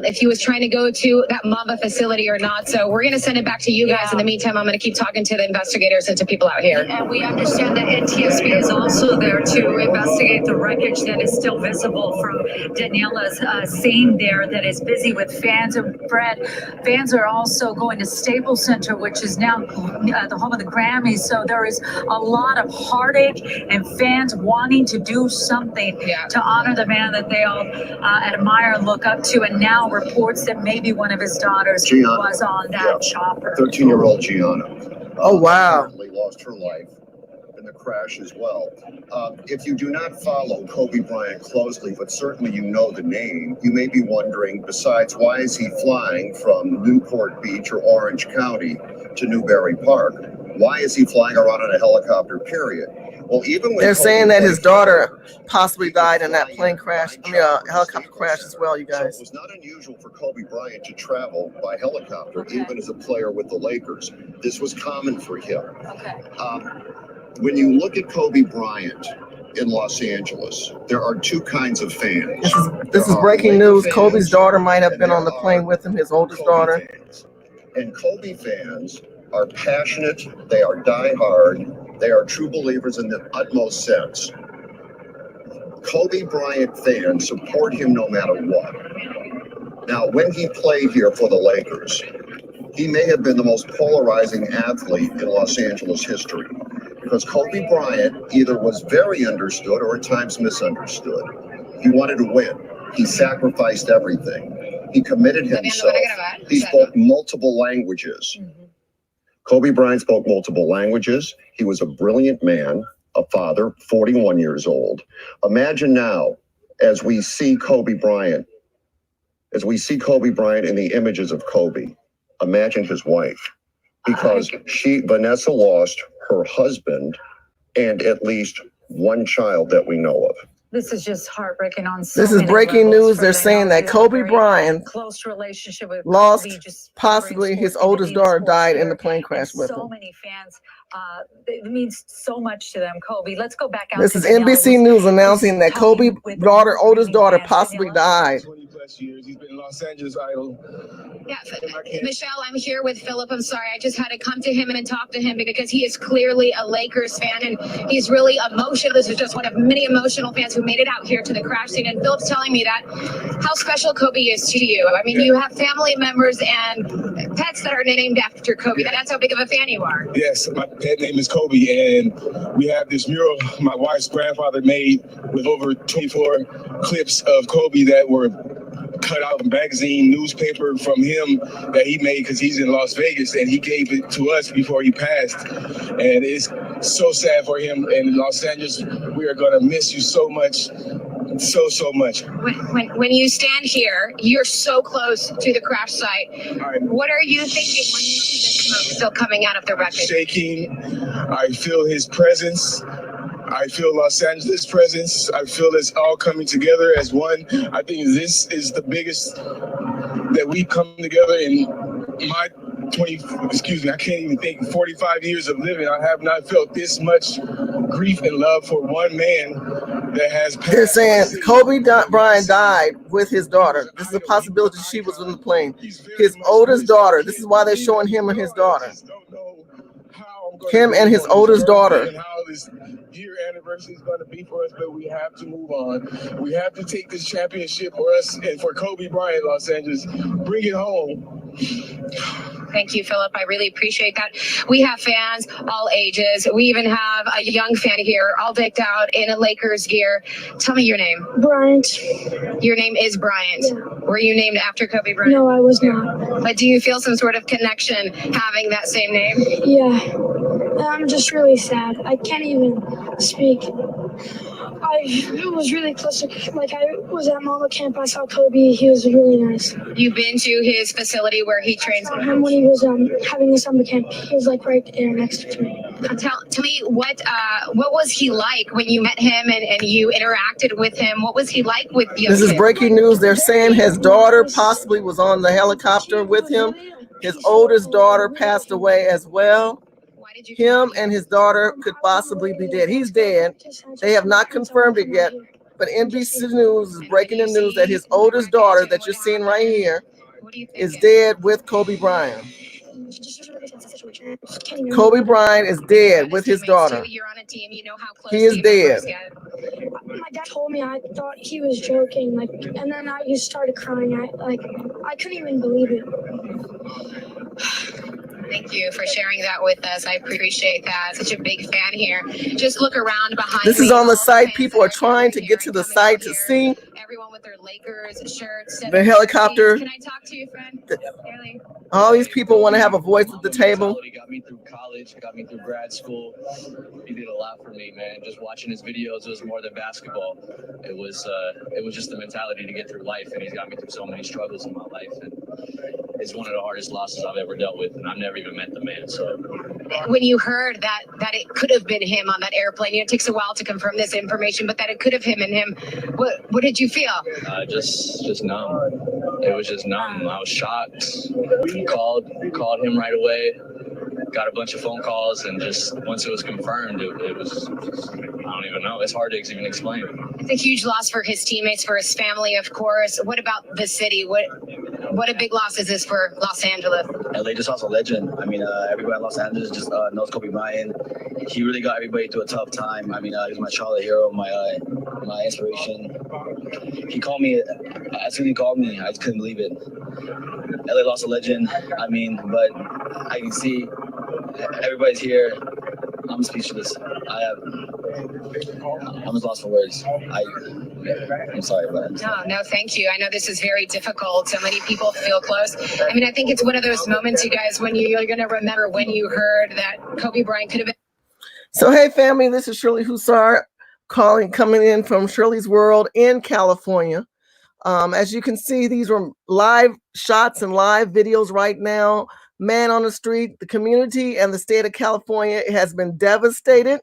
if he was trying to go to that Mamba facility or not. So we're going to send it back to you guys. In the meantime, I'm going to keep talking to the investigators and to people out here. And we understand that NTSB is also there to investigate the wreckage that is still visible from Daniela's scene there that is busy with fans. And Brad, fans are also going to Staples Center, which is now the home of the Grammys. So there is a lot of heartache and fans wanting to do something to honor the man that they all admire and look up to. And now reports that maybe one of his daughters was on that chopper. 13-year-old Gianna. Oh, wow. Apparently lost her life in the crash as well. If you do not follow Kobe Bryant closely, but certainly you know the name, you may be wondering, besides, why is he flying from Newport Beach or Orange County to Newberry Park? Why is he flying around on a helicopter, period? Well, even when they're saying that his daughter possibly died in that plane crash, helicopter crash as well, you guys. So it was not unusual for Kobe Bryant to travel by helicopter, even as a player with the Lakers. This was common for him. When you look at Kobe Bryant in Los Angeles, there are two kinds of fans. This is breaking news. Kobe's daughter might have been on the plane with him, his oldest daughter. And Kobe fans are passionate, they are diehard, they are true believers in the utmost sense. Kobe Bryant fans support him no matter what. Now, when he played here for the Lakers, he may have been the most polarizing athlete in Los Angeles history, because Kobe Bryant either was very understood or at times misunderstood. He wanted to win. He sacrificed everything. He committed himself. He spoke multiple languages. Kobe Bryant spoke multiple languages. He was a brilliant man, a father, 41 years old. Imagine now, as we see Kobe Bryant in the images of Kobe, imagine his wife, because Vanessa lost her husband and at least one child that we know of. This is just heartbreaking on so This is many breaking levels news. for They're saying that Kobe Bryant close relationship with lost Kobe, just possibly his oldest daughter died in the plane crash with so him. many fans, it means so much to them. Kobe, let's go back out. This is NBC News announcing that Kobe's oldest daughter possibly died. 20+ years. He's been Los Angeles idol. Yeah, Michelle, I'm here with Philip. I'm sorry, I just had to come to him and talk to him because he is clearly a Lakers fan and he's really emotional. This is just one of many emotional fans who made it out here to the crash scene. And Philip's telling me that how special Kobe is to you. I mean, you have family members and pets that are named after Kobe. That's how big of a fan you are. Yes, my pet name is Kobe, and we have this mural my wife's grandfather made with over 24 clips of Kobe that were cut out of magazine, newspaper from him that he made because he's in Las Vegas, and he gave it to us before he passed. And it's so sad for him. And in Los Angeles, we are going to miss you so much. So much. When you stand here, you're so close to the crash site. What are you thinking when you see the smoke still coming out of the wreckage? Shaking. I feel his presence. I feel Los Angeles' presence. I feel it's all coming together as one. I think this is the biggest that we come together in my I can't even think, 45 years of living. I have not felt this much grief and love for one man that has passed. They're saying Kobe Bryant died with his daughter. This is a possibility she was in the plane. His oldest daughter. This is why they're showing him and his daughter. Him and his oldest daughter. How this year anniversary is going to be for us, but we have to move on. We have to take this championship for us and for Kobe Bryant, Los Angeles. Bring it home. Thank you, Philip. I really appreciate that. We have fans all ages. We even have a young fan here, all decked out in a Lakers gear. Tell me your name. Bryant. Your name is Bryant. Yeah. Were you named after Kobe Bryant? No, I was not. But do you feel some sort of connection having that same name? Yeah. I'm just really sad. I can't even speak. I was really close to, I was at Mama Camp. I saw Kobe. He was really nice. You've been to his facility where he trains? I saw him when he was having the summer camp. He was right there next to me. Tell me what was he like when you met him and you interacted with him? What was he like with you? This is breaking news. They're saying his daughter possibly was on the helicopter with him. His oldest daughter passed away as well. Him and his daughter could possibly be dead. He's dead. They have not confirmed it yet. But NBC News is breaking the news that his oldest daughter that you're seeing right here is dead with Kobe Bryant. Kobe Bryant is dead with his daughter. You're on a team, you know how close He is team dead. members get. My dad told me, I thought he was joking, like, and then I just started crying. I couldn't even believe it. Thank you for sharing that with us. I appreciate that. Such a big fan here. Just look around behind This me. is on the All site. fans People that are trying to here get to and the coming site out to here. see Everyone with their Lakers shirts. the helicopter. Can I talk to you, friend? Shirley. All these people want to have a voice at the table. He got me through college, got me through grad school. He did a lot for me, man. Just watching his videos was more than basketball. It was just the mentality to get through life, and he's got me through so many struggles in my life. And it's one of the hardest losses I've ever dealt with, and I've never even met the man. So when you heard that it could have been him on that airplane, it takes a while to confirm this information, but that it could have been him, what did you feel? Just numb. It was just numb. I was shocked. Called him right away. Got a bunch of phone calls, and just once it was confirmed, it was just, I don't even know. It's hard to even explain. It's a huge loss for his teammates, for his family, of course. What about the city? What a big loss is this for Los Angeles? LA just lost a legend. I mean, everybody in Los Angeles just knows Kobe Bryant. He really got everybody through a tough time. I mean, he was my childhood hero, my inspiration. He called me. As soon as he called me, I just couldn't believe it. LA lost a legend. I mean, but I can see everybody's here. I'm speechless. I'm just lost for words. I'm sorry, but No, thank you. I know this is very difficult. So many people feel close. I mean, I think it's one of those moments, you guys, when you're going to remember when you heard that Kobe Bryant could have been. So, hey, family, this is Shirley Husar coming in from Shirley's World in California. As you can see, these are live shots and live videos right now. Man on the street, the community and the state of California has been devastated.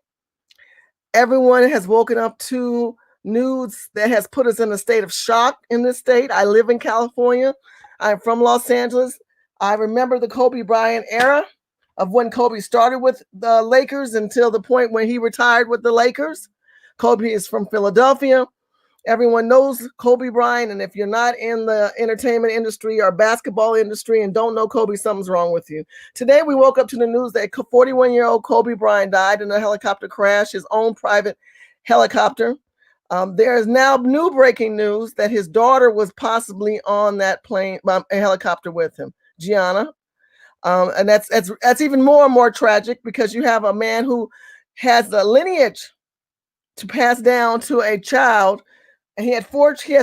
Everyone has woken up to news that has put us in a state of shock in this state. I live in California. I'm from Los Angeles. I remember the Kobe Bryant era of when Kobe started with the Lakers until the point when he retired with the Lakers. Kobe is from Philadelphia. Everyone knows Kobe Bryant, and if you're not in the entertainment industry or basketball industry and don't know Kobe, something's wrong with you. Today, we woke up to the news that 41-year-old Kobe Bryant died in a helicopter crash, his own private helicopter. There is now new breaking news that his daughter was possibly on that plane, a helicopter with him, Gianna. And that's even more and more tragic because you have a man who has the lineage to pass down to a child. And he has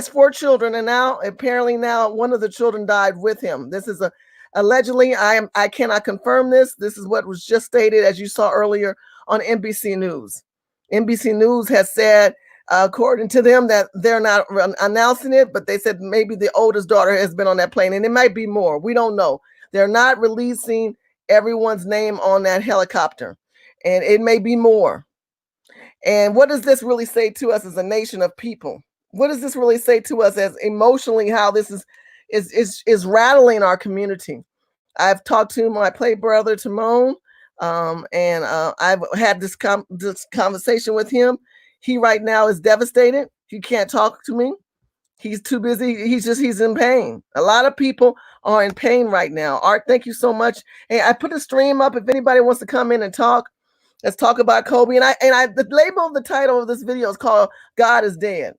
four children, and now apparently one of the children died with him. This is allegedly, I cannot confirm this. This is what was just stated, as you saw earlier on NBC News. NBC News has said, according to them, that they're not announcing it, but they said maybe the oldest daughter has been on that plane, and it might be more. We don't know. They're not releasing everyone's name on that helicopter, and it may be more. And what does this really say to us as a nation of people? What does this really say to us as emotionally how this is rattling our community? I've talked to my play brother Timon, and I've had this conversation with him. He right now is devastated. He can't talk to me. He's too busy. He's in pain. A lot of people are in pain right now. Art, thank you so much. Hey, I put a stream up if anybody wants to come in and talk. Let's talk about Kobe. And the label of the title of this video is called God is Dead.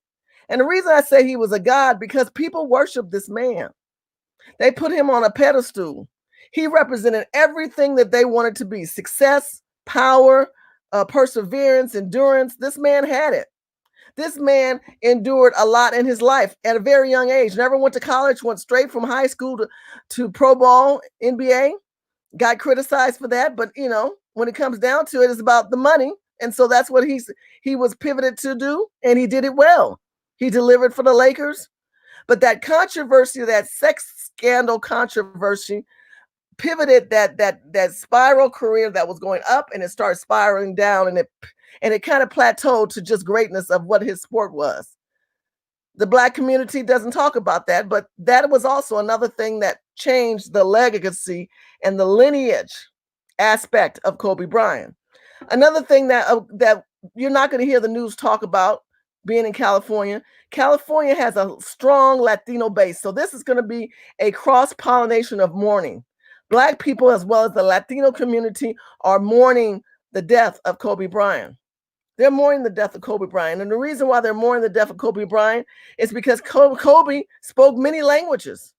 And the reason I say he was a god, because people worship this man. They put him on a pedestal. He represented everything that they wanted to be: success, power, perseverance, endurance. This man had it. This man endured a lot in his life at a very young age. Never went to college, went straight from high school to pro ball, NBA. Got criticized for that, but when it comes down to it, it's about the money. And so that's what he was pivoted to do, and he did it well. He delivered for the Lakers. But that controversy, that sex scandal controversy, pivoted that spiral career that was going up, and it started spiraling down, and it kind of plateaued to just greatness of what his sport was. The Black community doesn't talk about that, but that was also another thing that changed the legacy and the lineage aspect of Kobe Bryant. Another thing that you're not going to hear the news talk about, being in California. California has a strong Latino base. So this is going to be a cross-pollination of mourning. Black people, as well as the Latino community, are mourning the death of Kobe Bryant. They're mourning the death of Kobe Bryant. And the reason why they're mourning the death of Kobe Bryant is because Kobe spoke many languages.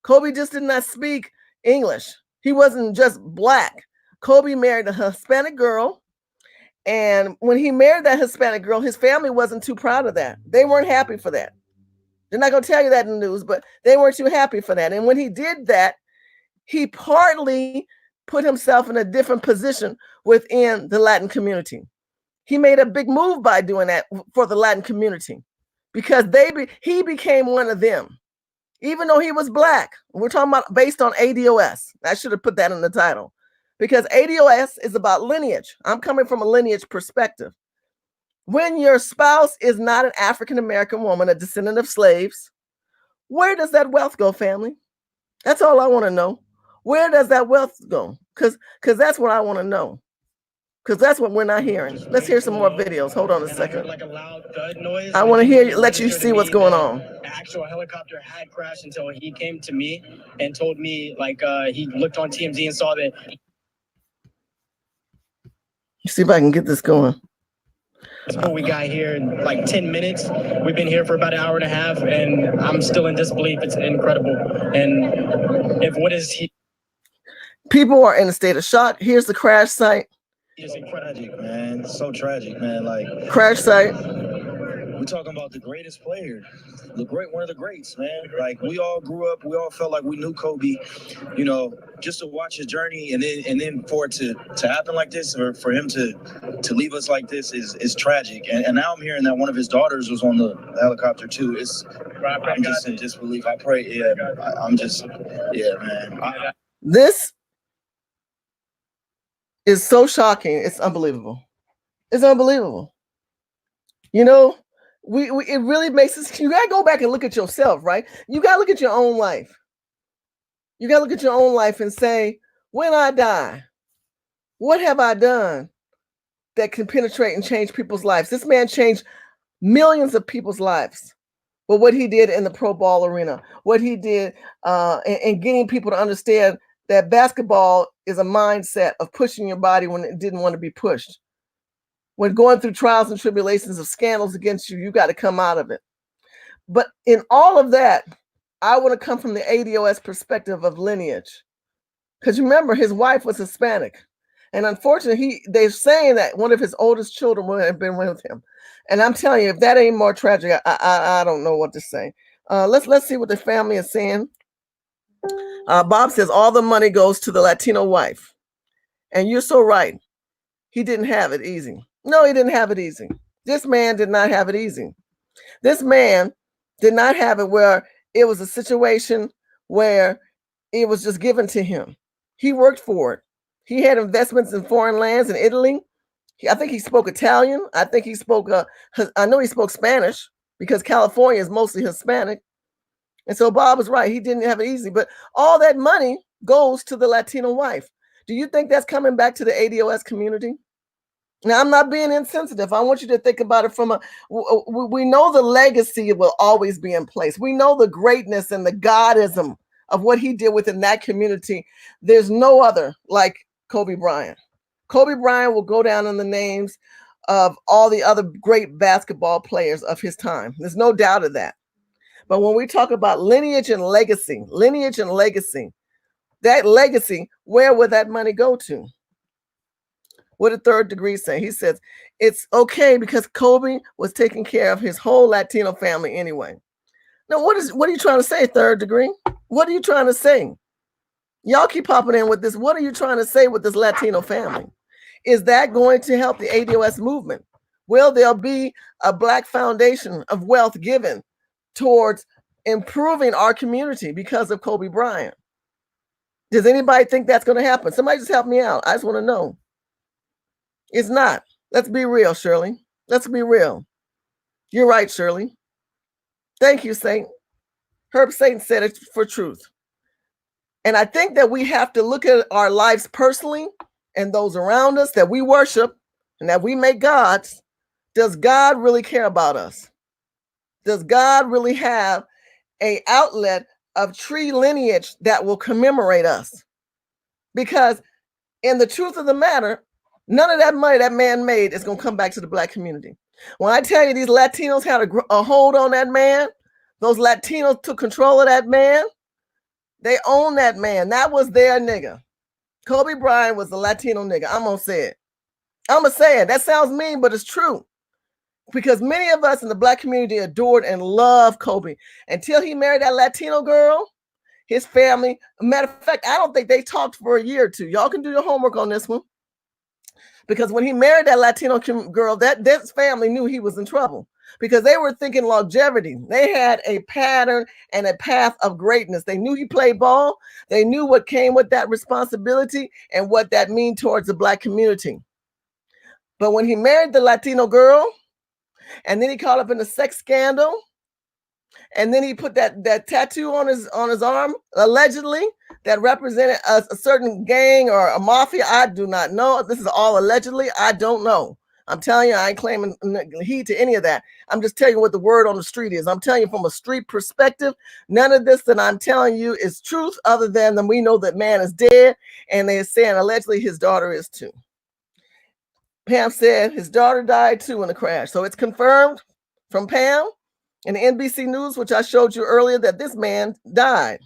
Kobe just did not speak English. He wasn't just Black. Kobe married a Hispanic girl. And when he married that Hispanic girl, his family wasn't too proud of that. They weren't happy for that. They're not going to tell you that in the news, but they weren't too happy for that. And when he did that, he partly put himself in a different position within the Latin community. He made a big move by doing that for the Latin community because he became one of them, even though he was Black. We're talking about based on ADOS. I should have put that in the title because ADOS is about lineage. I'm coming from a lineage perspective. When your spouse is not an African-American woman, a descendant of slaves, where does that wealth go, family? That's all I want to know. Where does that wealth go? Because that's what I want to know. Because that's what we're not hearing. Let's hear some more videos. Hold on a second. Like a loud thud noise. I want to hear you, let you see what's going on. An actual helicopter had crashed until he came to me and told me, like, he looked on TMZ and saw that. See if I can get this going. We got here in like 10 minutes. We've been here for about an hour and a half, and I'm still in disbelief. It's incredible. And if what is he? People are in a state of shock. Here's the crash site. It's tragic, man. It's so tragic, man. Like crash site. We're talking about the greatest player, one of the greats, man. Like we all grew up, we all felt like we knew Kobe. You know, just to watch his journey and then for it to happen like this, or for him to leave us like this is tragic. And now I'm hearing that one of his daughters was on the helicopter too. I'm just in disbelief. I pray, man. This is so shocking. It's unbelievable. It's unbelievable. You know, it really makes us, you got to go back and look at yourself, right? You got to look at your own life. You got to look at your own life and say, when I die, what have I done that can penetrate and change people's lives? This man changed millions of people's lives. But what he did in the pro ball arena, what he did in getting people to understand that basketball is a mindset of pushing your body when it didn't want to be pushed. When going through trials and tribulations of scandals against you, you got to come out of it. But in all of that, I want to come from the ADOS perspective of lineage. Because remember, his wife was Hispanic. And unfortunately, they're saying that one of his oldest children would have been with him. And I'm telling you, if that ain't more tragic, I don't know what to say. Let's see what the family is saying. Bob says all the money goes to the Latino wife. And you're so right. He didn't have it easy. No, he didn't have it easy. This man did not have it easy. This man did not have it where it was a situation where it was just given to him. He worked for it. He had investments in foreign lands in Italy. I think he spoke Italian. I think he spoke, I know he spoke Spanish because California is mostly Hispanic. And so Bob was right. He didn't have it easy, but all that money goes to the Latino wife. Do you think that's coming back to the ADOS community? Now, I'm not being insensitive. I want you to think about it from we know the legacy will always be in place. We know the greatness and the Godism of what he did within that community. There's no other like Kobe Bryant. Kobe Bryant will go down in the names of all the other great basketball players of his time. There's no doubt of that. But when we talk about lineage and legacy, that legacy, where would that money go to? What did Third Degree say? He says, it's okay because Kobe was taking care of his whole Latino family anyway. Now, what are you trying to say, Third Degree? What are you trying to say? Y'all keep popping in with this. What are you trying to say with this Latino family? Is that going to help the ADOS movement? Will there be a Black foundation of wealth given towards improving our community because of Kobe Bryant? Does anybody think that's going to happen? Somebody just help me out. I just want to know. It's not. Let's be real, Shirley. Let's be real. You're right, Shirley. Thank you, Saint. Herb Saint said it for truth. And I think that we have to look at our lives personally and those around us that we worship and that we make gods, Does God really care about us? Does God really have an outlet of tree lineage that will commemorate us? Because in the truth of the matter, none of that money that man made is going to come back to the Black community. When I tell you these Latinos had a hold on that man, those Latinos took control of that man. They own that man. That was their nigga. Kobe Bryant was a Latino nigga. I'm going to say it. I'm going to say it. That sounds mean, but it's true. Because many of us in the Black community adored and loved Kobe until he married that Latino girl. His family, matter of fact, I don't think they talked for a year or two. Y'all can do your homework on this one. Because when he married that Latino girl, that family knew he was in trouble because they were thinking longevity. They had a pattern and a path of greatness. They knew he played ball. They knew what came with that responsibility and what that means towards the Black community. But when he married the Latino girl, and then he caught up in a sex scandal, and then he put that tattoo on his arm, allegedly, that represented a certain gang or a mafia. I do not know. This is all allegedly. I don't know. I'm telling you, I ain't claiming heed to any of that. I'm just telling you what the word on the street is. I'm telling you from a street perspective, none of this that I'm telling you is truth other than we know that man is dead, and they're saying allegedly his daughter is too. Pam said his daughter died too in the crash. So it's confirmed from Pam and the NBC News, which I showed you earlier, that this man died.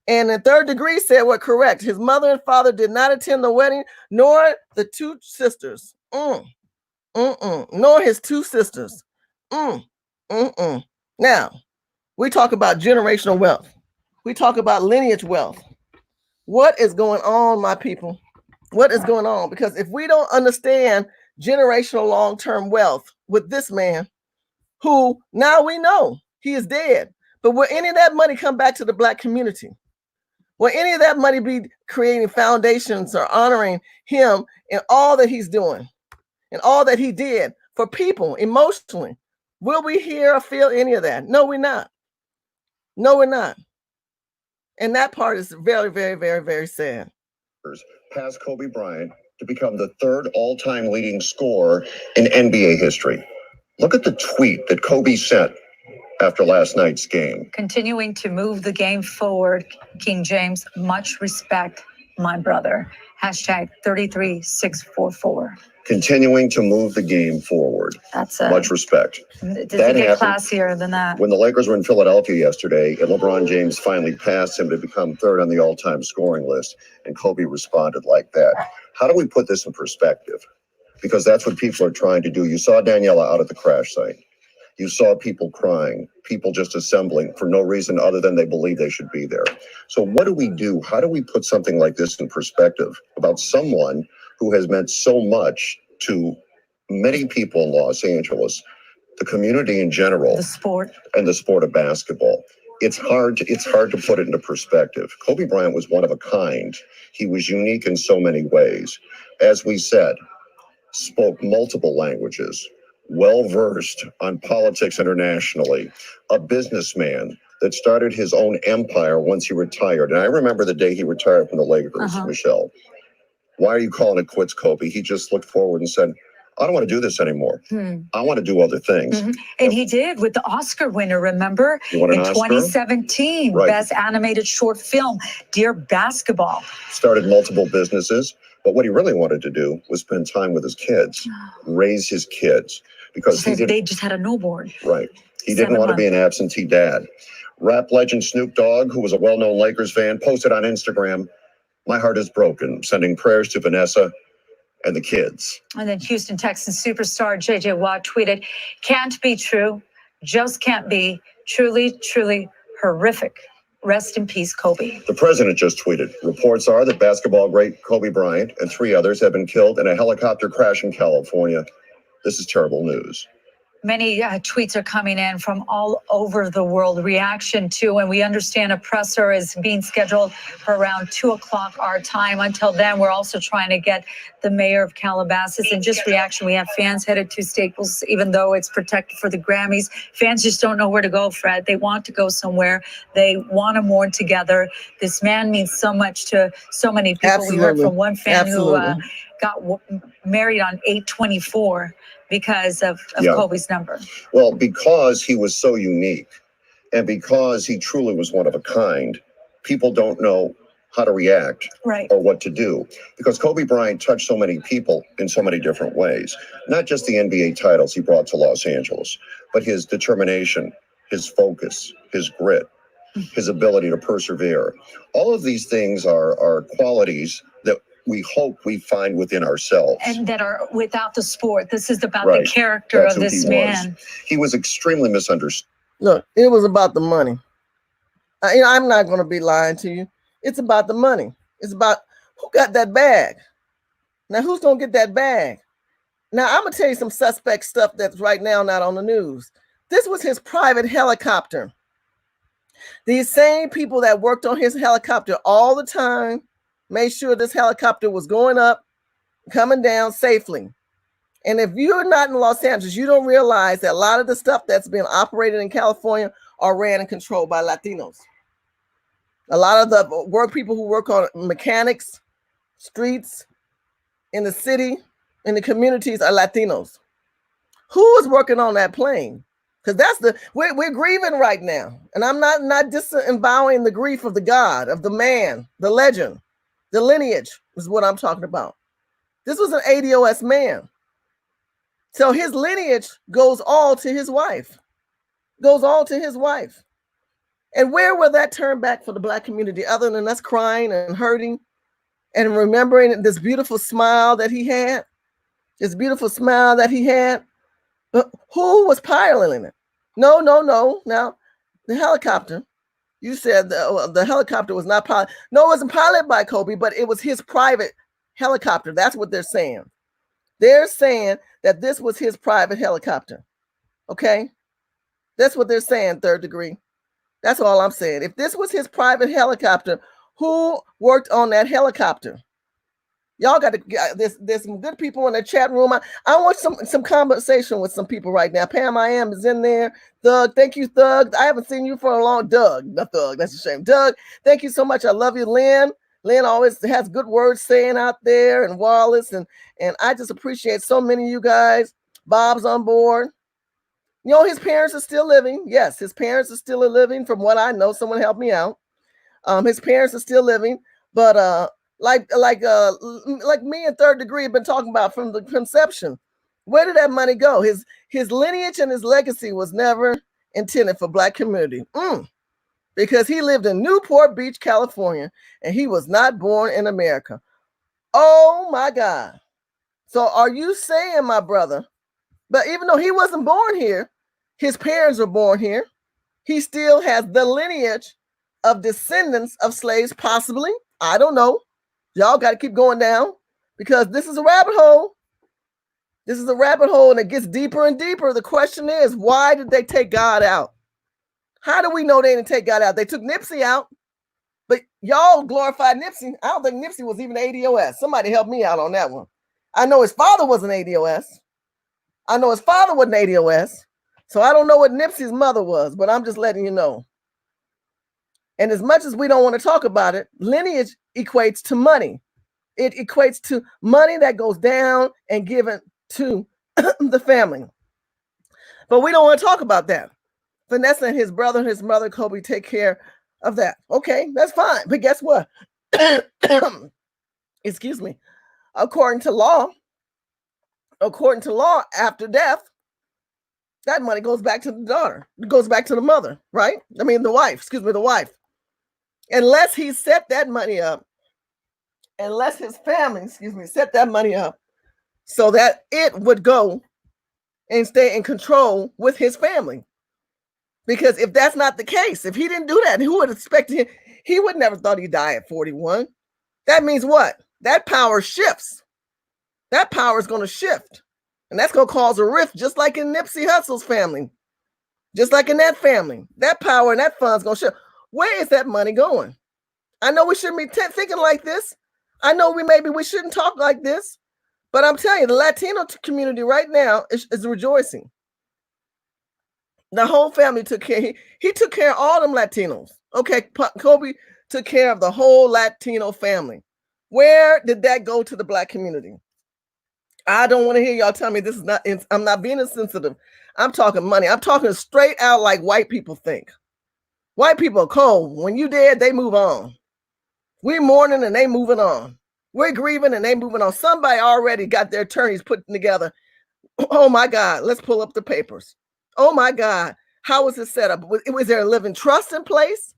And the third degree said what correct. His mother and father did not attend the wedding, nor the two sisters. Nor his two sisters. Now, we talk about generational wealth. We talk about lineage wealth. What is going on, my people? What is going on? Because if we don't understand generational long-term wealth with this man, who now we know he is dead, but will any of that money come back to the Black community? Will any of that money be creating foundations or honoring him in all that he's doing and all that he did for people emotionally? Will we hear or feel any of that? No, we're not. No, we're not. And that part is very, very, very, very sad. Past Kobe Bryant to become the third all-time leading scorer in NBA history. Look at the tweet that Kobe sent after last night's game. Continuing to move the game forward, King James, much respect, my brother. Hashtag 33644. Continuing to move the game forward. That's much respect. Does it get classier than that? When the Lakers were in Philadelphia yesterday, and LeBron James finally passed him to become third on the all-time scoring list, and Kobe responded like that. How do we put this in perspective? Because that's what people are trying to do. You saw Daniela out at the crash site. You saw people crying, people just assembling for no reason other than they believe they should be there. So what do we do? How do we put something like this in perspective about someone who has meant so much to many people in Los Angeles, the community in general, the sport, and the sport of basketball? It's hard to put it into perspective. Kobe Bryant was one of a kind. He was unique in so many ways. As we said, spoke multiple languages, well-versed on politics internationally, a businessman that started his own empire once he retired. And I remember the day he retired from the Lakers, Michelle. Why are you calling it quits, Kobe? He just looked forward and said, I don't want to do this anymore. I want to do other things. And he did with the Oscar winner, remember? You want an in Oscar? 2017, Right. Best Animated Short Film, Dear Basketball. Started multiple businesses, but what he really wanted to do was spend time with his kids, raise his kids. Because they just had a newborn. Right. He didn't want to be an absentee dad. Rap legend Snoop Dogg, who was a well-known Lakers fan, posted on Instagram, "My heart is broken, sending prayers to Vanessa and the kids." And then Houston Texans superstar JJ Watt tweeted, "Can't be true, just can't be. Truly, truly horrific. Rest in peace, Kobe." The president just tweeted, reports are that basketball great Kobe Bryant and 3 others have been killed in a helicopter crash in California. This is terrible news. Many tweets are coming in from all over the world. Reaction to, and we understand a presser is being scheduled for around 2 o'clock our time. Until then, we're also trying to get the mayor of Calabasas. And just reaction, we have fans headed to Staples, even though it's protected for the Grammys. Fans just don't know where to go, Fred. They want to go somewhere. They want to mourn together. This man means so much to so many people. Absolutely. We heard from one fan who got married on 8/24 because of Yeah. Kobe's number? Well, because he was so unique and because he truly was one of a kind, people don't know how to react Right. or what to do. Because Kobe Bryant touched so many people in so many different ways. Not just the NBA titles he brought to Los Angeles, but his determination, his focus, his grit, his ability to persevere. All of these things are qualities that we hope we find within ourselves. And that are without the sport. This is about Right. the character That's of who this he man. He was extremely misunderstood. Look, it was about the money. I'm not going to be lying to you. It's about the money. It's about who got that bag. Now, who's going to get that bag? Now, I'm going to tell you some suspect stuff that's right now not on the news. This was his private helicopter. These same people that worked on his helicopter all the time made sure this helicopter was going up, coming down safely. And if you're not in Los Angeles, you don't realize that a lot of the stuff that's been operated in California are ran and controlled by Latinos. A lot of the people who work on mechanics, streets, in the city, in the communities are Latinos. Who is working on that plane? Because we're grieving right now. And I'm not disembowering the grief of the God, of the man, the legend, the lineage is what I'm talking about. This was an ADOS man. So his lineage goes all to his wife. And where will that turn back for the Black community other than us crying and hurting and remembering this beautiful smile that he had? But who was piloting it? No. Now, the helicopter, you said the helicopter was not piloted. No, it wasn't piloted by Kobe, but it was his private helicopter. That's what they're saying. They're saying that this was his private helicopter. Okay? That's what they're saying, Third Degree. That's all I'm saying. If this was his private helicopter, who worked on that helicopter? Y'all got to there's some good people in the chat room. I want some conversation with some people right now. Pam I am is in there. Thug, thank you, Thug. I haven't seen you for a long Doug, not Thug, that's a shame. Doug, thank you so much. I love you, Lynn. Lynn always has good words saying out there, and Wallace, and I just appreciate so many of you guys. Bob's on board. You know, his parents are still living. Yes, his parents are still living. From what I know, someone helped me out. His parents are still living, but like me and Third Degree have been talking about from the conception. Where did that money go? His lineage and his legacy was never intended for Black community. Because he lived in Newport Beach, California, and he was not born in America. Oh my God. So are you saying, my brother, but even though he wasn't born here, his parents were born here, he still has the lineage of descendants of slaves, possibly? I don't know. Y'all got to keep going down because this is a rabbit hole. This is a rabbit hole and it gets deeper and deeper. The question is, why did they take God out? How do we know they didn't take God out? They took Nipsey out, but y'all glorified Nipsey. I don't think Nipsey was even ADOS. Somebody help me out on that one. I know his father was an ADOS. I know his father was an ADOS. So I don't know what Nipsey's mother was, but I'm just letting you know. And as much as we don't want to talk about it, lineage equates to money. It equates to money that goes down and given to the family. But we don't want to talk about that. Vanessa and his brother and his mother, Kobe, take care of that. Okay, that's fine. But guess what? Excuse me. According to law, after death, that money goes back to the daughter. It goes back to the mother, right? I mean, the wife. Unless he set that money up, unless his family, set that money up so that it would go and stay in control with his family. Because if that's not the case, if he didn't do that, who would expect him? He would never thought he'd die at 41. That means what? That power shifts. That power is going to shift. And that's going to cause a rift, just like in Nipsey Hussle's family. Just like in that family. That power and that fund's going to shift. Where is that money going? I know we shouldn't be thinking like this. I know we shouldn't talk like this. But I'm telling you, the Latino community right now is rejoicing. The whole family took care. He took care of all them Latinos. Okay, Kobe took care of the whole Latino family. Where did that go to the Black community? I don't want to hear y'all tell me this is not, I'm not being insensitive. I'm talking money. I'm talking straight out like white people think. White people are cold. When you dead, they move on. We're mourning and they moving on. We're grieving and they moving on. Somebody already got their attorneys put together. Oh my God, let's pull up the papers. Oh my God, how was it set up? Was there a living trust in place?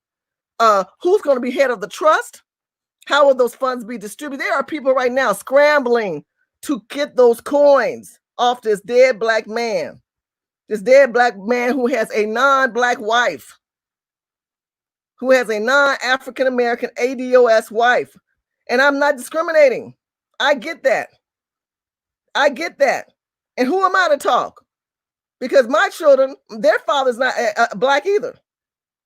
Who's going to be head of the trust? How will those funds be distributed? There are people right now scrambling to get those coins off this dead black man. This dead black man who has a non-black wife, who has a non-African American ADOS wife. And I'm not discriminating. I get that. I get that. And who am I to talk? Because my children, their father's not black either.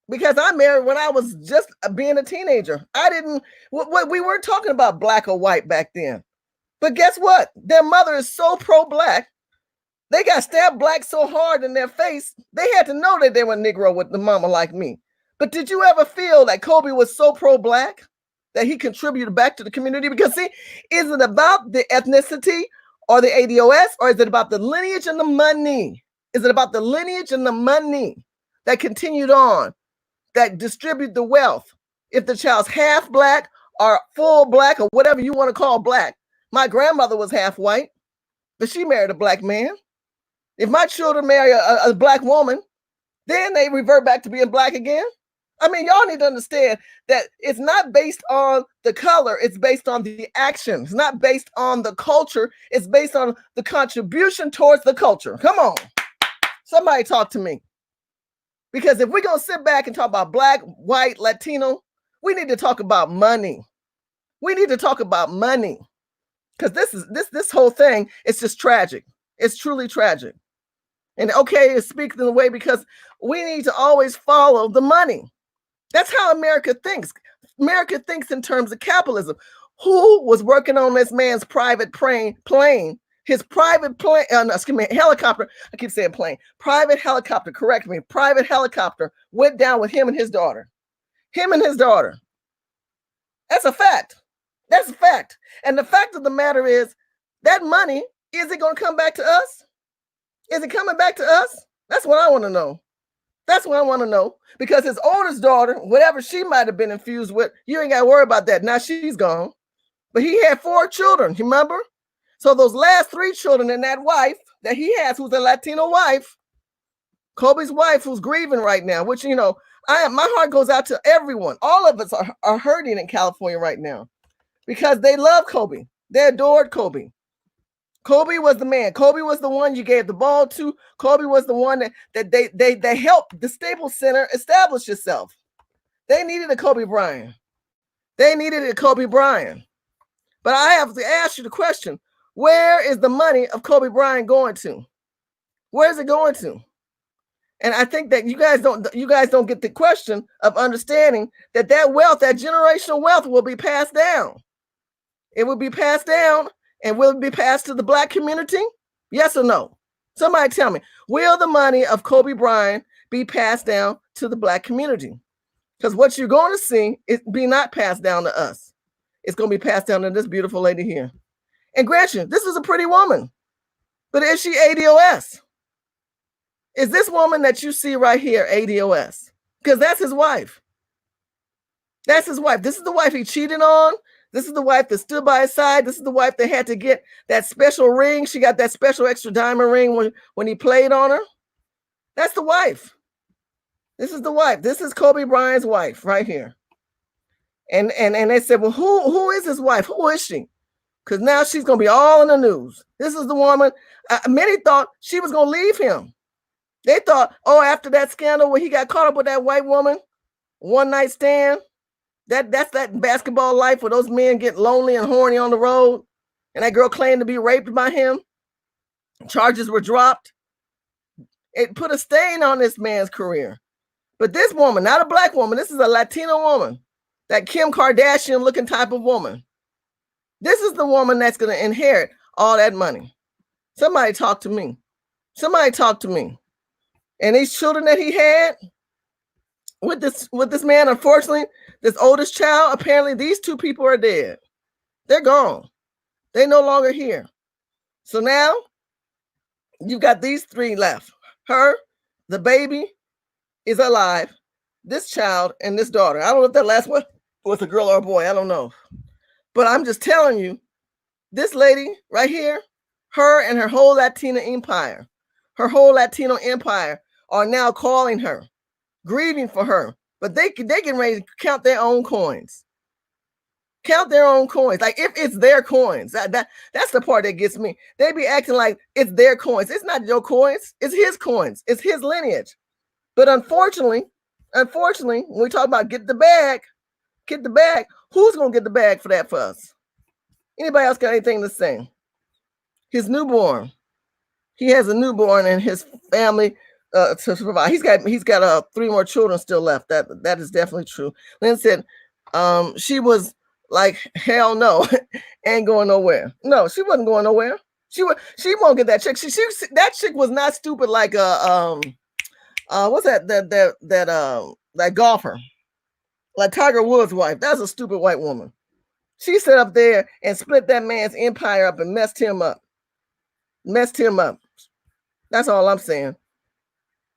Because I married when I was just being a teenager. We weren't talking about black or white back then. But guess what? Their mother is so pro-black. They got stabbed black so hard in their face, they had to know that they were Negro with the mama like me. But did you ever feel that Kobe was so pro-black that he contributed back to the community? Because see, is it about the ethnicity or the ADOS, or is it about the lineage and the money? Is it about the lineage and the money that continued on, that distribute the wealth? If the child's half black or full black or whatever you want to call black. My grandmother was half white, but she married a black man. If my children marry a black woman, then they revert back to being black again. I mean, y'all need to understand that it's not based on the color. It's based on the action. It's not based on the culture. It's based on the contribution towards the culture. Come on. Somebody talk to me. Because if we're going to sit back and talk about black, white, Latino, we need to talk about money. We need to talk about money. Because this whole thing is just tragic. It's truly tragic. And okay, it's speaking in a way because we need to always follow the money. That's how America thinks. America thinks in terms of capitalism. Who was working on this man's private plane? His private plane, helicopter. I keep saying plane. Private helicopter, correct me. Private helicopter went down with him and his daughter. Him and his daughter. That's a fact. That's a fact. And the fact of the matter is, that money, is it going to come back to us? Is it coming back to us? That's what I want to know. That's what I want to know. Because his oldest daughter, whatever she might have been infused with, you ain't got to worry about that. Now she's gone. But he had 4 children, you remember? So those last 3 children and that wife that he has, who's a Latino wife, Kobe's wife, who's grieving right now, which, you know, my heart goes out to everyone. All of us are hurting in California right now because they love Kobe. They adored Kobe. Kobe was the man. Kobe was the one you gave the ball to. Kobe was the one that they helped the Staples Center establish itself. They needed a Kobe Bryant. They needed a Kobe Bryant. But I have to ask you the question, where is the money of Kobe Bryant going to? Where is it going to? And I think that you guys don't get the question of understanding that wealth, that generational wealth will be passed down. It will be passed down. And will it be passed to the black community? Yes or no? Somebody tell me, will the money of Kobe Bryant be passed down to the black community? Because what you're going to see is be not passed down to us. It's going to be passed down to this beautiful lady here. And grant you, this is a pretty woman. But is she ADOS? Is this woman that you see right here ADOS? Because that's his wife. That's his wife. This is the wife he cheated on. This is the wife that stood by his side. This is the wife that had to get that special ring. She got that special extra diamond ring when he played on her. That's the wife. This is the wife. This is Kobe Bryant's wife right here. And they said, well, who is his wife? Who is she? Because now she's going to be all in the news. This is the woman. Many thought she was going to leave him. They thought, oh, after that scandal where he got caught up with that white woman, one night stand, that's that basketball life where those men get lonely and horny on the road. And that girl claimed to be raped by him. Charges were dropped. It put a stain on this man's career. But this woman, not a black woman, this is a Latino woman, that Kim Kardashian looking type of woman. This is the woman that's going to inherit all that money. Somebody talk to me. Somebody talk to me. And these children that he had with this man, unfortunately, this oldest child, apparently these 2 people are dead. They're gone. They're no longer here. So now you've got these three left. Her, the baby is alive, this child, and this daughter. I don't know if that last one was a girl or a boy. I don't know. But I'm just telling you, this lady right here, her and her whole Latino empire are now calling her, grieving for her. But they can ready to count their own coins. Count their own coins. Like if it's their coins. That's the part that gets me. They be acting like it's their coins. It's not your coins. It's his coins. It's his lineage. But unfortunately, when we talk about get the bag, who's going to get the bag for that for us? Anybody else got anything to say? His newborn. He has a newborn and his family to provide. He's got 3 more children still left. That is definitely true. Lynn said she was like, hell no, ain't going nowhere. No, she wasn't going nowhere. She won't get that chick. That chick was not stupid like what's that golfer, like Tiger Woods' wife. That's a stupid white woman. She sat up there and split that man's empire up and messed him up. That's all I'm saying.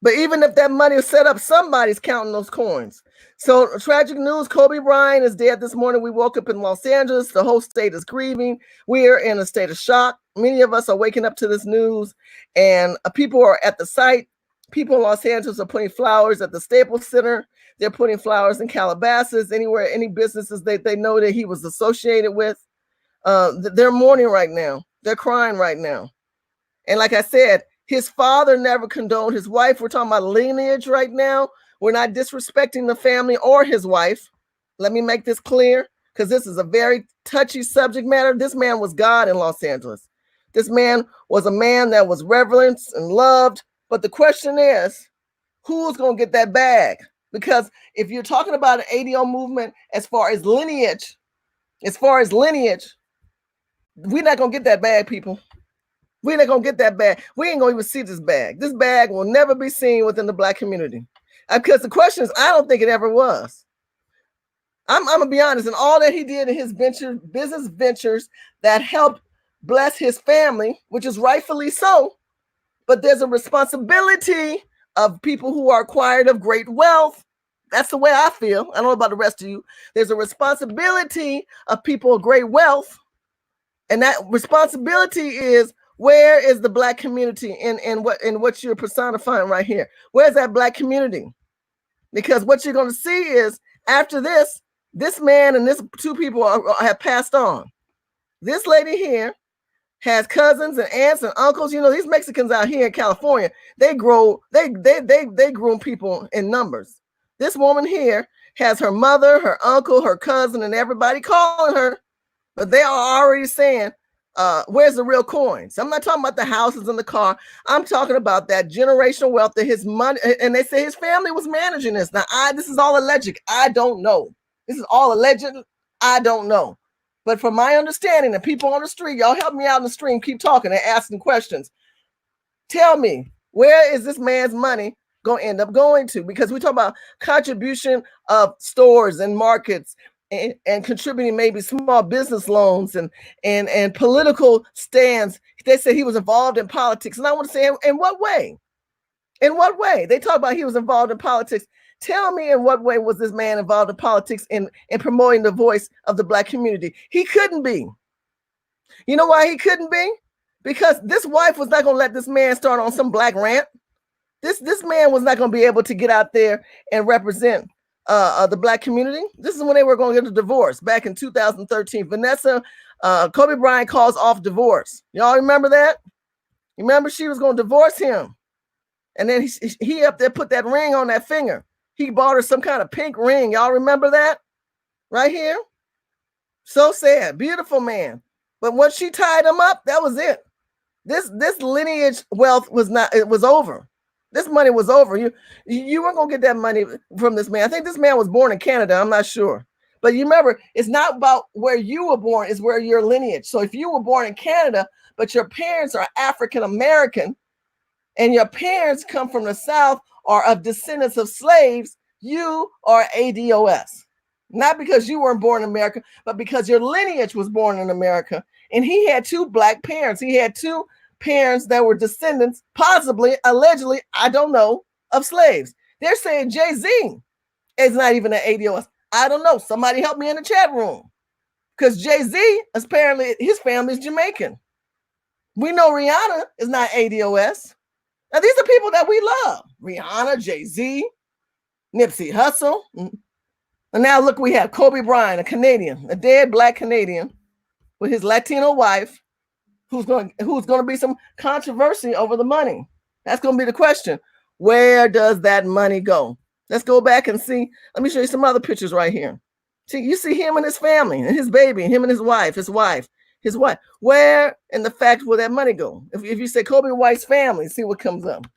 But even if that money is set up, somebody's counting those coins. So tragic news, Kobe Bryant is dead this morning. We woke up in Los Angeles. The whole state is grieving. We are in a state of shock. Many of us are waking up to this news, and people are at the site. People in Los Angeles are putting flowers at the Staples Center. They're putting flowers in Calabasas, anywhere, any businesses they know that he was associated with. They're mourning right now. They're crying right now. And like I said, his father never condoned his wife. We're talking about lineage right now. We're not disrespecting the family or his wife. Let me make this clear, because this is a very touchy subject matter. This man was God in Los Angeles. This man was a man that was reverenced and loved. But the question is, who's going to get that bag? Because if you're talking about an ADO movement, as far as lineage, we're not going to get that bag, people. We're not going to get that bag. We ain't going to even see this bag. This bag will never be seen within the Black community. Because the question is, I don't think it ever was. I'm going to be honest. And all that he did in his business ventures that helped bless his family, which is rightfully so. But there's a responsibility of people who are acquired of great wealth. That's the way I feel. I don't know about the rest of you. There's a responsibility of people of great wealth. And that responsibility is, where is the Black community in what you're personifying right here? Where's that Black community? Because what you're going to see is, after this man and this 2 people have passed on. This lady here has cousins and aunts and uncles. You know, these Mexicans out here in California, they groom people in numbers. This woman here has her mother, her uncle, her cousin, and everybody calling her, but they are already saying, where's the real coins? I'm not talking about the houses and the car. I'm talking about that generational wealth that his money, and they say his family was managing this. Now, this is all alleged. I don't know. This is all alleged. I don't know. But from my understanding, the people on the street, y'all help me out in the stream, keep talking and asking questions. Tell me, where is this man's money going to end up going to? Because we talk about contribution of stores and markets and contributing maybe small business loans and political stands. They say he was involved in politics. And I want to say, in what way? In what way? They talk about he was involved in politics. Tell me, in what way was this man involved in politics in promoting the voice of the Black community? He couldn't be. You know why he couldn't be? Because this wife was not going to let this man start on some Black rant. This man was not going to be able to get out there and represent the Black community. This is when they were going to get a divorce back in 2013. Vanessa, Kobe Bryant calls off divorce. Y'all remember that? Remember, she was going to divorce him. And then he up there put that ring on that finger. He bought her some kind of pink ring. Y'all remember that? Right here? So sad. Beautiful man. But once she tied him up, that was it. This lineage wealth was not, it was over. This money was over. You weren't going to get that money from this man. I think this man was born in Canada. I'm not sure. But you remember, it's not about where you were born, it's where your lineage. So if you were born in Canada, but your parents are African-American, and your parents come from the South or of descendants of slaves, you are ADOS. Not because you weren't born in America, but because your lineage was born in America. And he had 2 black parents. He had 2 parents that were descendants, possibly, allegedly, I don't know, of slaves. They're saying Jay-Z is not even an ADOS. I don't know. Somebody help me in the chat room. Because Jay-Z, apparently, his family is Jamaican. We know Rihanna is not ADOS. Now, these are people that we love. Rihanna, Jay-Z, Nipsey Hussle. And now look, we have Kobe Bryant, a Canadian, a dead black Canadian with his Latino wife, who's going to be some controversy over the money. That's going to be the question. Where does that money go? Let's go back and see. Let me show you some other pictures right here. See, you see him and his family and his baby, and him and his wife. Where in the fact will that money go? If you say Kobe White's family, see what comes up.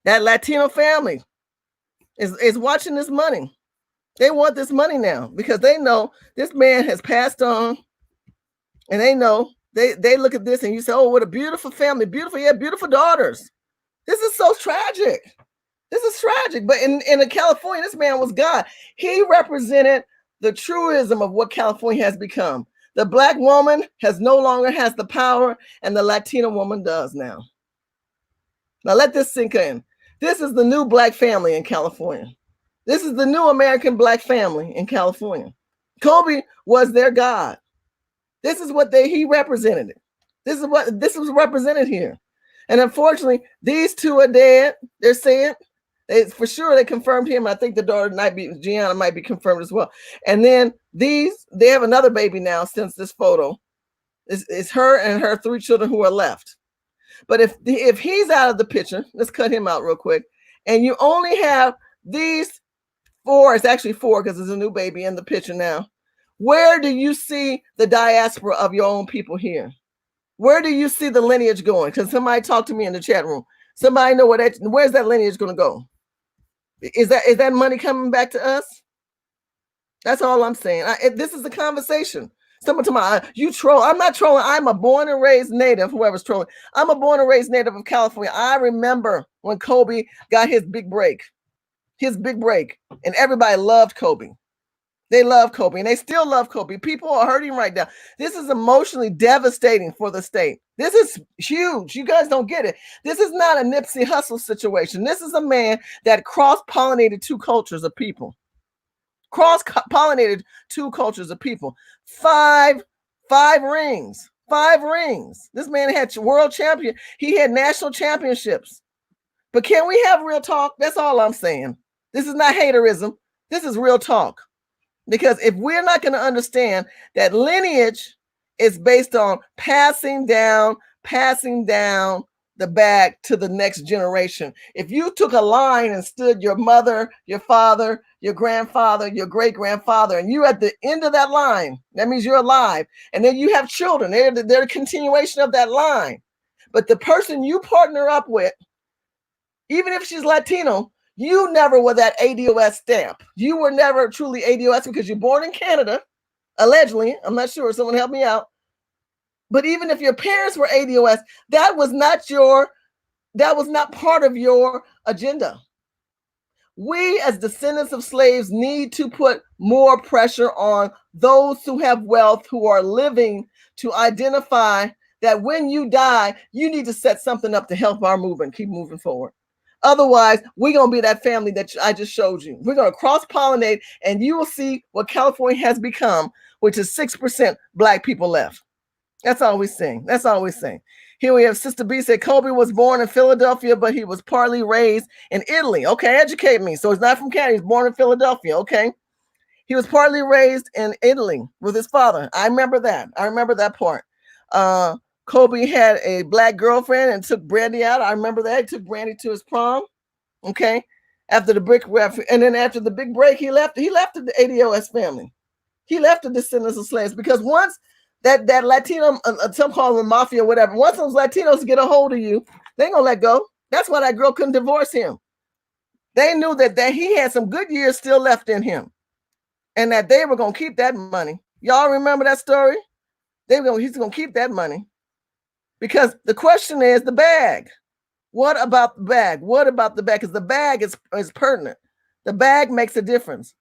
That Latino family is watching this money. They want this money now because they know this man has passed on, and they know they look at this and you say, oh, what a beautiful family, beautiful daughters. This is so tragic. This is tragic. But in California, this man was God. He represented the truism of what California has become. The black woman no longer has the power, and the Latina woman does now. Now let this sink in. This is the new black family in California. This is the new American black family in California. Kobe was their God. This is what he represented. This was represented here. And unfortunately, these 2 are dead. They're saying for sure they confirmed him. I think the daughter Gianna might be confirmed as well. And then they have another baby now since this photo. It's her and her 3 children who are left. But if he's out of the picture, let's cut him out real quick. And you only have these 4, it's actually 4 because there's a new baby in the picture now. Where do you see the diaspora of your own people here? Where do you see the lineage going? Because somebody talk to me in the chat room. Somebody know where's that lineage going to go? Is that money coming back to us? That's all I'm saying. This is a conversation. Someone to my, you troll. I'm not trolling. I'm a born and raised native, whoever's trolling. I'm a born and raised native of California. I remember when Kobe got his big break. And everybody loved Kobe. They love Kobe, and they still love Kobe. People are hurting right now. This is emotionally devastating for the state. This is huge. You guys don't get it. This is not a Nipsey Hussle situation. This is a man that cross-pollinated 2 cultures of people. Cross-pollinated 2 cultures of people. 5 rings. 5 rings. This man had world champion. He had national championships. But can we have real talk? That's all I'm saying. This is not haterism. This is real talk. Because if we're not going to understand that lineage is based on passing down the bag to the next generation. If you took a line and stood your mother, your father, your grandfather, your great-grandfather, and you're at the end of that line, that means you're alive. And then you have children. They're a continuation of that line. But the person you partner up with, even if she's Latino, you never were that ADOS stamp. You were never truly ADOS because you're born in Canada, allegedly. I'm not sure. Someone help me out. But even if your parents were ADOS, that was not part of your agenda. We as descendants of slaves need to put more pressure on those who have wealth, who are living, to identify that when you die, you need to set something up to help our movement keep moving forward. Otherwise, we're going to be that family that I just showed you. We're going to cross-pollinate, and you will see what California has become, which is 6% Black people left. That's all we're saying. That's all we're saying. Here we have Sister B said, Kobe was born in Philadelphia, but he was partly raised in Italy. Okay, educate me. So he's not from Canada. He's born in Philadelphia. Okay. He was partly raised in Italy with his father. I remember that. I remember that part. Kobe had a Black girlfriend and took Brandy out. I remember that. He took Brandy to his prom. Okay. After the break, and then after the big break, he left the ADOS family. He left the descendants of slaves because once that Latino, some call them mafia, whatever, once those Latinos get a hold of you, they ain't gonna let go. That's why that girl couldn't divorce him. They knew that he had some good years still left in him and that they were gonna keep that money. Y'all remember that story? He's gonna keep that money. Because the question is the bag. What about the bag? What about the bag? Because the bag is pertinent. The bag makes a difference.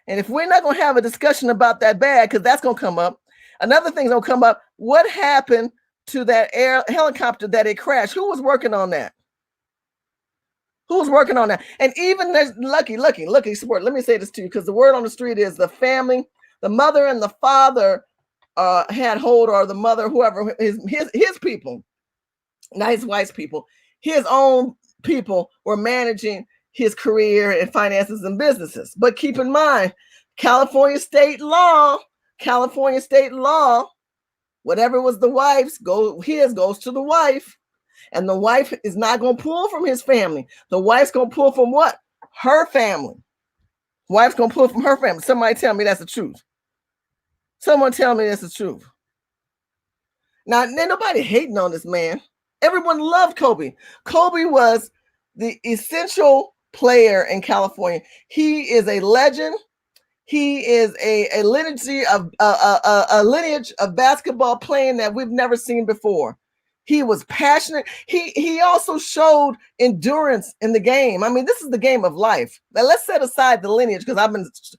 And if we're not going to have a discussion about that bag, because that's going to come up, another thing's going to come up. What happened to that helicopter that it crashed? Who was working on that? Who was working on that? And even there's lucky sport. Let me say this to you, because the word on the street is the family, the mother and the father had hold, or the mother, whoever, his people, not his wife's people, his own people were managing his career and finances and businesses. But keep in mind, California state law, whatever was the wife's, goes to the wife. And the wife is not going to pull from his family. The wife's going to pull from what? Her family. Wife's going to pull from her family. Somebody tell me that's the truth. Someone tell me that's the truth. Now, ain't nobody hating on this man. Everyone loved Kobe. Kobe was the essential player in California. He is a legend. He is a lineage of basketball playing that we've never seen before. He was passionate. He also showed endurance in the game. I mean, this is the game of life. Now let's set aside the lineage, because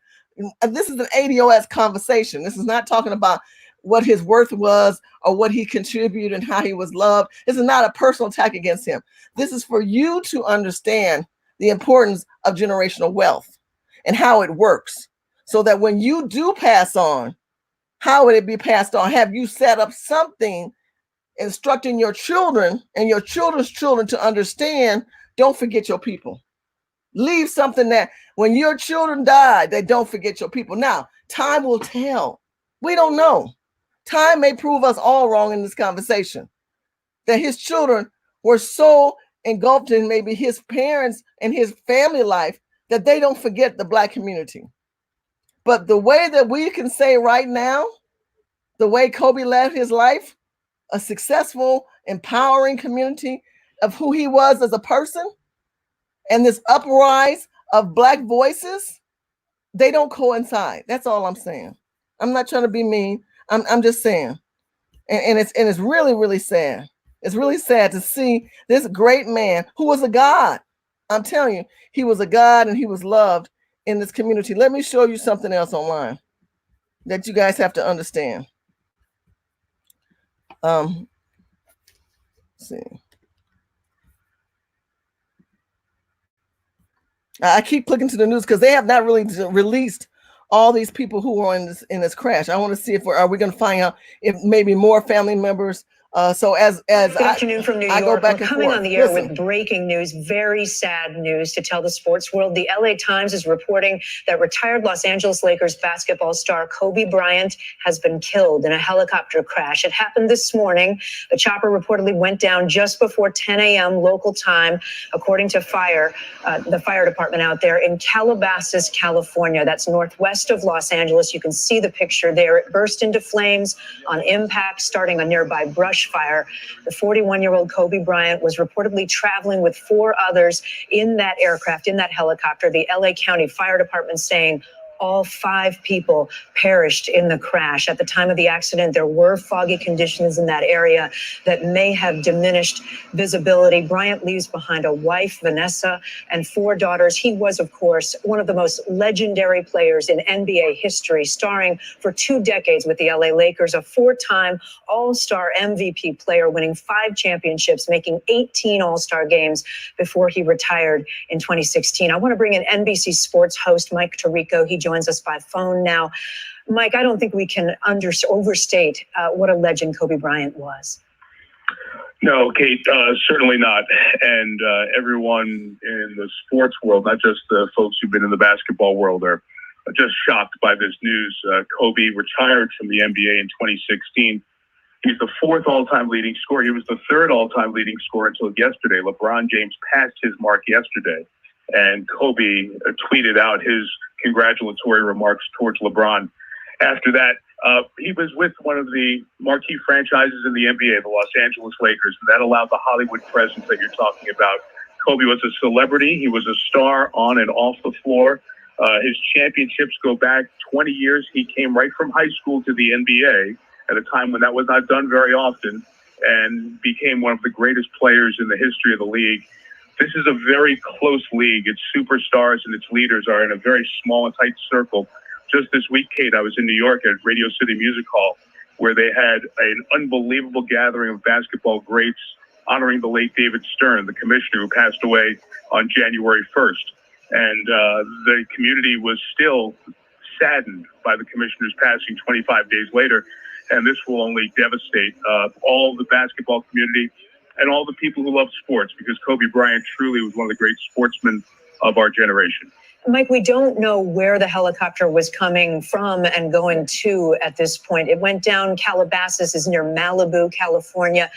this is an ADOS conversation. This is not talking about what his worth was or what he contributed and how he was loved. This is not a personal attack against him. This is for you to understand the importance of generational wealth and how it works, so that when you do pass on, how would it be passed on? Have you set up something instructing your children and your children's children to understand? Don't forget your people. Leave something that when your children die, they don't forget your people. Now, time will tell. We don't know. Time may prove us all wrong in this conversation, that his children were so engulfed in maybe his parents and his family life that they don't forget the Black community. But the way that we can say right now, the way Kobe led his life, a successful, empowering community of who he was as a person, and this uprise of Black voices, they don't coincide. That's all I'm saying. I'm not trying to be mean. I'm just saying. And it's really, really sad. It's really sad to see this great man who was a god. I'm telling you, he was a god and he was loved in this community. Let me show you something else online that you guys have to understand. Let's see. I keep clicking to the news because they have not really released all these people who were in this crash. I want to see if are we going to find out if maybe more family members. So as good afternoon from New York. Go back We're coming on the air with breaking news, very sad news to tell the sports world. The LA Times is reporting that retired Los Angeles Lakers basketball star Kobe Bryant has been killed in a helicopter crash. It happened this morning. The chopper reportedly went down just before 10 a.m. local time, according to the fire department out there in Calabasas, California. That's northwest of Los Angeles. You can see the picture there. It burst into flames on impact, starting a nearby brush fire. The 41-year-old Kobe Bryant was reportedly traveling with 4 others in that aircraft, in that helicopter. The LA County Fire Department saying all 5 people perished in the crash. At the time of the accident, there were foggy conditions in that area that may have diminished visibility. Bryant leaves behind a wife, Vanessa, and 4 daughters. He was, of course, one of the most legendary players in NBA history, starring for 2 decades with the LA Lakers, a 4-time All-Star MVP player, winning 5 championships, making 18 All-Star games before he retired in 2016. I want to bring in NBC Sports host Mike Tirico. He joins us by phone now. Mike, I don't think we can overstate what a legend Kobe Bryant was. No, Kate, certainly not. And everyone in the sports world, not just the folks who've been in the basketball world, are just shocked by this news. Kobe retired from the NBA in 2016. He's the 4th all-time leading scorer. He was the 3rd all-time leading scorer until yesterday. LeBron James passed his mark yesterday. And Kobe tweeted out his congratulatory remarks towards LeBron. After that, he was with one of the marquee franchises in the NBA, the Los Angeles Lakers, and that allowed the Hollywood presence that you're talking about. Kobe was a celebrity. He was a star on and off the floor. His championships go back 20 years. He came right from high school to the NBA at a time when that was not done very often, and became one of the greatest players in the history of the league. This is a very close league. Its superstars and its leaders are in a very small and tight circle. Just this week, Kate, I was in New York at Radio City Music Hall, where they had an unbelievable gathering of basketball greats honoring the late David Stern, the commissioner who passed away on January 1st. And the community was still saddened by the commissioner's passing 25 days later. And this will only devastate all the basketball community and all the people who love sports, because Kobe Bryant truly was one of the great sportsmen of our generation. Mike, we don't know where the helicopter was coming from and going to at this point. It went down. Calabasas is near Malibu, California.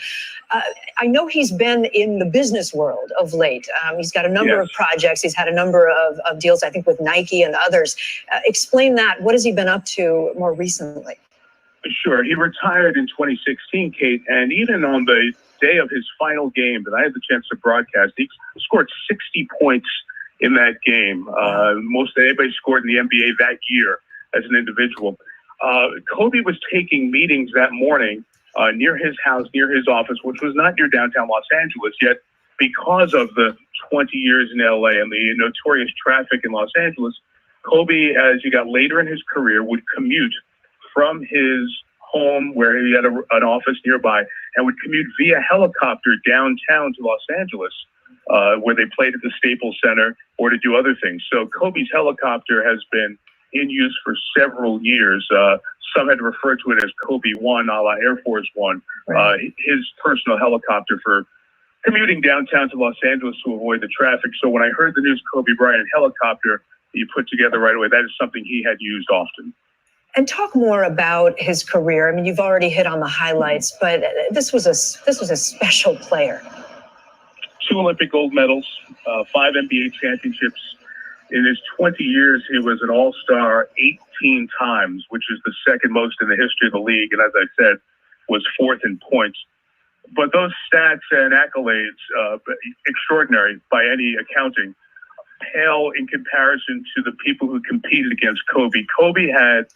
I know he's been in the business world of late. He's got a number of projects. He's had a number of deals, I think, with Nike and others. Explain that. What has he been up to more recently? Sure. He retired in 2016, Kate, and even on the day of his final game that I had the chance to broadcast, he scored 60 points in that game. Most anybody scored in the NBA that year as an individual. Kobe was taking meetings that morning near his house, near his office, which was not near downtown Los Angeles, yet because of the 20 years in LA and the notorious traffic in Los Angeles, Kobe, as he got later in his career, would commute from his home where he had an office nearby and would commute via helicopter downtown to Los Angeles, where they played at the Staples Center or to do other things. So Kobe's helicopter has been in use for several years. Some had referred to it as Kobe One, a la Air Force One, his personal helicopter for commuting downtown to Los Angeles to avoid the traffic. So when I heard the news Kobe Bryant helicopter you put together right away, that is something he had used often. And talk more about his career. I mean, you've already hit on the highlights, but this was a special player. 2 Olympic gold medals, 5 NBA championships. In his 20 years, he was an all-star 18 times, which is the second most in the history of the league. And as I said, was 4th in points. But those stats and accolades, extraordinary by any accounting, pale in comparison to the people who competed against Kobe. Kobe had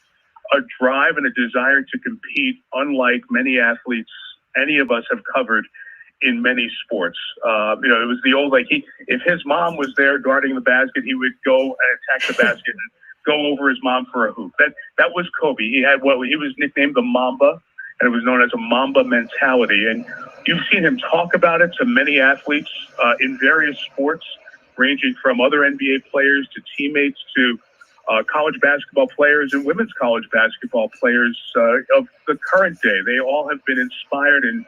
a drive and a desire to compete unlike many athletes any of us have covered in many sports. It was the old, if his mom was there guarding the basket, he would go and attack the basket and go over his mom for a hoop. That was Kobe. He had he was nicknamed the Mamba, and it was known as a Mamba mentality. And you've seen him talk about it to many athletes in various sports, ranging from other NBA players to teammates to college basketball players and women's college basketball players of the current day. They all have been inspired and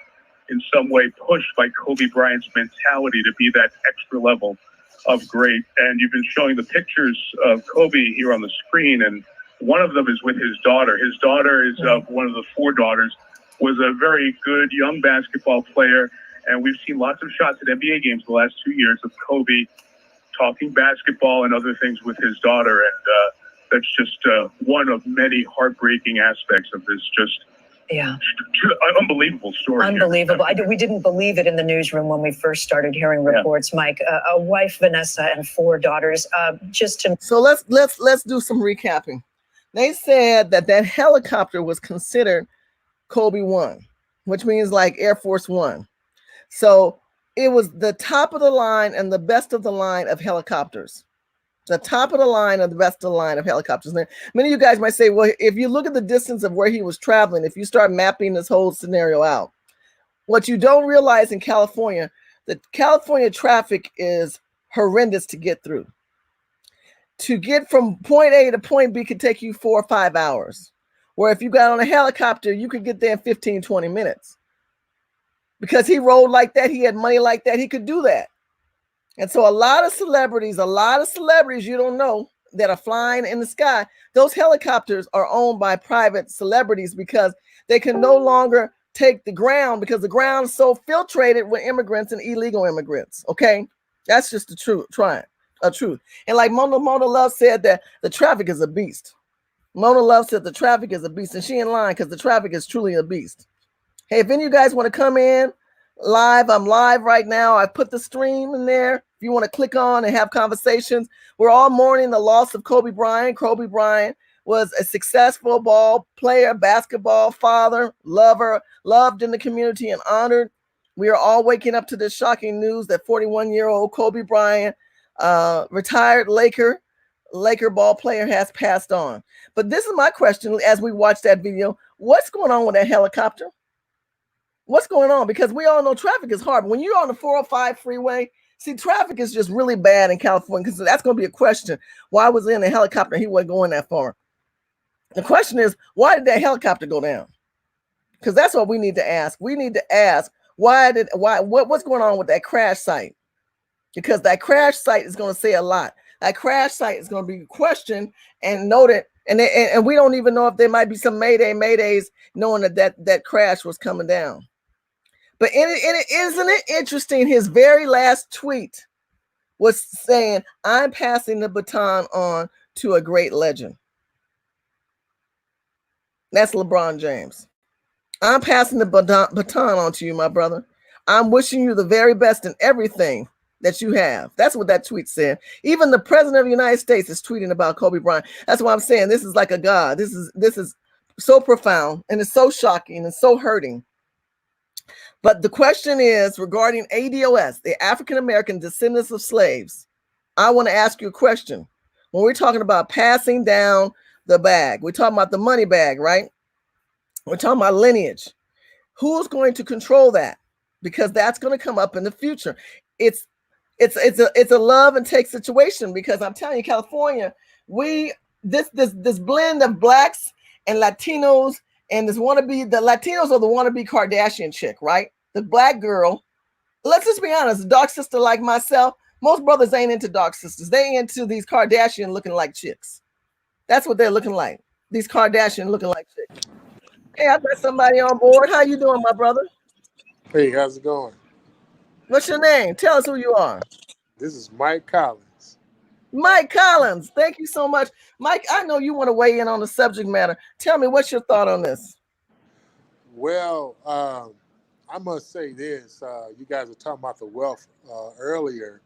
in some way pushed by Kobe Bryant's mentality to be that extra level of great. And you've been showing the pictures of Kobe here on the screen, and one of them is with his daughter. His daughter is one of the 4 daughters, was a very good young basketball player, and we've seen lots of shots at NBA games the last 2 years of Kobe talking basketball and other things with his daughter, and that's just one of many heartbreaking aspects of this unbelievable story. Unbelievable. We didn't believe it in the newsroom when we first started hearing reports, Mike. A wife, Vanessa, and 4 daughters. So let's do some recapping. They said that helicopter was considered Kobe One, which means like Air Force One. So it was the top of the line and the best of the line of helicopters. The top of the line and the best of the line of helicopters. Now, many of you guys might say, well, if you look at the distance of where he was traveling, if you start mapping this whole scenario out, what you don't realize in California, the California traffic is horrendous to get through. To get from point A to point B could take you 4 or 5 hours. Where if you got on a helicopter, you could get there in 15, 20 minutes. Because he rolled like that, he had money like that, he could do that. And so a lot of celebrities you don't know that are flying in the sky, those helicopters are owned by private celebrities because they can no longer take the ground because the ground is so filtrated with immigrants and illegal immigrants. Okay, that's just the truth. Truth. And like Mona Love said that the traffic is a beast. Mona Love said the traffic is a beast, and she in line because the traffic is truly a beast. Hey, if any of you guys want to come in live, I'm live right now. I put the stream in there. If you want to click on and have conversations, we're all mourning the loss of Kobe Bryant. Kobe Bryant was a successful ball player, basketball father, lover, loved in the community and honored. We are all waking up to this shocking news that 41-year-old Kobe Bryant, retired Laker ball player, has passed on. But this is my question as we watch that video. What's going on with that helicopter? What's going on? Because we all know traffic is hard. When you're on the 405 freeway, see, traffic is just really bad in California, because that's going to be a question. Why was he in a helicopter? He wasn't going that far. The question is, why did that helicopter go down? Because that's what we need to ask. We need to ask, what's going on with that crash site? Because that crash site is going to say a lot. That crash site is going to be questioned and noted. And we don't even know if there might be some maydays, knowing that crash was coming down. But isn't it interesting? His very last tweet was saying, "I'm passing the baton on to a great legend." That's LeBron James. I'm passing the baton on to you, my brother. I'm wishing you the very best in everything that you have. That's what that tweet said. Even the president of the United States is tweeting about Kobe Bryant. That's why I'm saying this is like a God. This is so profound, and it's so shocking and so hurting. But the question is regarding ADOS, the African American descendants of slaves. I want to ask you a question. When we're talking about passing down the bag, we're talking about the money bag, right? We're talking about lineage. Who's going to control that? Because that's going to come up in the future. It's a love and take situation, because I'm telling you, California, this blend of blacks and Latinos, and the Latinos are the wannabe Kardashian chick, right? The black girl. Let's just be honest, a dark sister like myself, most brothers ain't into dark sisters. They into these Kardashian looking like chicks. That's what they're looking like. These Kardashian looking like chicks. Hey, I got somebody on board. How you doing, my brother? Hey, how's it going? What's your name? Tell us who you are. This is Mike Collins. Mike Collins. Thank you so much. Mike, I know you want to weigh in on the subject matter. Tell me, what's your thought on this? Well, I must say this. You guys were talking about the wealth earlier.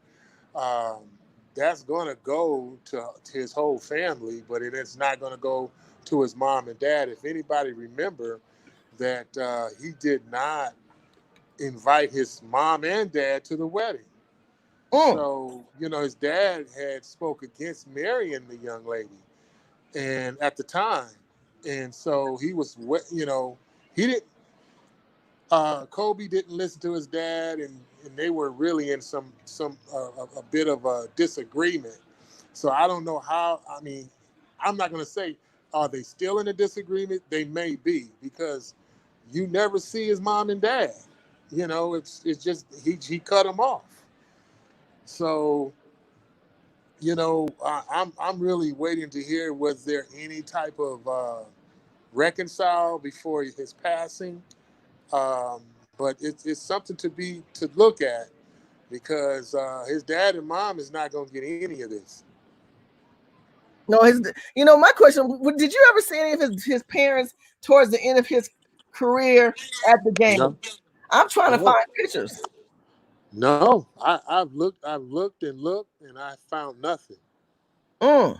That's going to go to his whole family, but it's not going to go to his mom and dad. If anybody remember that he did not invite his mom and dad to the wedding. So, his dad had spoke against marrying the young lady, and at the time. And so he was, he didn't, Kobe didn't listen to his dad, and they were really in a bit of a disagreement. So I don't know how, I'm not going to say, are they still in a disagreement? They may be, because you never see his mom and dad. It's just, he cut them off. So, I'm really waiting to hear, was there any type of reconcile before his passing? But it's something to look at, because his dad and mom is not going to get any of this. No, my question, did you ever see any of his parents towards the end of his career at the game? No. I'm trying to find pictures. No, I've looked and looked, and I found nothing. I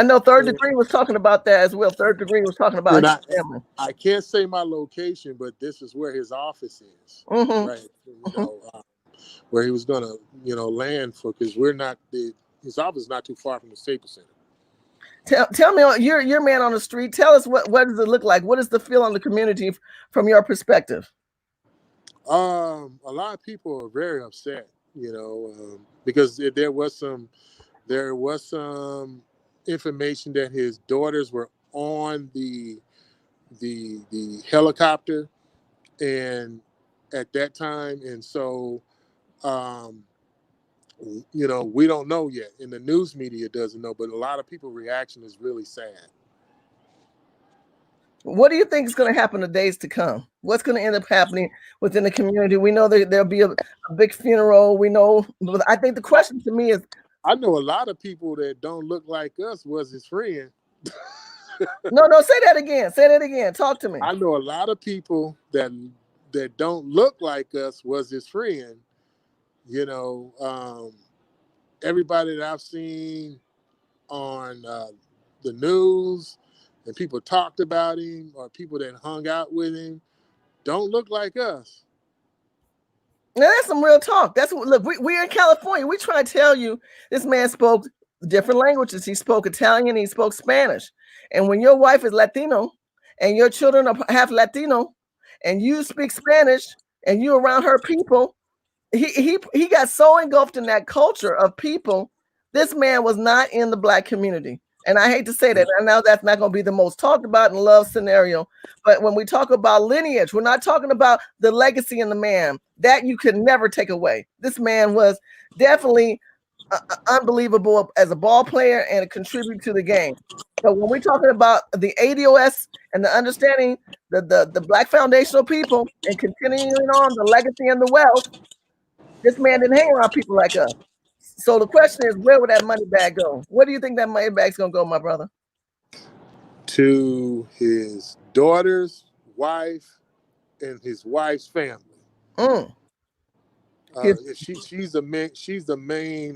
know Third Degree was talking about that as well. Third Degree was talking about his family. I can't say my location, but this is where his office is, right? Where he was going to, land for, because his office is not too far from the Staples Center. Tell me, you're your man on the street. Tell us what does it look like? What is the feel on the community from your perspective? A lot of people are very upset, because there was some information that his daughters were on the helicopter, and at that time, and so we don't know yet, and the news media doesn't know, but a lot of people's reaction is really sad. What do you think is going to happen in the days to come? What's going to end up happening within the community? We know there'll be a big funeral. We know, but I think the question to me is, I know a lot of people that don't look like us was his friend. No, say that again. Say that again. Talk to me. I know a lot of people that don't look like us was his friend. Everybody that I've seen on the news, and people talked about him, or people that hung out with him, don't look like us. Now that's some real talk. That's what, look, we're in California. We try to tell you this man spoke different languages. He spoke Italian, he spoke Spanish. And when your wife is Latino and your children are half Latino and you speak Spanish and you're around her people, he got so engulfed in that culture of people. This man was not in the black community. And I hate to say that. I know that's not going to be the most talked about in love scenario. But when we talk about lineage, we're not talking about the legacy in the man. That you could never take away. This man was definitely unbelievable as a ball player and a contributor to the game. So when we're talking about the ADOS and the understanding the black foundational people and continuing on the legacy and the wealth, this man didn't hang around people like us. So the question is, where would that money bag go? Where do you think that money bag's gonna go, my brother? To his daughter's wife and his wife's family. She's the main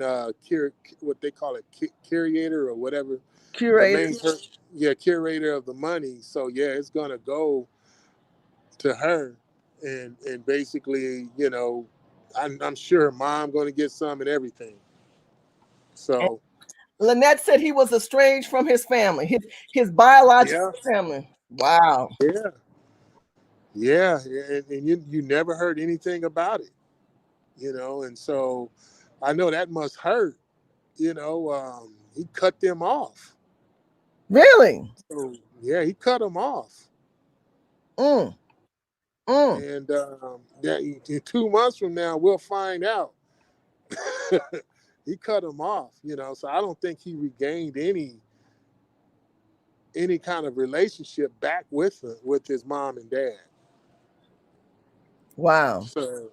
what they call it, curator or whatever. Curator. Curator of the money. So yeah, it's gonna go to her, and basically, I'm sure her mom gonna get some and everything. So Lynette said he was estranged from his family, his biological family. Wow. Yeah, and you never heard anything about it, and so I know that must hurt. He cut them off. Really? So yeah, he cut them off. And in 2 months from now, we'll find out. He cut him off, so I don't think he regained any kind of relationship back with his mom and dad. Wow. So,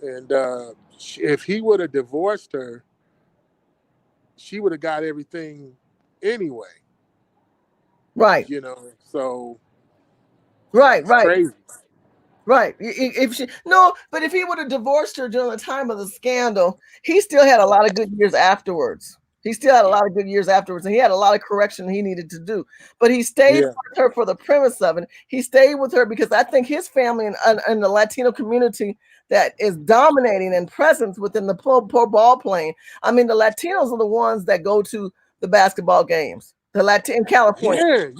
and if he would have divorced her, she would have got everything anyway. Right. So right. Crazy. Right. But if he would have divorced her during the time of the scandal, he still had a lot of good years afterwards. And he had a lot of correction he needed to do. But he stayed with her for the premise of it. He stayed with her because I think his family and the Latino community that is dominating and presence within the poor ball playing. I mean, the Latinos are the ones that go to the basketball games. In California.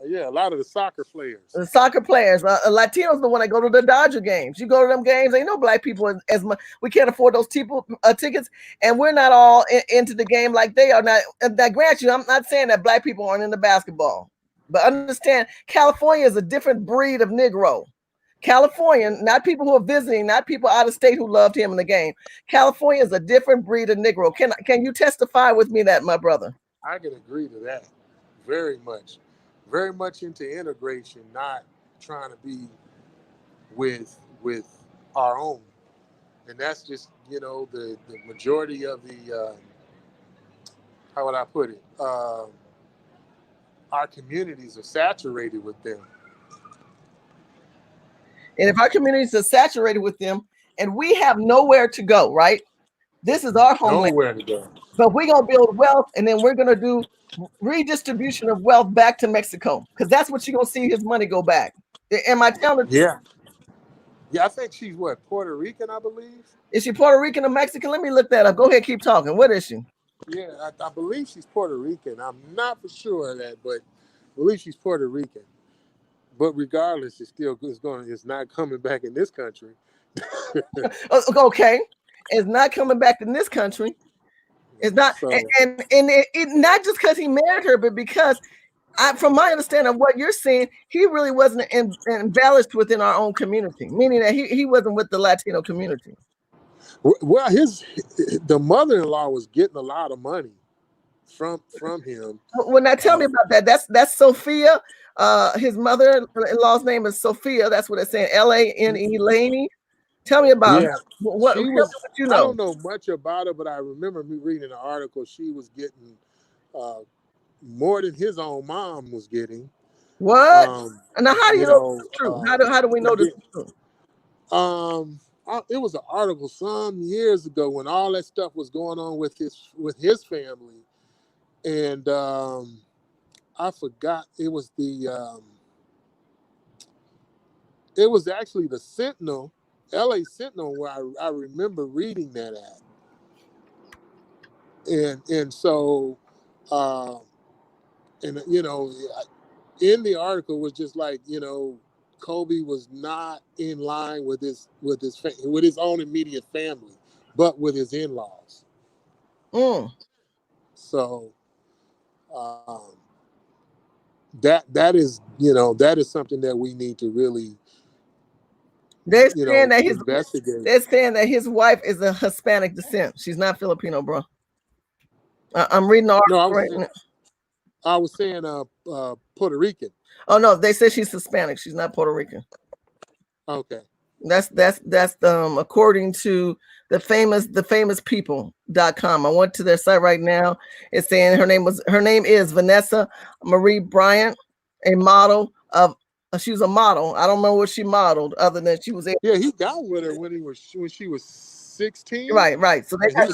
Yeah, a lot of the soccer players. Latinos the one that go to the Dodger games. You go to them games, ain't no black people as much. We can't afford those tickets, and we're not all into the game like they are. Now, grant you, I'm not saying that black people aren't into basketball, but understand, California is a different breed of Negro. California, not people who are visiting, not people out of state who loved him in the game. California is a different breed of Negro. Can you testify with me that, my brother? I can agree to that. Very much into integration, not trying to be with our own. And that's just, the majority of the, how would I put it? Our communities are saturated with them. And if our communities are saturated with them and we have nowhere to go, right? This is our homeland. Nowhere to go. But we're going to build wealth, and then we're going to do redistribution of wealth back to Mexico, because that's what you're going to see his money go back. Am I telling you? Yeah, I think she's Puerto Rican, I believe. Is she Puerto Rican or Mexican? Let me look that up. Go ahead, keep talking. What is she? Yeah, I believe she's Puerto Rican. I'm not for sure of that, but I believe she's Puerto Rican. But regardless, it's not coming back in this country. Okay, it's not coming back in this country. It's not, and it not just because he married her, but because from my understanding of what you're saying, he really wasn't embellished within our own community, meaning that he wasn't with the Latino community. Well, the mother-in-law was getting a lot of money from him. Well, now tell me about that. That's Sofia. His mother-in-law's name is Sofia. That's what it's saying. Lane. Laney. Tell me about what you know. I don't know much about her, but I remember me reading an article. She was getting more than his own mom was getting. What? Now, how do you know this is true? How do we know this is true? It was an article some years ago when all that stuff was going on with his family, and I forgot it was it was actually the Sentinel LA Sentinel, where I remember reading that at. And so, and you know, in the article was just like, you know, Kobe was not in line with his own immediate family, but with his in-laws. So that is, you know, that is something that we need to really, they're you saying know, that investigate. they're saying that his wife is a Hispanic descent. She's not Filipino, bro. I'm reading the article right now. I was saying Puerto Rican. Oh no, they say she's Hispanic. She's not Puerto Rican. Okay. That's according to the famous people.com. I went to their site right now. It's saying her name is Vanessa Bryant, a model of she was a model. I don't know what she modeled other than she was Yeah, he got with her when she was 16. Right. So they got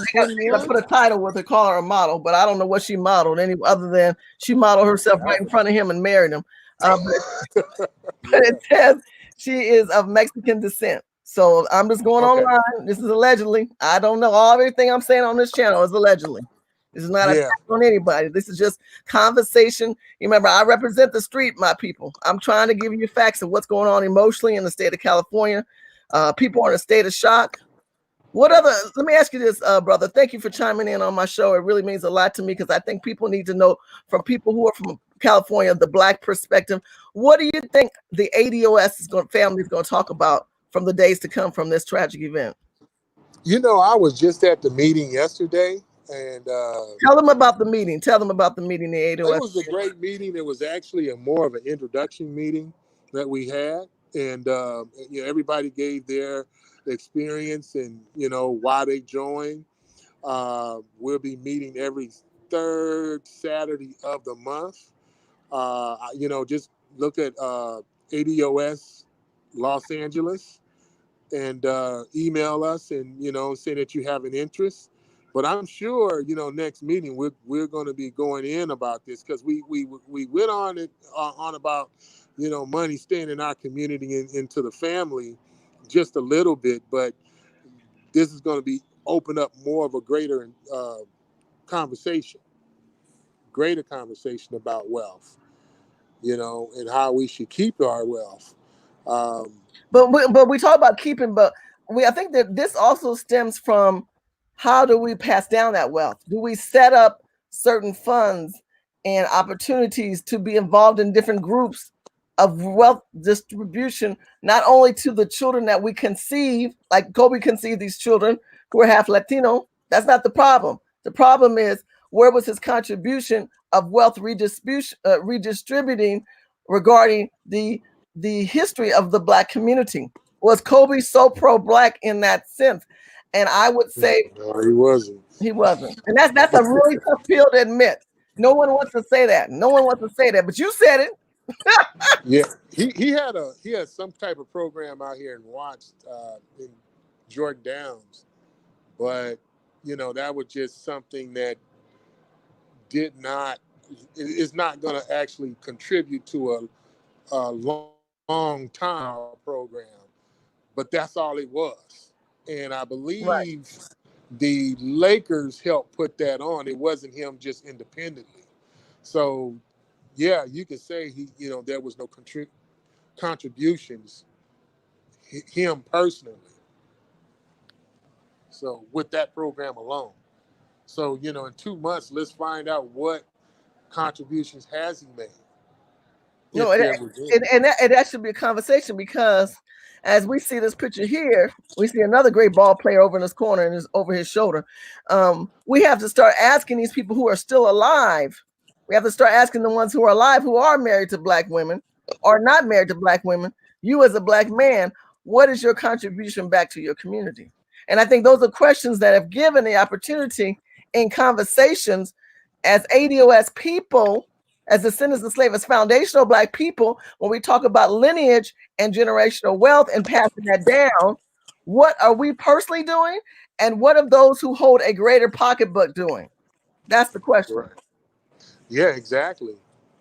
put a title with her, call her a model, but I don't know what she modeled any other than she modeled herself right in front of him and married him. But it says she is of Mexican descent. So I'm just going online. This is allegedly. I don't know. Everything I'm saying on this channel is allegedly. This is not attack on anybody. This is just conversation. Remember, I represent the street, my people. I'm trying to give you facts of what's going on emotionally in the state of California. People are in a state of shock. Let me ask you this, brother. Thank you for chiming in on my show. It really means a lot to me because I think people need to know from people who are from California, the Black perspective. What do you think the ADOS family is going to talk about from the days to come from this tragic event? You know, I was just at the meeting yesterday, and tell them about the meeting. Tell them about the meeting. The ADOS. It was a great meeting. It was actually more of an introduction meeting that we had, and you know, everybody gave their experience and, you know, why they joined. We'll be meeting every third Saturday of the month. You know, just look at ADOS Los Angeles and email us and, you know, say that you have an interest. But I'm sure, you know, next meeting we're going to be going in about this because we went on it on about, you know, money staying in our community and into the family just a little bit, but this is going to be open up more of a greater conversation about wealth, you know, and how we should keep our wealth. But we talk about keeping, but I think that this also stems from how do we pass down that wealth? Do we set up certain funds and opportunities to be involved in different groups of wealth distribution, not only to the children that we conceive, like Kobe conceived these children who are half Latino? That's not the problem. The problem is, where was his contribution of wealth redistributing regarding the history of the Black community? Was Kobe so pro-Black in that sense? And I would say no, he wasn't. He wasn't. And that's a really tough pill to admit. No one wants to say that. But you said it. Yeah, he had some type of program out here in Watts, in Jordan Downs, but you know, that was just something that is not going to actually contribute to a long time program, but that's all it was. And I believe the Lakers helped put that on. It wasn't him just independently. So yeah, you could say you know, there was no contributions him personally. So with that program alone. So, you know, in 2 months, let's find out what contributions has he made. No, and that should be a conversation, because as we see this picture here, we see another great ball player over in this corner and is over his shoulder. We have to start asking these people who are still alive. We have to start asking the ones who are alive, who are married to Black women or not married to Black women. You as a Black man, what is your contribution back to your community? And I think those are questions that have given the opportunity in conversations as ADOS people, as descendants of slaves, as foundational Black people, when we talk about lineage and generational wealth and passing that down, what are we personally doing? And what are those who hold a greater pocketbook doing? That's the question. Right. Yeah, exactly.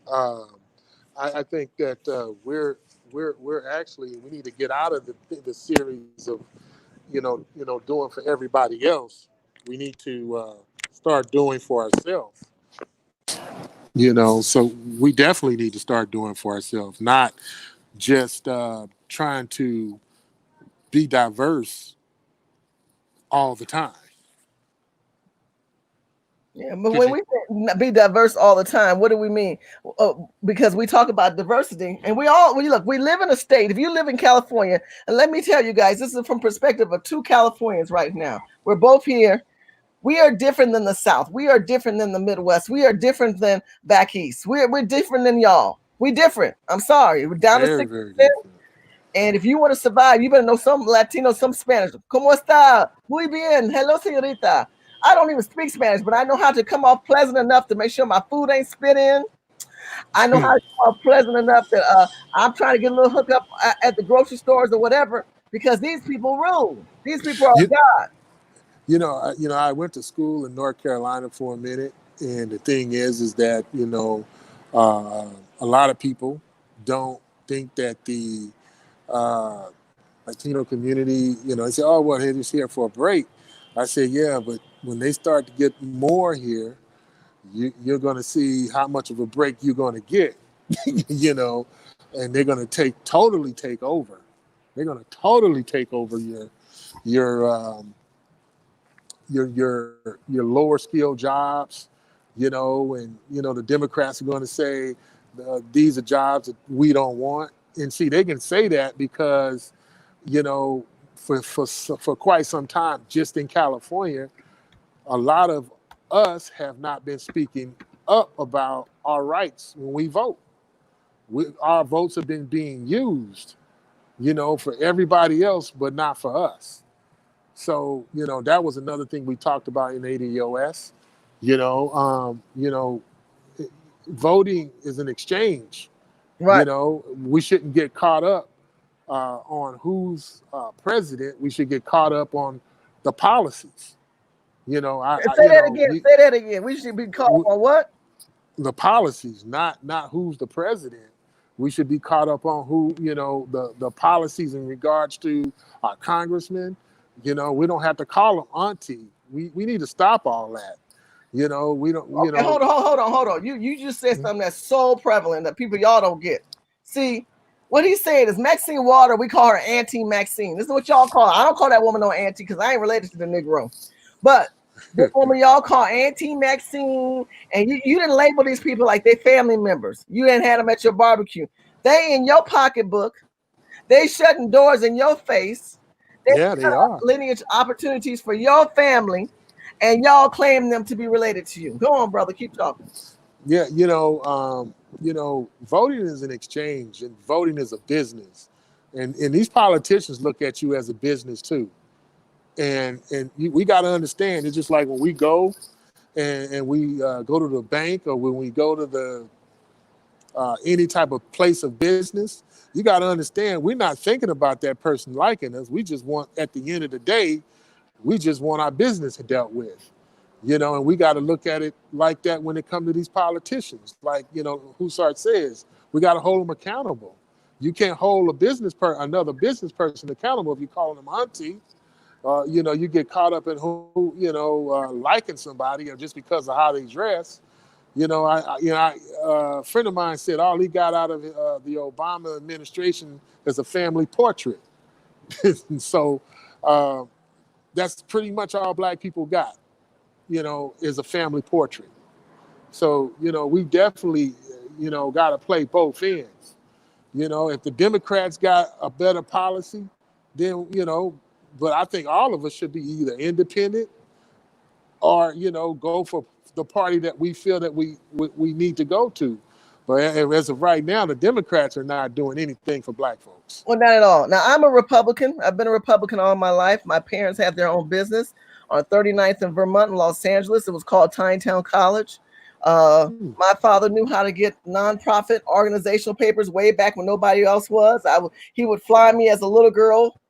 I think that we're we're actually, we need to get out of the series of doing for everybody else. We need to start doing for ourselves. So we definitely need to start doing for ourselves, not just trying to be diverse all the time. Yeah, but when we say be diverse all the time, what do we mean? Because we talk about diversity, and we live in a state. If you live in California, and let me tell you guys, this is from perspective of two Californians right now. We're both here. We are different than the South. We are different than the Midwest. We are different than back east. We're different than y'all. We different. I'm sorry. We're down to 6%. And if you want to survive, you better know some Latino, some Spanish. ¿Cómo está? Muy bien. Hello, señorita. I don't even speak Spanish, but I know how to come off pleasant enough to make sure my food ain't spit in. I know how to come off pleasant enough that I'm trying to get a little hookup at the grocery stores or whatever, because these people rule. These people are God. I went to school in North Carolina for a minute, and the thing is that a lot of people don't think that the Latino community, they say, oh, well, they're just here for a break. I said, yeah, but when they start to get more here, you're going to see how much of a break you're going to get, and they're going to totally take over. They're going to totally take over your lower skill jobs, and the Democrats are going to say these are jobs that we don't want. And see, they can say that because, for quite some time, just in California, a lot of us have not been speaking up about our rights when we vote. Our votes have been being used, for everybody else, but not for us. So, that was another thing we talked about in ADOS. Voting is an exchange. Right. We shouldn't get caught up on who's president. We should get caught up on the policies. Say that again. We should be caught up on what? The policies, not who's the president. We should be caught up on who, the policies in regards to our congressmen. We don't have to call them auntie. We need to stop all that. We don't. Okay, hold on. You just said something that's so prevalent that y'all don't get. See, what he's saying is Maxine Water. We call her Auntie Maxine. This is what y'all call her. I don't call that woman no auntie because I ain't related to the Negro. But this woman y'all call Auntie Maxine, and you didn't label these people like they family members. You didn't have them at your barbecue. They in your pocketbook. They shutting doors in your face. They are lineage opportunities for your family. And y'all claim them to be related to you. Go on, brother. Keep talking. Yeah, voting is an exchange, and voting is a business, and these politicians look at you as a business too. And we got to understand. It's just like when we go and we go to the bank, or when we go to the any type of place of business. You got to understand, we're not thinking about that person liking us. We just want, at the end of the day, we just want our business dealt with, and we got to look at it like that when it comes to these politicians. Like, Husar says, we got to hold them accountable. You can't hold another business person accountable if you call them auntie. You get caught up in who liking somebody or just because of how they dress. A friend of mine said all he got out of the Obama administration is a family portrait. And so that's pretty much all Black people got, is a family portrait. So, we definitely, got to play both ends. If the Democrats got a better policy, then, but I think all of us should be either independent or, go for the party that we feel that we need to go to. But as of right now, the Democrats are not doing anything for Black folks. Well, not at all. Now, I'm a Republican. I've been a Republican all my life. My parents had their own business on 39th in Vermont in Los Angeles. It was called Tyneside College. My father knew how to get nonprofit organizational papers way back when nobody else was. He would fly me as a little girl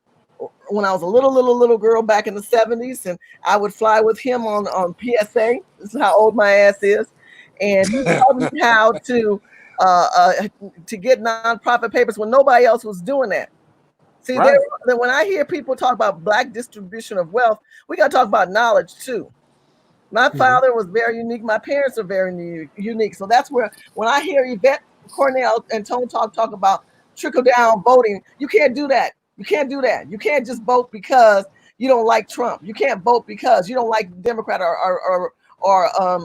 when I was a little girl back in the 70s, and I would fly with him on PSA. This is how old my ass is. And he taught me how to to get nonprofit papers when nobody else was doing that. See, Right. when I hear people talk about Black distribution of wealth, we got to talk about knowledge too. My father was very unique. My parents are very unique. So that's where, when I hear Yvette Cornell and Tone talk about trickle down voting, you can't do that. You can't do that. You can't just vote because you don't like Trump. You can't vote because you don't like Democrat or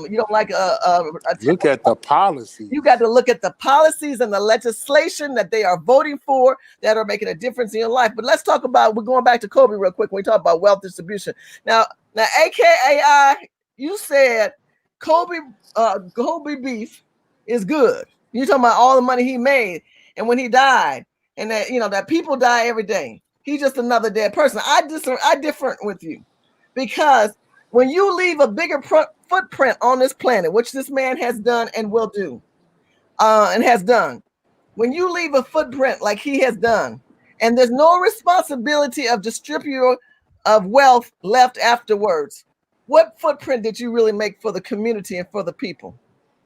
you don't like a Look at the policy. You got to look at the policies and the legislation that they are voting for that are making a difference in your life. But let's talk about, we're going back to Kobe real quick when we talk about wealth distribution. Now, AKAI, you said Kobe beef is good. You're talking about all the money he made and when he died, and that, you know, that people die every day. He's just another dead person. I differ with you, because when you leave a bigger footprint on this planet, which this man has done and will do, and has done, when you leave a footprint like he has done, and there's no responsibility of distributor of wealth left afterwards, what footprint did you really make for the community and for the people,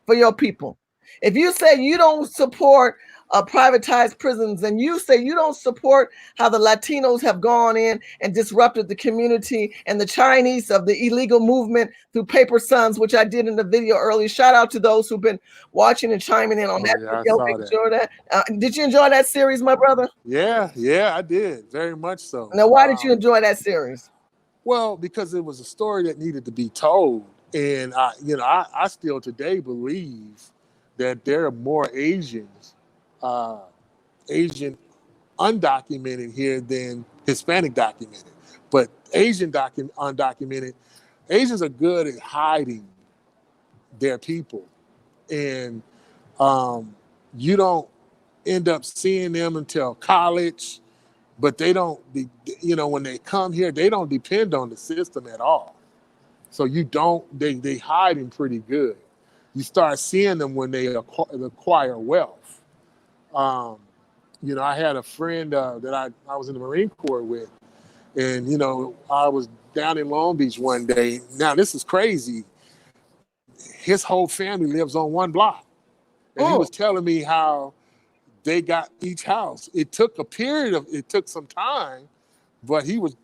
for your people? If you say you don't support privatized prisons, and you say you don't support how the Latinos have gone in and disrupted the community, and the Chinese of the illegal movement through Paper Sons, which I did in the video earlier. Shout out to those who've been watching and chiming in on that Yeah, video. I saw that. Sure that. Did you enjoy that series, my brother? Yeah, I did. Very much so. Now, why did you enjoy that series? Well, because it was a story that needed to be told. And I still today believe that there are more Asians, Asian undocumented here than Hispanic documented. But Asian undocumented, Asians are good at hiding their people. And you don't end up seeing them until college, but they don't, when they come here, they don't depend on the system at all. So they hide him pretty good. You start seeing them when they acquire wealth. I had a friend that I was in the Marine Corps with, and, I was down in Long Beach one day. Now, this is crazy. His whole family lives on one block. And he was telling me how they got each house. It took it took some time, but he was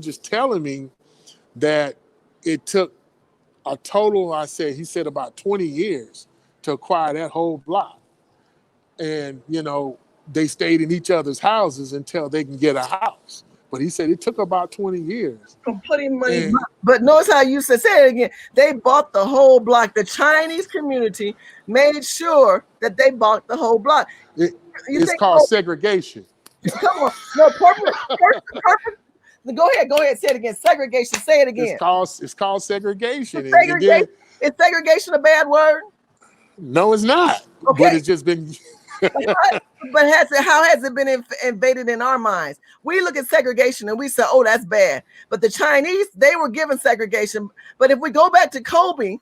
just telling me that it took a total, he said about 20 years to acquire that whole block. And, they stayed in each other's houses until they can get a house. But he said it took about 20 years. From putting money, but notice how you say it again. They bought the whole block. The Chinese community made sure that they bought the whole block. It's called segregation. Come on, no, perfect. Go ahead. Say it again. Segregation. Say it again. It's called segregation. Is segregation a bad word? No, it's not. Okay. But it's just been. But how has it been invaded in our minds? We look at segregation and we say, oh, that's bad. But the Chinese, they were given segregation. But if we go back to Kobe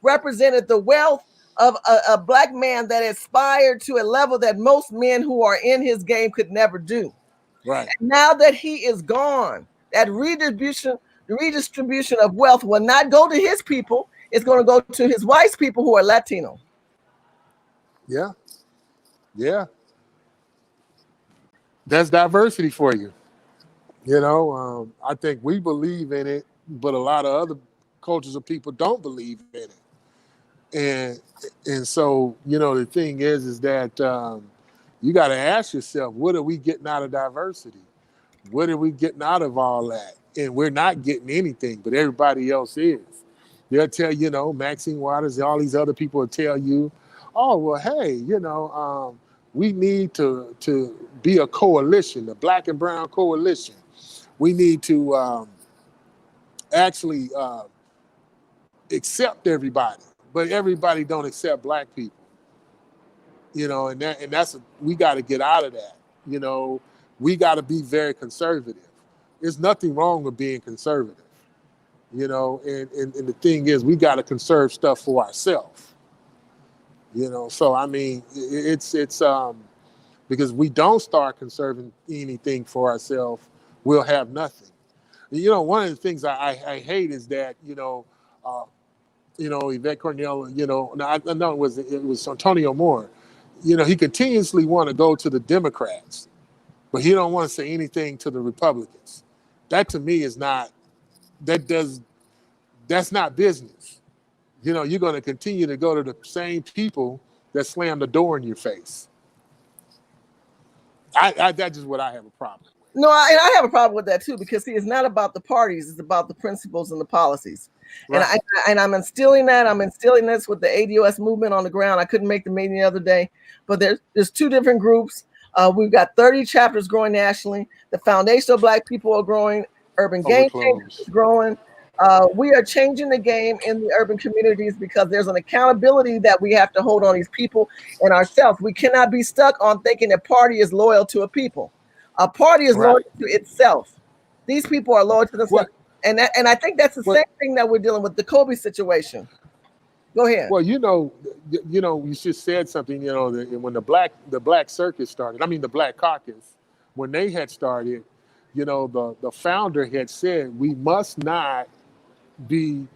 represented the wealth of a black man that aspired to a level that most men who are in his game could never do. Right. And now that he is gone, that redistribution of wealth will not go to his people. It's going to go to his wife's people who are Latino. Yeah. Yeah. That's diversity for you. I think we believe in it, but a lot of other cultures of people don't believe in it. And so, the thing is that you got to ask yourself, what are we getting out of diversity? What are we getting out of all that? And we're not getting anything, but everybody else is. They'll tell you, Maxine Waters, all these other people will tell you, oh, well, hey, we need to be a coalition, the Black and Brown coalition. We need to actually accept everybody, but everybody don't accept Black people. And that's we got to get out of that. We got to be very conservative. There's nothing wrong with being conservative. And the thing is, we got to conserve stuff for ourselves. So I mean, it's because we don't start conserving anything for ourselves, we'll have nothing. One of the things I hate is that Yvette Cornell, no, I know it was Antonio Moore. He continuously want to go to the Democrats, but he don't want to say anything to the Republicans. That to me is not, that's not business. You're going to continue to go to the same people that slam the door in your face. That's just what I have a problem with. No, and I have a problem with that too, because see, it's not about the parties; it's about the principles and the policies. Right. And I'm instilling that. I'm instilling this with the ADOS movement on the ground. I couldn't make the meeting the other day, but there's two different groups. We've got 30 chapters growing nationally. The Foundation of Black People are growing. Urban Game Changers is growing. We are changing the game in the urban communities because there's an accountability that we have to hold on these people and ourselves. We cannot be stuck on thinking a party is loyal to a people. A party is loyal to itself. These people are loyal to themselves. And I think that's the same thing that we're dealing with the Kobe situation. Go ahead. Well, you just said something, when the Black Circus started, the Black Caucus, when they had started, the founder had said, we must not be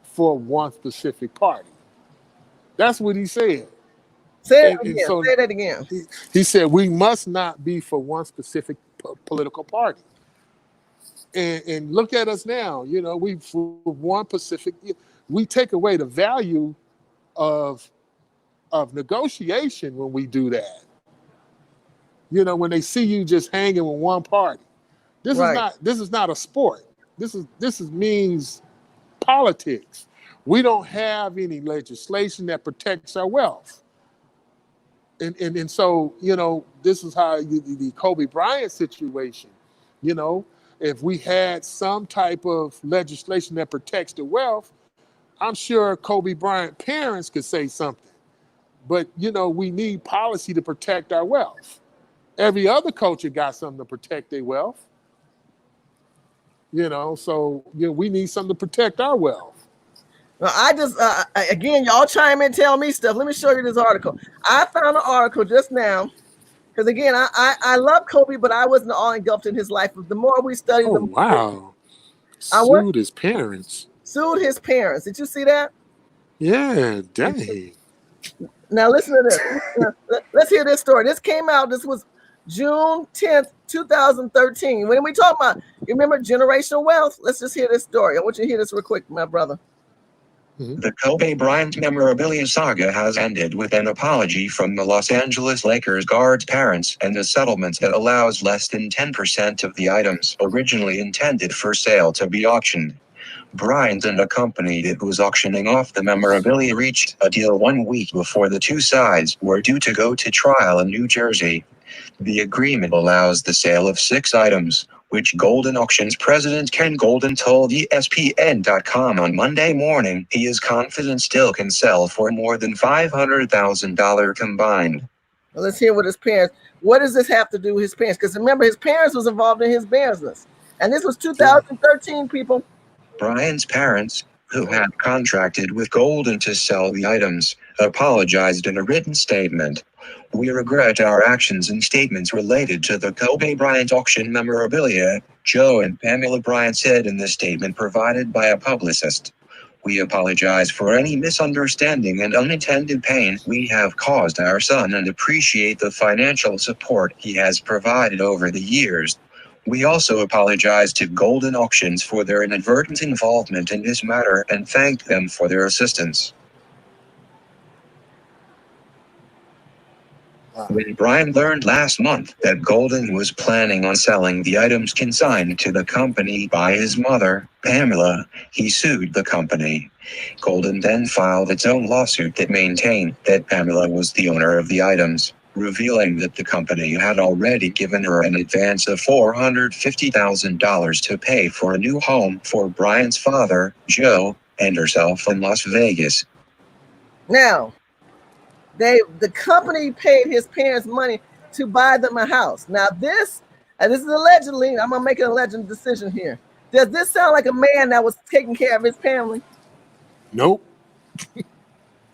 for one specific party. That's what he said. Say that again. He said, we must not be for one specific political party. And look at us now, we for one Pacific, we take away the value of negotiation when we do that. When they see you just hanging with one party. This is not a sport. This means politics. We don't have any legislation that protects our wealth. And so, this is how the Kobe Bryant situation, if we had some type of legislation that protects the wealth, I'm sure Kobe Bryant parents could say something. But, we need policy to protect our wealth. Every other culture got something to protect their wealth. So we need something to protect our wealth. Well, I just, again, y'all chime in, tell me stuff. Let me show you this article. I found an article just now, because again, I love Kobe, but I wasn't all engulfed in his life. The more we study, the more. Wow. Sued his parents. Sued his parents. Did you see that? Yeah, dang. Now listen to this. Let's hear this story. This came out, this was June 10th, 2013. When we talk about, you remember generational wealth? Let's just hear this story. I want you to hear this real quick, my brother. The Kobe Bryant memorabilia saga has ended with an apology from the Los Angeles Lakers guard's parents and a settlement that allows less than 10% of the items originally intended for sale to be auctioned. Bryant and a company that was auctioning off the memorabilia reached a deal 1 week before the two sides were due to go to trial in New Jersey. The agreement allows the sale of 6 items, which Golden Auctions president Ken Golden told ESPN.com on Monday morning he is confident still can sell for more than $500,000 combined. Well, let's hear what his parents, what does this have to do with his parents? Because remember, his parents was involved in his business. And this was 2013, people. Bryant's parents, who had contracted with Golden to sell the items, apologized in a written statement. We regret our actions and statements related to the Kobe Bryant auction memorabilia, Joe and Pamela Bryant said in the statement provided by a publicist. We apologize for any misunderstanding and unintended pain we have caused our son and appreciate the financial support he has provided over the years. We also apologize to Golden Auctions for their inadvertent involvement in this matter and thank them for their assistance. When Bryant learned last month that Golden was planning on selling the items consigned to the company by his mother, Pamela, he sued the company. Golden then filed its own lawsuit that maintained that Pamela was the owner of the items, revealing that the company had already given her an advance of $450,000 to pay for a new home for Bryant's father, Joe, and herself in Las Vegas. Now, the company paid his parents money to buy them a house. Now this is allegedly, I'm gonna make an alleged decision here. Does this sound like a man that was taking care of his family? Nope.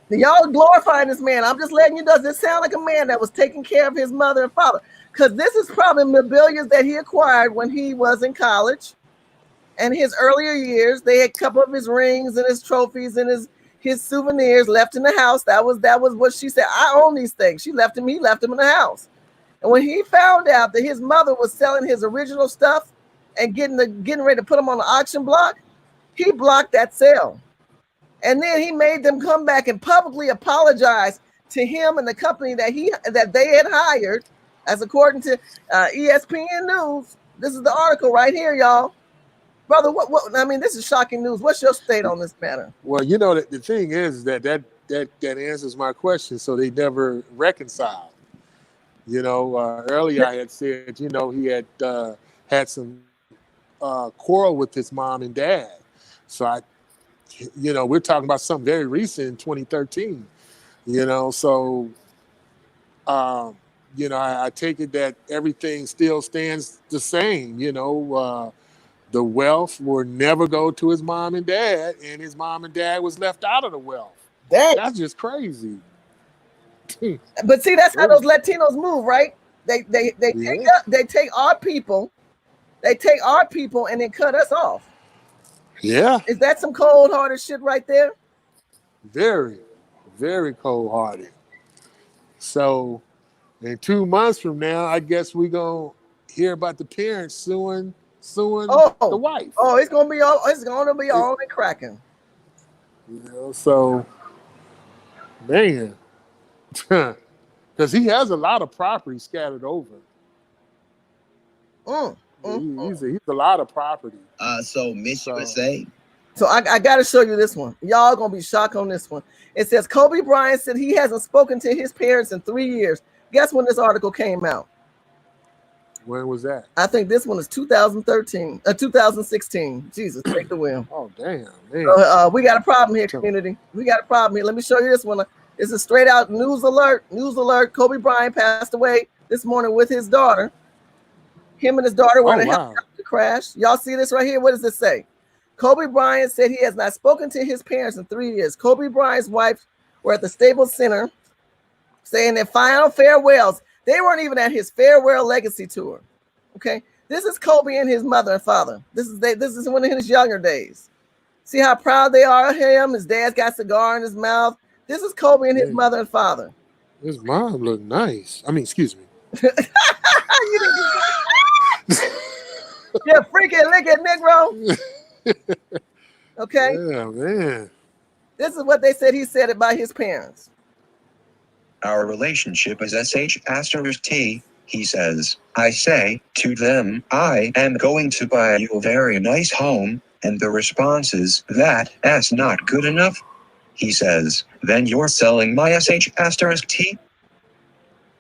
Y'all glorifying this man. I'm just letting you know, does this sound like a man that was taking care of his mother and father? Because this is probably memorabilia that he acquired when he was in college. And his earlier years, they had a couple of his rings and his trophies and his souvenirs left in the house. That was what she said. I own these things. He left them in the house. And when he found out that his mother was selling his original stuff and getting ready to put them on the auction block, he blocked that sale. And then he made them come back and publicly apologize to him and the company that they had hired, as according to ESPN News. This is the article right here, y'all. Brother, what I mean, this is shocking news. What's your state on this matter? Well, you know, the thing is that answers my question. So they never reconciled. You know, earlier I had said, you know, he had had some quarrel with his mom and dad. So we're talking about something very recent in 2013. You know, so I take it that everything still stands the same. You know, the wealth will never go to his mom and dad, and his mom and dad was left out of the wealth. That's just crazy. But see, that's how those Latinos move, right? They take our people, and then cut us off. Yeah. Is that some cold-hearted shit right there? Very, very cold-hearted. So, in 2 months from now, I guess we're gonna hear about the parents suing the wife. Oh, it's gonna be all in cracking. You know, so man, because he has a lot of property scattered over. He's a lot of property. So Miss USA. So I got to show you this one. Y'all gonna be shocked on this one. It says Kobe Bryant said he hasn't spoken to his parents in 3 years. Guess when this article came out? When was that? I think this one is 2016. Jesus, take the wheel. Oh, damn, man. We got a problem here, community. We got a problem here. Let me show you this one. It's a straight out news alert. News alert. Kobe Bryant passed away this morning with his daughter. Him and his daughter were in a helicopter crash. Y'all see this right here? What does this say? Kobe Bryant said he has not spoken to his parents in 3 years. Kobe Bryant's wife were at the Staples Center saying their final farewells. They weren't even at his farewell legacy tour. Okay, this is Kobe and his mother and father. This is one of his younger days. See how proud they are of him. His dad's got a cigar in his mouth. This is Kobe and his mother and father. His mom looked nice. I mean, excuse me. Yeah, freaky lick it, Negro. Okay. Yeah, man. This is what they said. He said it by his parents. Our relationship is sh*T, he says. I say to them, I am going to buy you a very nice home, and the response is, that's not good enough. He says, then you're selling my sh*T?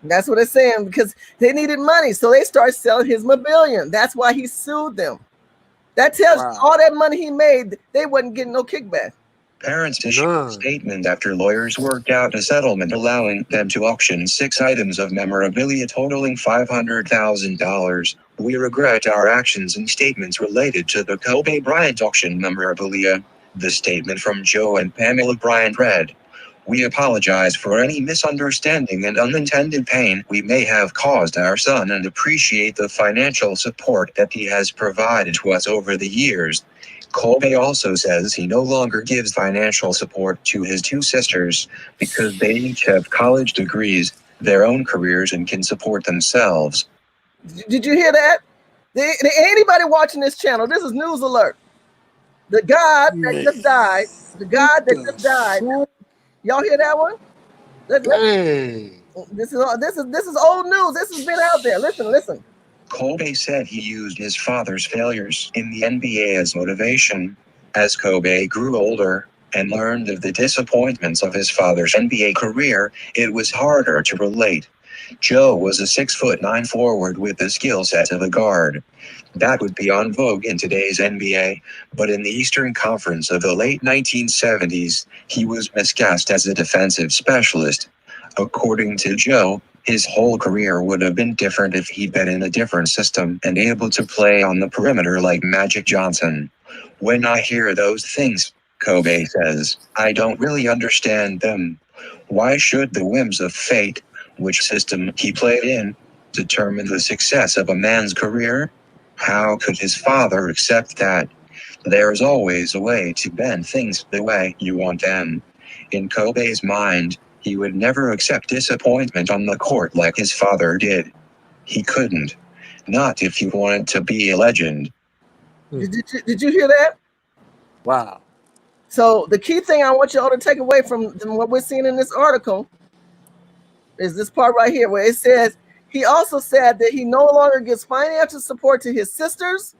That's what they're saying, because they needed money, so they started selling his memorabilia. That's why he sued them. That tells you all that money he made, they wasn't getting no kickback. Parents issued a statement after lawyers worked out a settlement allowing them to auction 6 items of memorabilia totaling $500,000. We regret our actions and statements related to the Kobe Bryant auction memorabilia. The statement from Joe and Pamela Bryant read, we apologize for any misunderstanding and unintended pain we may have caused our son and appreciate the financial support that he has provided to us over the years. Kobe also says he no longer gives financial support to his 2 sisters because they each have college degrees, their own careers, and can support themselves. Did you hear that? Anybody watching this channel, this is news alert. The God that just died, Y'all hear that one? This is old news. This has been out there. Listen. Kobe said he used his father's failures in the NBA as motivation. As Kobe grew older and learned of the disappointments of his father's NBA career, it was harder to relate. Joe was a 6'9" forward with the skill set of a guard. That would be en vogue in today's NBA, but in the Eastern Conference of the late 1970s, he was miscast as a defensive specialist. According to Joe, his whole career would have been different if he'd been in a different system and able to play on the perimeter like Magic Johnson. When I hear those things, Kobe says, I don't really understand them. Why should the whims of fate, which system he played in, determine the success of a man's career? How could his father accept that? There's always a way to bend things the way you want them. In Kobe's mind, he would never accept disappointment on the court like his father did. He couldn't. Not if he wanted to be a legend. Did you hear that? Wow. So the key thing I want you all to take away from what we're seeing in this article is this part right here where it says, he also said that he no longer gives financial support to his sisters.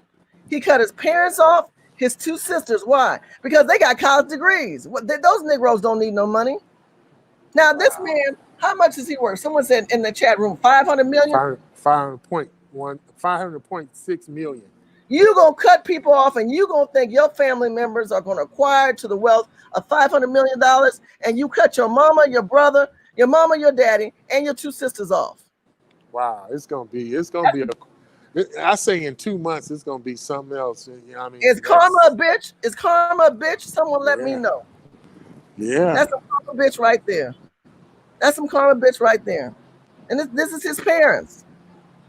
He cut his parents off, his two sisters. Why? Because they got college degrees. Those Negroes don't need no money. Now, this man, how much is he worth? Someone said in the chat room, 500 million? 500.6 million. You gonna cut people off and you gonna think your family members are gonna acquire to the wealth of $500 million, and you cut your mama, your brother, your mama, your daddy, and your two sisters off. Wow, it's gonna be I say in 2 months it's gonna be something else. You know what I mean? Is karma a bitch? Is karma a bitch? Someone let me know. Yeah. That's some karma bitch right there. That's some karma bitch right there. And this is his parents.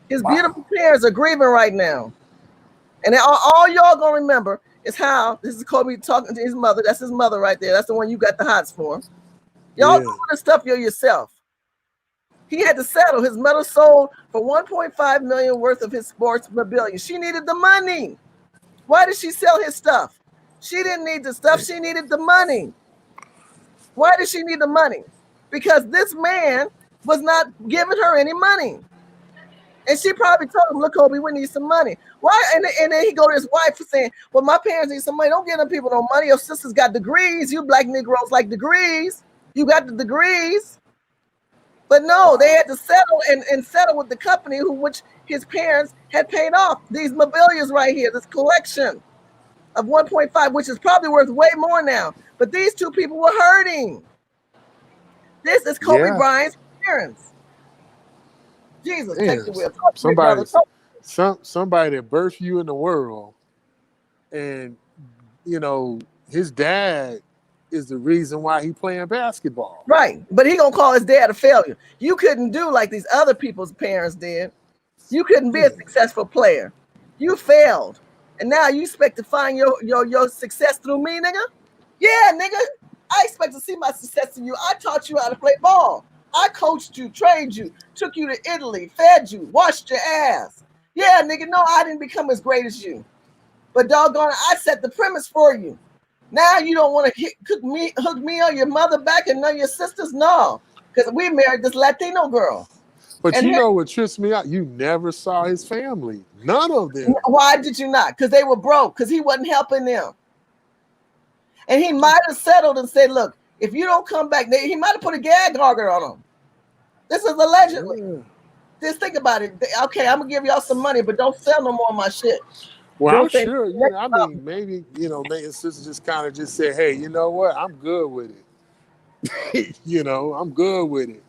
His beautiful parents are grieving right now. And all y'all gonna remember is how this is Kobe talking to his mother. That's his mother right there. That's the one you got the hots for. Y'all know this stuff yourself. He had to settle. His mother sold for $1.5 million worth of his sports memorabilia. She needed the money. Why did she sell his stuff? She didn't need the stuff. She needed the money. Why did she need the money? Because this man was not giving her any money. And she probably told him, look, Kobe, we need some money. Why? And then he go to his wife saying, well, my parents need some money. Don't give them people no money. Your sisters got degrees. You black Negroes like degrees. You got the degrees. But no, they had to settle and settle with the company which his parents had paid off. These memorabilia right here, this collection of 1.5, which is probably worth way more now. But these two people were hurting. This is Kobe Bryant's parents. Jesus, take the wheel. Somebody that birthed you in the world, and you know his dad is the reason why he playing basketball. Right, but he gonna call his dad a failure. You couldn't do like these other people's parents did. You couldn't be a successful player. You failed, and now you expect to find your success through me, nigga? Yeah, nigga. I expect to see my success in you. I taught you how to play ball. I coached you, trained you, took you to Italy, fed you, washed your ass. Yeah, nigga, no, I didn't become as great as you. But doggone it, I set the premise for you. Now you don't want to hook me on your mother back and none of your sisters? No, because we married this Latino girl. But you know what trips me out? You never saw his family. None of them. Why did you not? Because they were broke, because he wasn't helping them. And he might have settled and said, look, if you don't come back, he might have put a gag order on them. This is allegedly. Just think about it. Okay, I'm going to give y'all some money, but don't sell no more of my shit. Well, I'm sure, I mean, maybe, his sister just kind of just said, hey, you know what? I'm good with it. I'm good with it.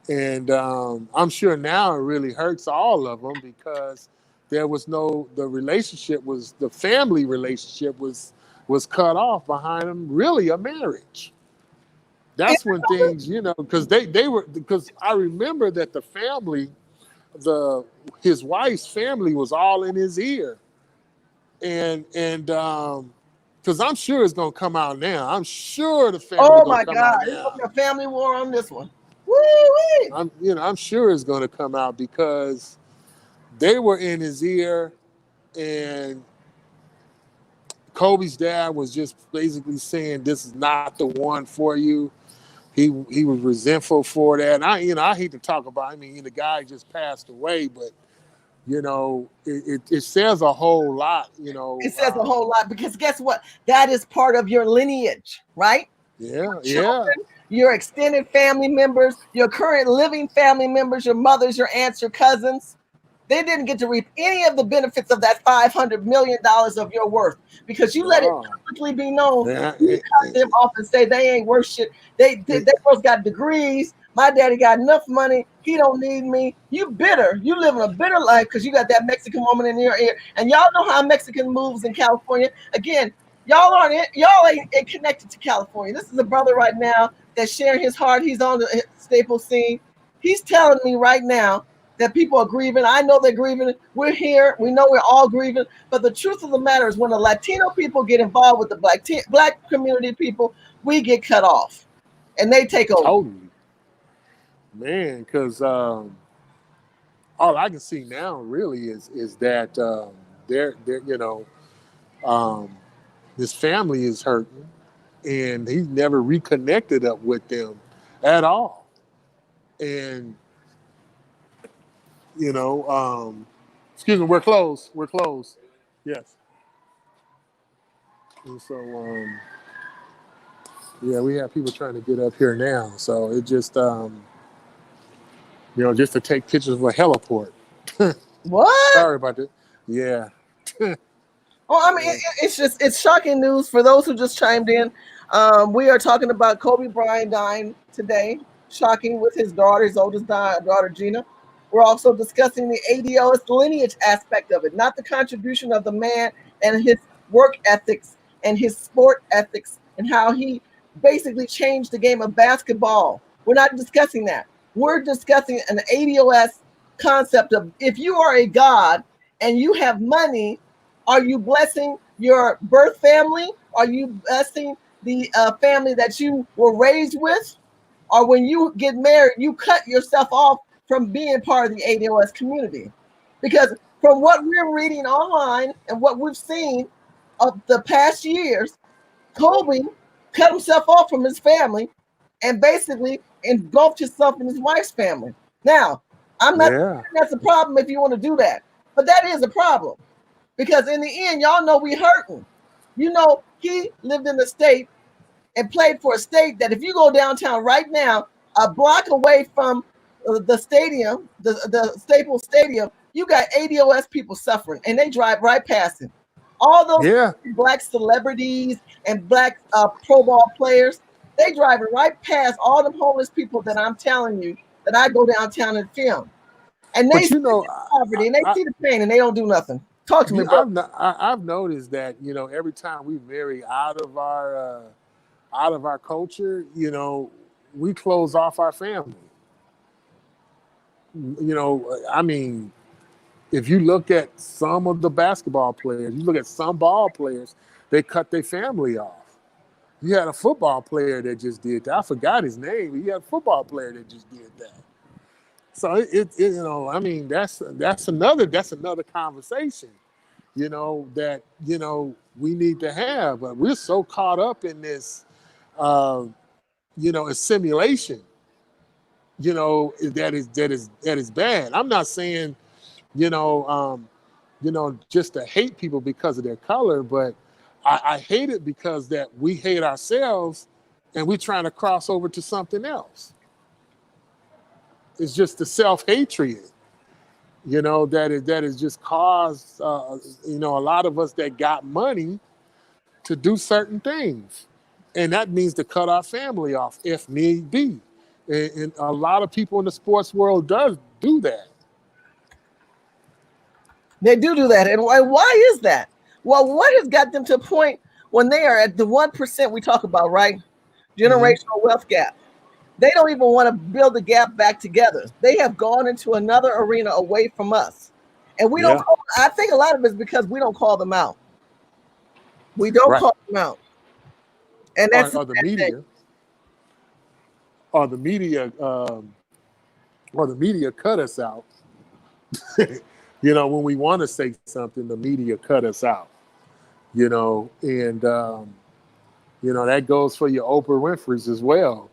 And I'm sure now it really hurts all of them because there was the family relationship was cut off behind them, really a marriage. That's when things, because because I remember that the family, his wife's family was all in his ear. And because I'm sure it's gonna come out now. I'm sure the family. Oh my God! There's gonna be a family war on this one. Woo-wee. I'm sure it's gonna come out because they were in his ear, and Kobe's dad was just basically saying, "This is not the one for you." He was resentful for that. And I hate to talk about. I mean, the guy just passed away, but. It says a whole lot, It says a whole lot because guess what? That is part of your lineage, right? Yeah, Children, your extended family members, your current living family members, your mothers, your aunts, your cousins. They didn't get to reap any of the benefits of that $500 million of your worth because you let it publicly be known. You cut them off and say they ain't worth shit. They both got degrees. My daddy got enough money. He don't need me. You bitter. You living a bitter life because you got that Mexican woman in your ear. And y'all know how Mexican moves in California. Again, y'all ain't connected to California. This is a brother right now that's sharing his heart. He's on the Staples scene. He's telling me right now that people are grieving. I know they're grieving. We're here. We know we're all grieving. But the truth of the matter is when the Latino people get involved with the black community people, we get cut off. And they take over. Totally. Man, because all I can see now really is that they're his family is hurting, and he's never reconnected up with them at all. And excuse me, we're closed. We're closed. Yes. And so yeah, we have people trying to get up here now. So it just just to take pictures of a heliport. What? Sorry about that. Yeah. Oh, I mean, it's shocking news for those who just chimed in. We are talking about Kobe Bryant dying today. Shocking with his daughter, his oldest daughter, Gina. We're also discussing the ADOS lineage aspect of it, not the contribution of the man and his work ethics and his sport ethics and how he basically changed the game of basketball. We're not discussing that. We're discussing an ADOS concept of if you are a god and you have money, are you blessing your birth family? Are you blessing the family that you were raised with? Or when you get married, you cut yourself off from being part of the ADOS community? Because from what we're reading online and what we've seen of the past years, Kobe cut himself off from his family and basically engulfed himself in his wife's family. Now, I'm not saying that's a problem if you want to do that, but that is a problem. Because in the end, y'all know we hurting. He lived in a state and played for a state that if you go downtown right now, a block away from the stadium, the Staples Stadium, you got ADOS people suffering, and they drive right past him. All those black celebrities and black pro ball players, they driving right past all them homeless people that I'm telling you that I go downtown and film. And they see the poverty, and they see the pain, and they don't do nothing. Talk to me, bro. I've noticed that every time we marry out of our culture, we close off our family. I mean, if you look at some of the basketball players, you look at some ball players, they cut their family off. You had a football player that just did that. I forgot his name, but you had a football player that just did that. So I mean, that's another conversation, that we need to have. But we're so caught up in this, assimilation, that is bad. I'm not saying, just to hate people because of their color, but I hate it because that we hate ourselves and we're trying to cross over to something else. It's just the self-hatred, that is just caused, a lot of us that got money to do certain things. And that means to cut our family off if need be. And a lot of people in the sports world do that. They do that. And why is that? Well, what has got them to a point when they are at the 1% we talk about, right? Generational wealth gap. They don't even want to build the gap back together. They have gone into another arena away from us. And we don't I think a lot of it is because we don't call them out. We don't call them out. And that's or the media. Or the media cut us out. When we want to say something, the media cut us out. And that goes for your Oprah Winfrey's as well.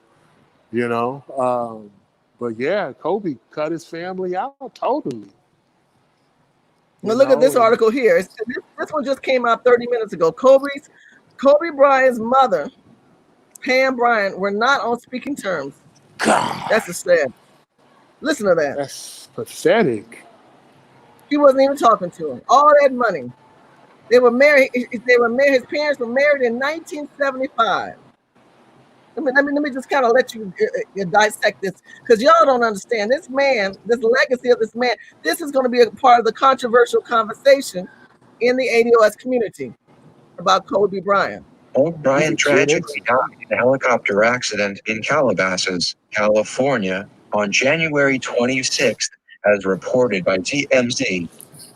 But yeah, Kobe cut his family out totally. Well, look at this article here. This one just came out 30 minutes ago. Kobe Bryant's mother, Pam Bryant, were not on speaking terms. God, that's sad. Listen to that. That's pathetic. He wasn't even talking to him. All that money. They were married. His parents were married in 1975. Let me just kind of let you dissect this, because y'all don't understand this man, this legacy of this man. This is going to be a part of the controversial conversation in the ADOS community about Kobe Bryant. Kobe Bryant tragically died in a helicopter accident in Calabasas, California, on January 26th As reported by TMZ,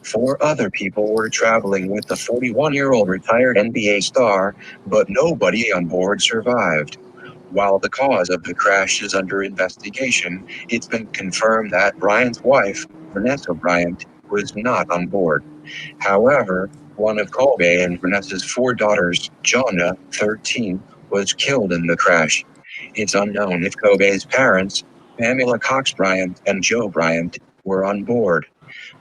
4 other people were traveling with the 41-year-old retired NBA star, but nobody on board survived. While the cause of the crash is under investigation, it's been confirmed that Bryant's wife, Vanessa Bryant, was not on board. However, one of Kobe and Vanessa's 4 daughters, Jonna, 13, was killed in the crash. It's unknown if Kobe's parents, Pamela Cox Bryant and Joe Bryant, were on board.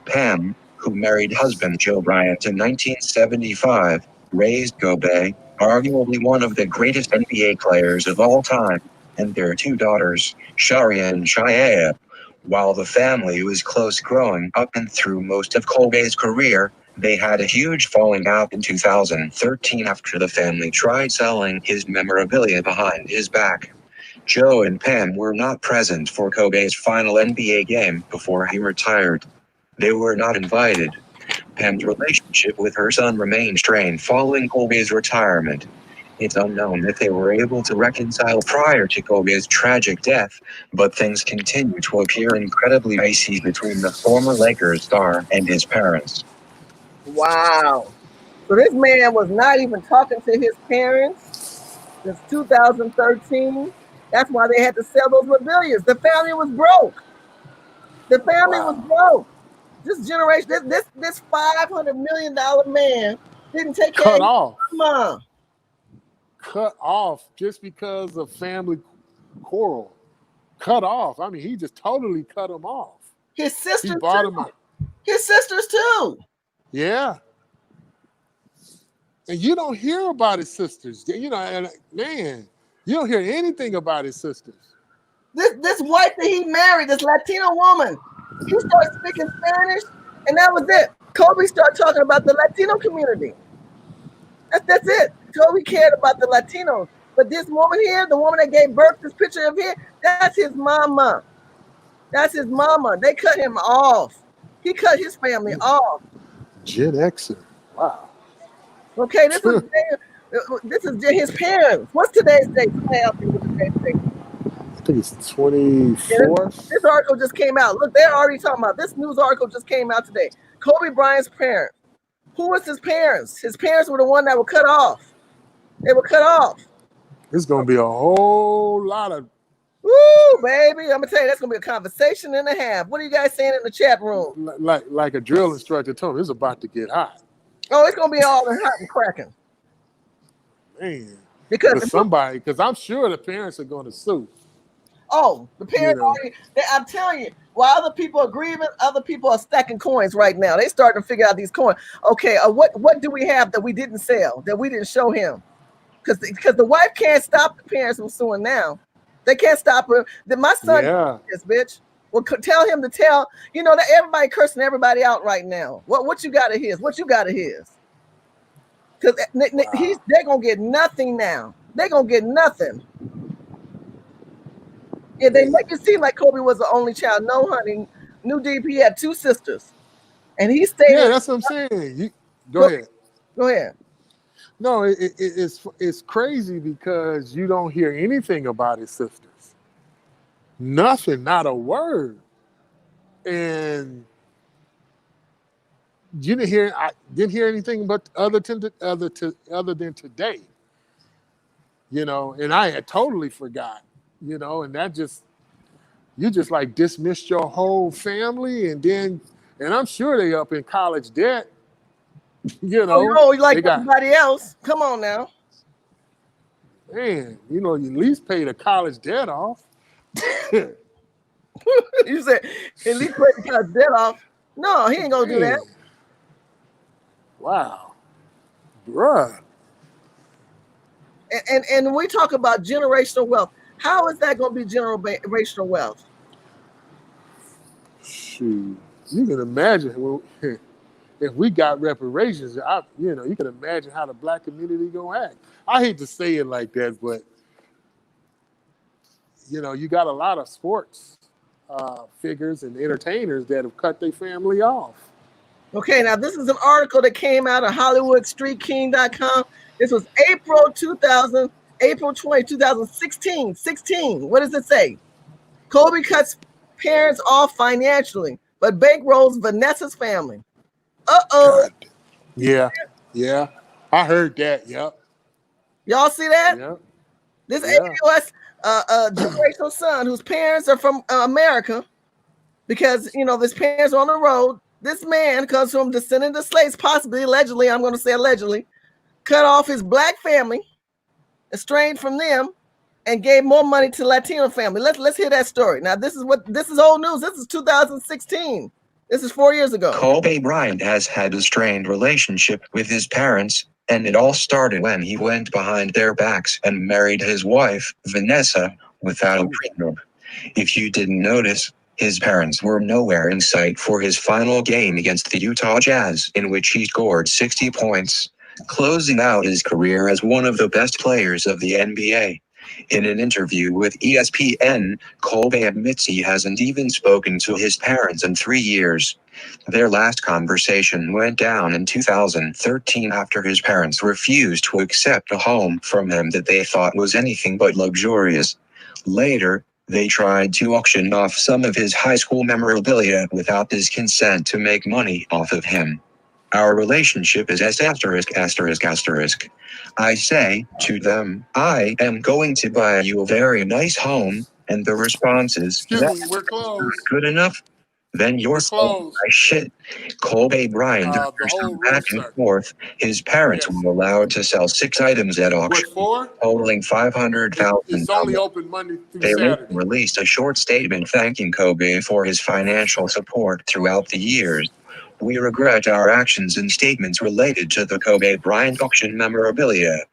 Pam, who married husband Joe Bryant in 1975, raised Kobe, arguably one of the greatest NBA players of all time, and their 2 daughters, Sharia and Shaya. While the family was close growing up and through most of Kobe's career, they had a huge falling out in 2013 after the family tried selling his memorabilia behind his back. Joe and Pam were not present for Kobe's final NBA game before he retired. They were not invited. Pam's relationship with her son remained strained following Kobe's retirement. It's unknown if they were able to reconcile prior to Kobe's tragic death, but things continue to appear incredibly icy between the former Lakers star and his parents. Wow. So this man was not even talking to his parents since 2013. That's why they had to sell those memorabilia. The family was broke. The family was broke. This generation, this $500 million man didn't take care of his mom. Cut off just because of family quarrel. Cut off. I mean, he just totally cut him off. His sisters He bought too. him out. His sisters too. Yeah. And you don't hear about his sisters. You know, and man, you don't hear anything about his sisters. This wife that he married, this Latino woman, he started speaking Spanish, and that was it. Kobe started talking about the Latino community. That's it. Kobe cared about the Latinos. But this woman here, the woman that gave birth, this picture of here, that's his mama. That's his mama. They cut him off. He cut his family off. Gen Xer. Wow. Okay, this is his parents. What's today's date? Help me with today's date. I think it's 24th. This article just came out. Look, they're already talking about this news article just came out today. Kobe Bryant's parents. Who was his parents? His parents were the one that were cut off. They were cut off. There's going to be a whole lot of. Woo, baby. I'm going to tell you, that's going to be a conversation and a half. What are you guys saying in the chat room? Like a drill instructor told me, it's about to get hot. Oh, it's going to be all hot and cracking. Man. Because I'm sure the parents are going to sue. Oh, the parents already, I'm telling you, while other people are grieving, other people are stacking coins right now. They starting to figure out these coins. Okay, what do we have that we didn't sell, that we didn't show him? Because the wife can't stop the parents from suing now. They can't stop her. My son this bitch. Well, tell him to tell, you know, that everybody cursing everybody out right now. What you got of his? What you got of his? Because they're going to get nothing now. They're going to get nothing. Yeah, they make it seem like Kobe was the only child. No, honey. New DP had 2 sisters. And he stayed. Yeah, that's what I'm saying. Go ahead. Go ahead. No, it's crazy because you don't hear anything about his sisters. Nothing, not a word. And I didn't hear anything but other than today. You know, and I had totally forgot. You know, and you just like dismissed your whole family, and I'm sure they up in college debt. You know, like everybody else. Come on now, man. You know, you at least pay the college debt off. You said at least pay the college debt off. No, he ain't gonna do that. Wow, bruh. And we talk about generational wealth. How is that going to be generational wealth? Shoot, you can imagine if we got reparations. You can imagine how the black community gonna act. I hate to say it like that, but you know, you got a lot of sports figures and entertainers that have cut their family off. Okay, now this is an article that came out of HollywoodStreetKing.com. This was April 20, 2016. What does it say? Kobe cuts parents off financially. but bankrolls Vanessa's family. Uh-oh. Yeah. I heard that. Yep. Y'all see that? Yep. This Yeah. AWS generational son whose parents are from America, because his parents are on the road. This man comes from descendant of slaves, possibly, allegedly. I'm going to say allegedly, cut off his black family, estranged from them, and gave more money to Latino family. Let's hear that story. Now, this is old news. This is 2016. This is 4 years ago. Kobe Bryant has had a strained relationship with his parents, and it all started when he went behind their backs and married his wife, Vanessa, without a prenup. If you didn't notice, his parents were nowhere in sight for his final game against the Utah Jazz, in which he scored 60 points, closing out his career as one of the best players of the NBA. In an interview with ESPN, Kobe admits he hasn't even spoken to his parents in 3 years. Their last conversation went down in 2013 after his parents refused to accept a home from him that they thought was anything but luxurious. Later, they tried to auction off some of his high school memorabilia without his consent to make money off of him. Our relationship is S*******. I say to them, I am going to buy you a very nice home, and the response is, Excuse that's me, we're closed. not good enough. Then you're closed. my shit. Kobe Bryant, The after whole some back room, and sir. forth, his parents Yes. were allowed to sell 6 items at auction, What for? totaling $500,000. It's only open Monday through They later Saturday. released a short statement thanking Kobe for his financial support throughout the years. We regret our actions and statements related to the Kobe Bryant auction memorabilia.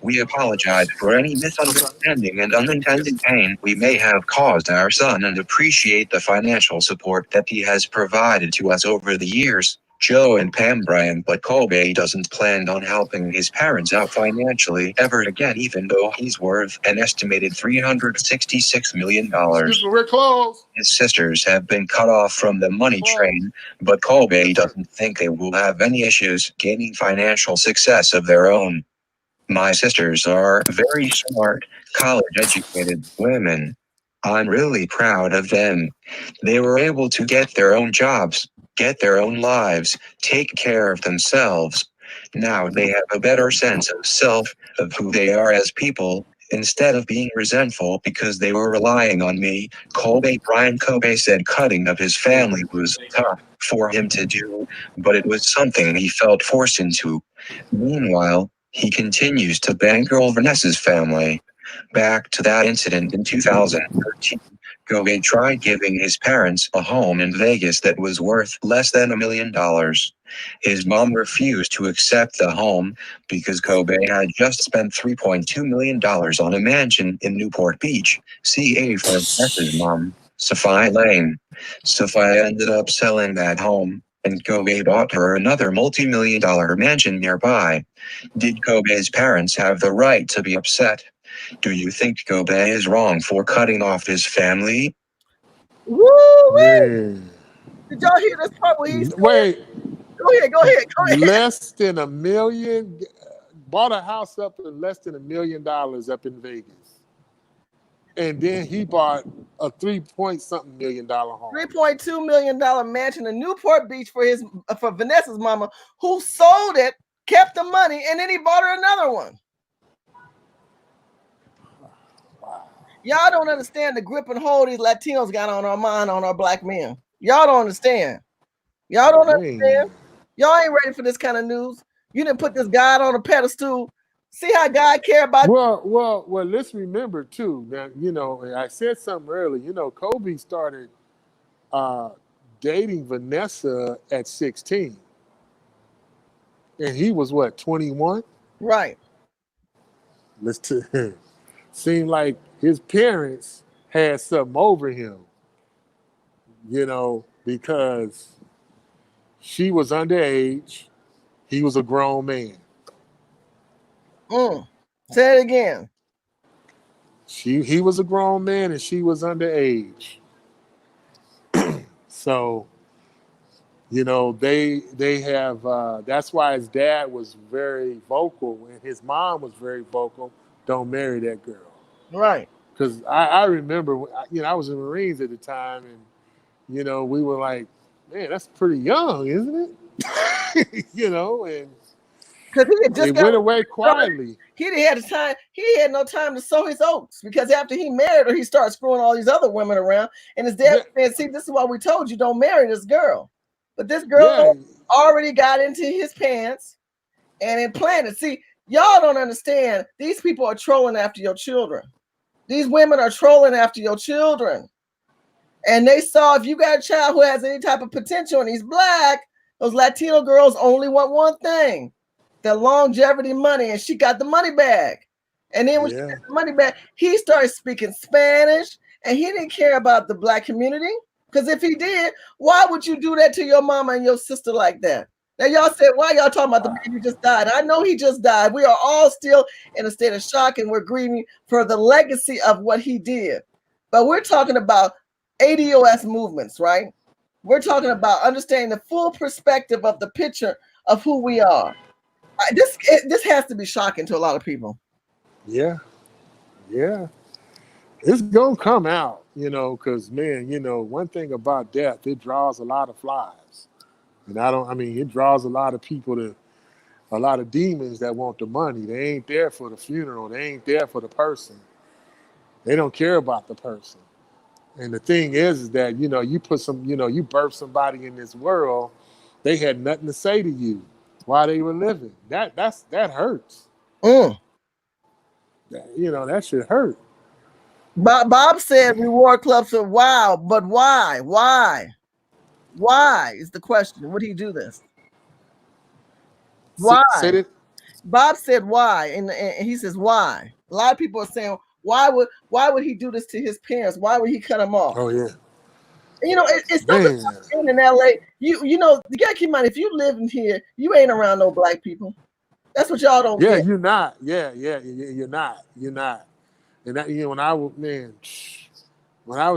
We apologize for any misunderstanding and unintended pain we may have caused our son and appreciate the financial support that he has provided to us over the years. Joe and Pam Bryant, but Kobe doesn't plan on helping his parents out financially ever again, even though he's worth an estimated $366 million. Excuse me, we're closed. His sisters have been cut off from the money train, but Kobe doesn't think they will have any issues gaining financial success of their own. My sisters are very smart, college-educated women. I'm really proud of them. They were able to get their own jobs, get their own lives, take care of themselves. Now they have a better sense of self, of who they are as people, instead of being resentful because they were relying on me. Kobe said cutting of his family was tough for him to do, but it was something he felt forced into. Meanwhile, he continues to bankroll Vanessa's family. Back to that incident in 2013. Kobe tried giving his parents a home in Vegas that was worth less than $1 million. His mom refused to accept the home because Kobe had just spent $3.2 million on a mansion in Newport Beach, CA for Vanessa's mom, Sofia Lane. Sofia ended up selling that home, and Kobe bought her another multi-million-dollar mansion nearby. Did Kobe's parents have the right to be upset? Do you think Kobe is wrong for cutting off his family? Woo! Man. Did y'all hear this part where he said, Wait. Go ahead. Less than $1 million. Bought a house up in less than $1 million up in Vegas. And then he bought a $3-point-something million home. $3.2 million mansion in Newport Beach for Vanessa's mama, who sold it, kept the money, and then he bought her another one. Wow. Y'all don't understand the grip and hold these Latinos got on our mind, on our black men. Y'all don't understand. Y'all don't understand. Y'all ain't ready for this kind of news. You didn't put this God on a pedestal. See how God care about you? Well, let's remember too that, I said something earlier, Kobe started dating Vanessa at 16. And he was what, 21? Right. Seemed like his parents had something over him, because she was underage. He was a grown man. Say it again. He was a grown man and she was underage. So, they have, that's why his dad was very vocal and his mom was very vocal. Don't marry that girl. Right. Because I remember, I was in the Marines at the time and, we were like, man, that's pretty young, isn't it? You know, and because he had just it went away quietly. He didn't have the time. He had no time to sow his oats because after he married her, he started screwing all these other women around. And his dad said, "See, this is why we told you don't marry this girl." But this girl already got into his pants and implanted. See, y'all don't understand. These people are trolling after your children. These women are trolling after your children. And they saw if you got a child who has any type of potential and he's black, those Latino girls only want one thing. The longevity money, and she got the money back. And then when she got the money back, he started speaking Spanish, and he didn't care about the black community. Because if he did, why would you do that to your mama and your sister like that? Now y'all said, why y'all talking about the baby just died? I know he just died. We are all still in a state of shock, and we're grieving for the legacy of what he did. But we're talking about ADOS movements, right? We're talking about understanding the full perspective of the picture of who we are. This has to be shocking to a lot of people. Yeah. It's gonna come out, you know, because man, you know, one thing about death, it draws a lot of flies. And it draws a lot of people a lot of demons that want the money. They ain't there for the funeral. They ain't there for the person. They don't care about the person. And the thing is that, you know, you birth somebody in this world, they had nothing to say to you while they were living. That hurts. You know, that should hurt. Bob said reward clubs are wild, but why? Why is the question? Would he do this? Why? Bob said why, and he says why. A lot of people are saying why would he do this to his parents? Why would he cut them off? Oh yeah. You know, it's something in LA. You know, you gotta keep in mind if you live in here, you ain't around no black people. That's what y'all don't get. You're not. You're not. And that, you know, when I was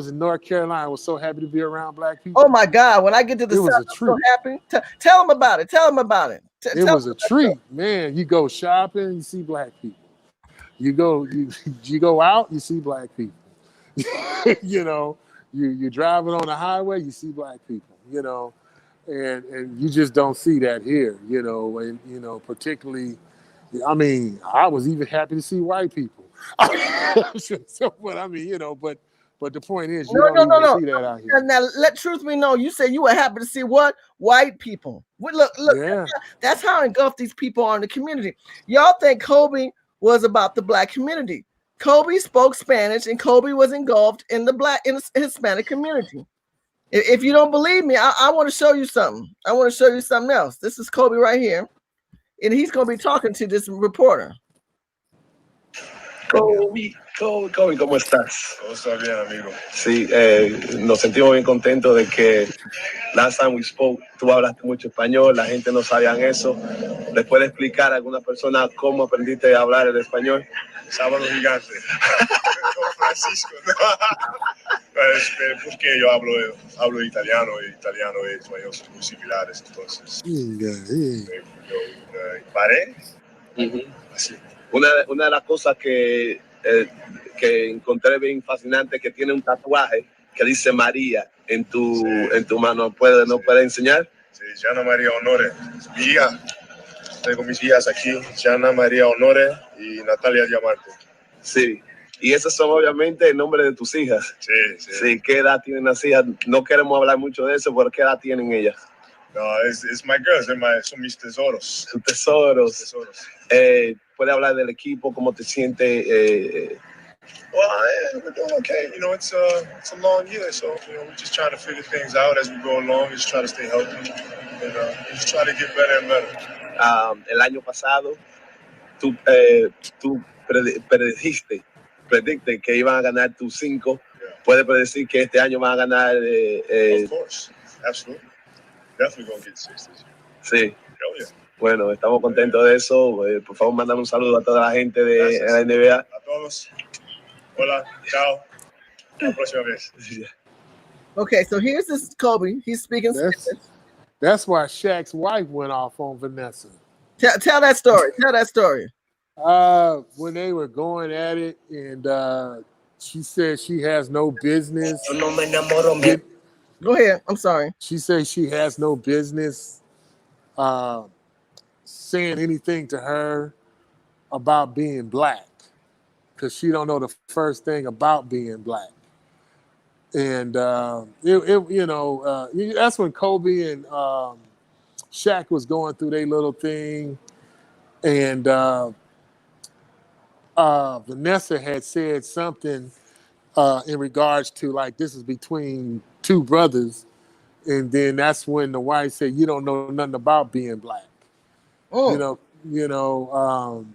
in North Carolina, I was so happy to be around black people. Oh my God! When I get to the South, I'm so happy. Tell them about it. Tell them about it. It was a treat, man. You go shopping, you see black people. You go out, you see black people. You know, you're driving on the highway, you see black people. You know, and you just don't see that here. You know, and you know, particularly, I mean, I was even happy to see white people. So, but I mean, you know, but the point is, you don't see that out here. Now, let truth be known. You said you were happy to see what? White people. Look. That's how engulfed these people are in the community. Y'all think Kobe was about the black community. Kobe spoke Spanish, and Kobe was engulfed in the Hispanic community. If you don't believe me, I want to show you something. I want to show you something else. This is Kobe right here, and he's going to be talking to this reporter. Kobe, ¿cómo estás? Todo está bien, amigo. Sí, nos sentimos bien contentos de que last time we spoke, tú hablaste mucho español, la gente no sabía eso. ¿Les puedes explicar a alguna persona cómo aprendiste a hablar el español? Sábado gigante. Francisco. Porque yo hablo italiano y español son muy similares, entonces. Paré. Así. Una de las cosas que encontré bien fascinante es que tiene un tatuaje que dice María en tu mano. ¿No puede enseñar? Sí, Jana María Honore. Mi hija. Tengo mis hijas aquí, Jana María Honore y Natalia Diamante. Sí. Y esos son obviamente el nombre de tus hijas. Sí. ¿Qué edad tienen las hijas? No queremos hablar mucho de eso, pero ¿qué edad tienen ellas? No, it's my girls, son mis tesoros. Sus tesoros. ¿Puede hablar del equipo? ¿Cómo te sientes? Well, we're doing okay. You know, it's a long year, so you know, we're just trying to figure things out as we go along. Just try to stay healthy, and just try to get better and better. El año pasado, tú predicte que iban a ganar tus 5. Yeah. ¿Puedes predecir que este año van a ganar? Of course, absolutely. Definitely gonna get 6 this year. Sí. Oh, yeah. Bueno, estamos contentos de eso. Por favor, mandame un saludo a toda la gente de la NBA. A todos. Hola, chao. La próxima vez. Okay, so here's this Kobe. He's speaking Spanish. That's why Shaq's wife went off on Vanessa. Tell that story. Tell that story. When they were going at it, and she said she has no business Go ahead. I'm sorry. She says she has no business saying anything to her about being black because she don't know the first thing about being black. And that's when Kobe and Shaq was going through their little thing, and Vanessa had said something in regards to like this is between two brothers, and then that's when the wife said, "You don't know nothing about being black." You know, you know,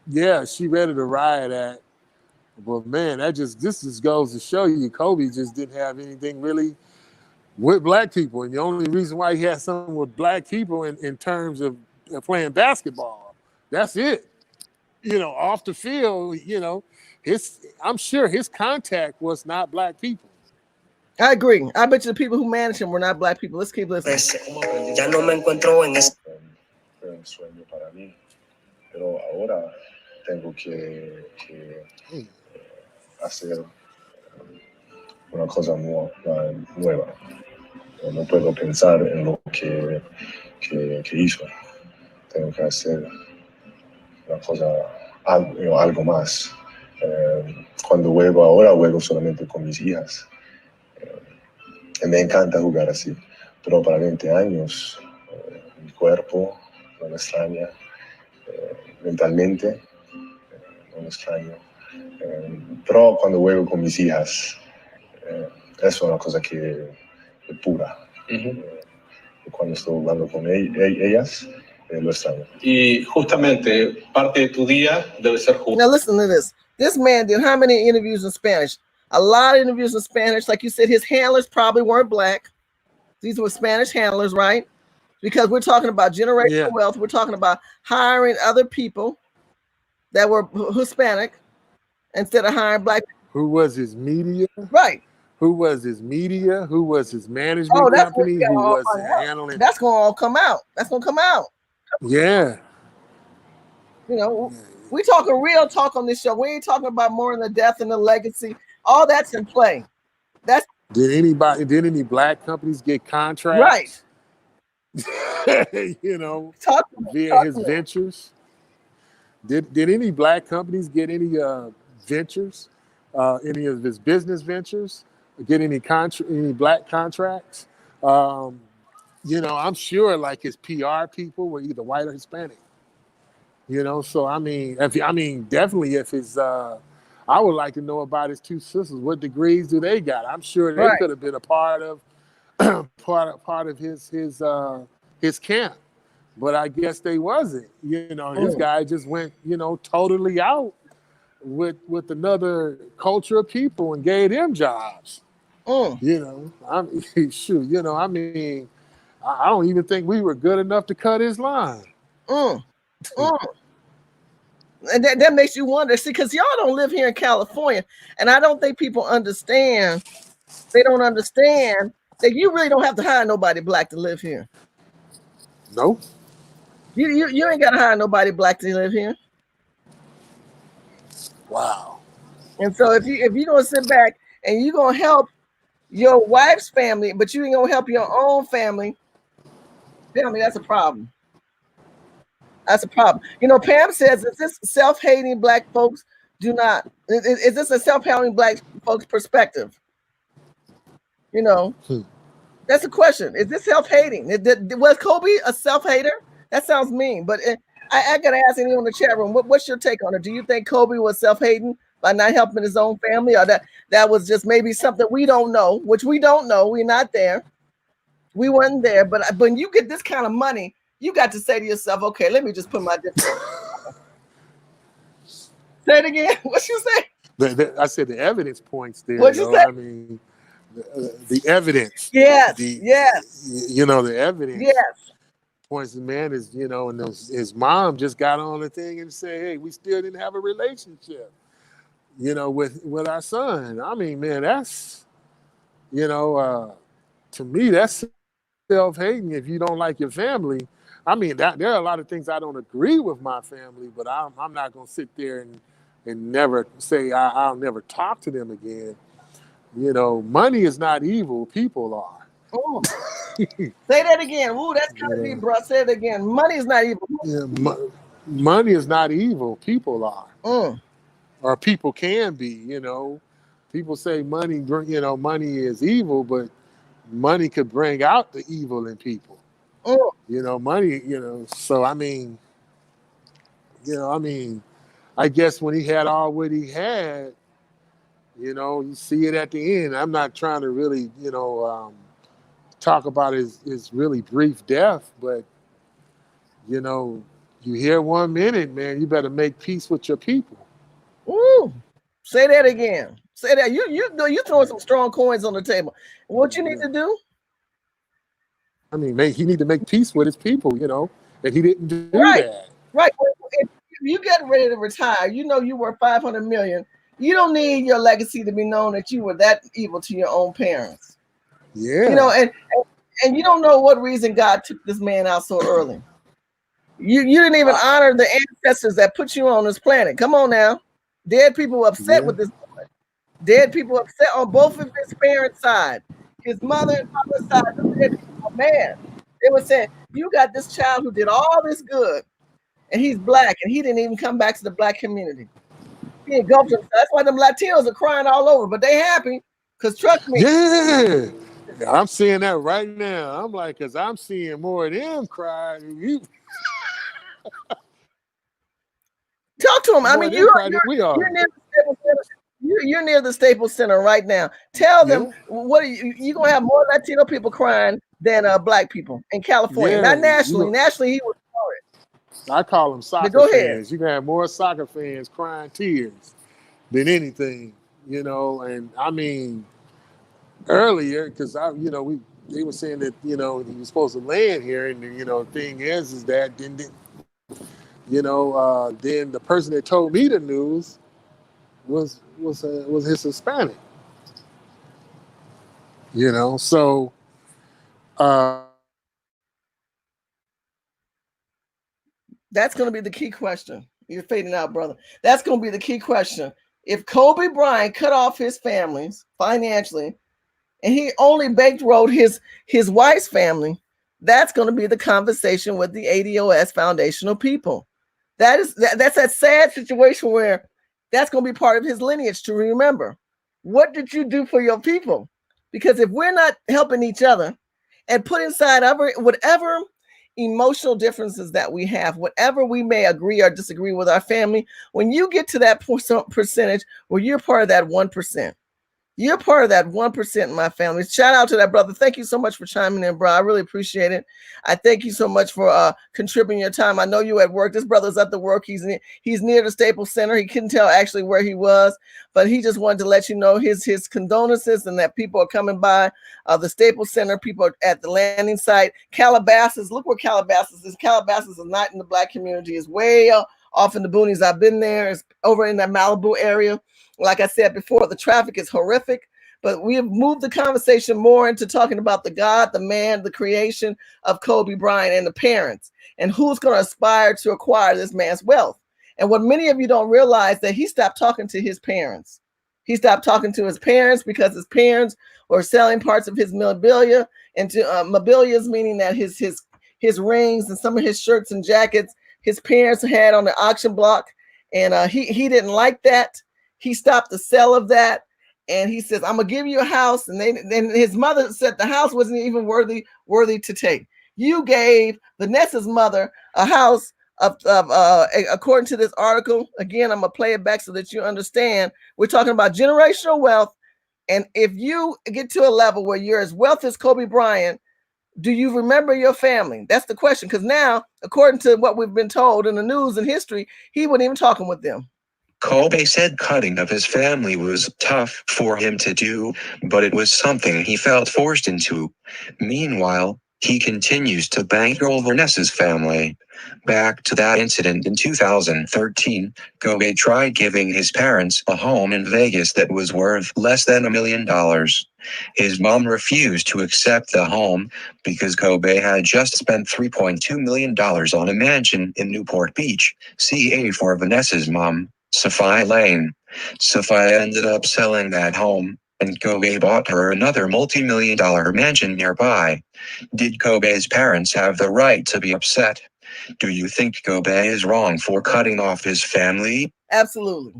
yeah, she ready to riot at. But man, this just goes to show you, Kobe just didn't have anything really with black people, and the only reason why he had something with black people in terms of playing basketball, that's it. Off the field, I'm sure his contact was not black people. I agree. I bet you the people who managed him were not black people. Let's keep listening. Ya no me encuentro en ese. Fue un sueño para mí, pero ahora tengo que hacer una cosa nueva. No puedo pensar en lo que hizo. Tengo que hacer una cosa, algo más. Cuando juego solamente con mis hijas. Me encanta jugar así, pero para 20 años mi cuerpo no me extraña, mentalmente no me extraño. Pero cuando juego con mis hijas, es una cosa que es pura. Cuando estoy jugando con ellas, lo extraño. Y justamente parte de tu día debe ser jugar. Now listen to this. This man did how many interviews in Spanish? A lot of interviews in Spanish. Like you said, his handlers probably weren't black. These were Spanish handlers, right? Because we're talking about generational wealth. We're talking about hiring other people that were Hispanic instead of hiring black people. Who was his media? Right. Who was his media? Who was his management company? Who was handling? That's going to all come out. That's going to come out. Yeah. We talking real talk on this show. We ain't talking about more than the death and the legacy. All that's in play. Did any black companies get Right. contracts? Via his ventures. Did any black companies get any ventures? Any of his business ventures? Get any black contracts? I'm sure like his PR people were either white or Hispanic. So definitely if his I would like to know about his two sisters. What degrees do they got? I'm sure they could have been a part of part of his camp, but I guess they wasn't. This guy just went totally out with another culture of people and gave them jobs. I don't even think we were good enough to cut his line. And that makes you wonder, see, because y'all don't live here in California, and I don't think people understand. They don't understand that you really don't have to hire nobody black to live here. No, you ain't got to hire nobody black to live here. Wow. And so if you're gonna sit back and you're gonna help your wife's family, but you ain't gonna help your own family, that's a problem. That's a problem. Pam says, is this self-hating black folks is this a self-hating black folks perspective? That's a question. Is this self-hating? Was Kobe a self-hater? That sounds mean, but I got to ask anyone in the chat room, what's your take on it? Do you think Kobe was self-hating by not helping his own family, or that was just maybe something we don't know, which we don't know. We're not there. We weren't there. But when you get this kind of money, you got to say to yourself, okay, let me just put my difference. Say it again. What you say? I said the evidence points there. What'd you say? I mean, the evidence. Yes. The evidence. Yes. Points the man is, and his mom just got on the thing and said, hey, we still didn't have a relationship, with our son. I mean, man, that's, to me, that's self-hating if you don't like your family. I mean, there are a lot of things I don't agree with my family, but I'm not going to sit there and never say I'll never talk to them again. You know, money is not evil, people are. Oh. Say that again. Ooh, that's kind of deep, bro. Say it again. Money is not evil. Yeah, money is not evil, people are. Or people can be, you know. People say money, you know, money is evil, but money could bring out the evil in people. You know, money, you know, so I mean, I guess when he had all what he had, you know, you see it at the end. I'm not trying to really, you know, talk about his really brief death, but, you know, you hear 1 minute, man, you better make peace with your people. Ooh, say that again. Say that. You throwing some strong coins on the table. What you need to do? I mean, he need to make peace with his people, you know, and he didn't do that. Right. If you get ready to retire, you know you were 500 million. You don't need your legacy to be known that you were that evil to your own parents. Yeah. You know, and you don't know what reason God took this man out so early. You didn't even honor the ancestors that put you on this planet. Come on now. Dead people were upset with this boy. Dead people upset on both of his parents' side. His mother and father's side. Dead people were mad. They were saying, you got this child who did all this good, and he's black, and he didn't even come back to the black community. He engulfed himself. That's why them Latinos are crying all over, but they happy, because trust me. Yeah. I'm seeing that right now. I'm like, because I'm seeing more of them crying. Talk to him. I mean, you're near the Staples Center right now. Tell them what are you gonna have more Latino people crying than black people in California, not nationally. Nationally, he was sorry. I call them soccer fans. You can have more soccer fans crying tears than anything, you know. And I mean, earlier, because they were saying that, you know, he was supposed to land here, and you know, the thing is that then the person that told me the news was his Hispanic. You know, so that's going to be the key question. You're fading out, brother. That's going to be the key question. If Kobe Bryant cut off his families financially, and he only bankrolled his wife's family, that's going to be the conversation with the ADOS foundational people. That's that sad situation where that's going to be part of his lineage to remember. What did you do for your people? Because if we're not helping each other and put inside whatever emotional differences that we have, whatever we may agree or disagree with our family, when you get to that percentage where you're part of that 1%, you're part of that 1% in my family. Shout out to that brother. Thank you so much for chiming in, bro. I really appreciate it. I thank you so much for contributing your time. I know you at work. This brother's at the work. He's near the Staples Center. He couldn't tell actually where he was, but he just wanted to let you know his condolences and that people are coming by the Staples Center. People are at the landing site. Calabasas. Look where Calabasas is. Calabasas is not in the black community. It's way off in the boonies. I've been there. It's over in that Malibu area. Like I said before, the traffic is horrific, but we have moved the conversation more into talking about the God, the man, the creation of Kobe Bryant and the parents, and who's going to aspire to acquire this man's wealth. And what many of you don't realize, that he stopped talking to his parents. He stopped talking to his parents because his parents were selling parts of his memorabilia, and memorabilia, meaning that his rings and some of his shirts and jackets his parents had on the auction block, and he didn't like that. He stopped the sale of that, and he says, "I'm gonna give you a house." And then his mother said the house wasn't even worthy to take. You gave Vanessa's mother a house of according to this article. Again, I'm gonna play it back so that you understand. We're talking about generational wealth, and if you get to a level where you're as wealthy as Kobe Bryant, do you remember your family? That's the question. Because now, according to what we've been told in the news and history, he wasn't even talking with them. Kobe said cutting of his family was tough for him to do, but it was something he felt forced into. Meanwhile, he continues to bankroll Vanessa's family. Back to that incident in 2013, Kobe tried giving his parents a home in Vegas that was worth less than $1 million. His mom refused to accept the home because Kobe had just spent $3.2 million on a mansion in Newport Beach, CA for Vanessa's mom, Sofia Lane. Sofia ended up selling that home, and Kobe bought her another multi-million-dollar mansion nearby. Did Kobe's parents have the right to be upset? Do you think Kobe is wrong for cutting off his family? Absolutely.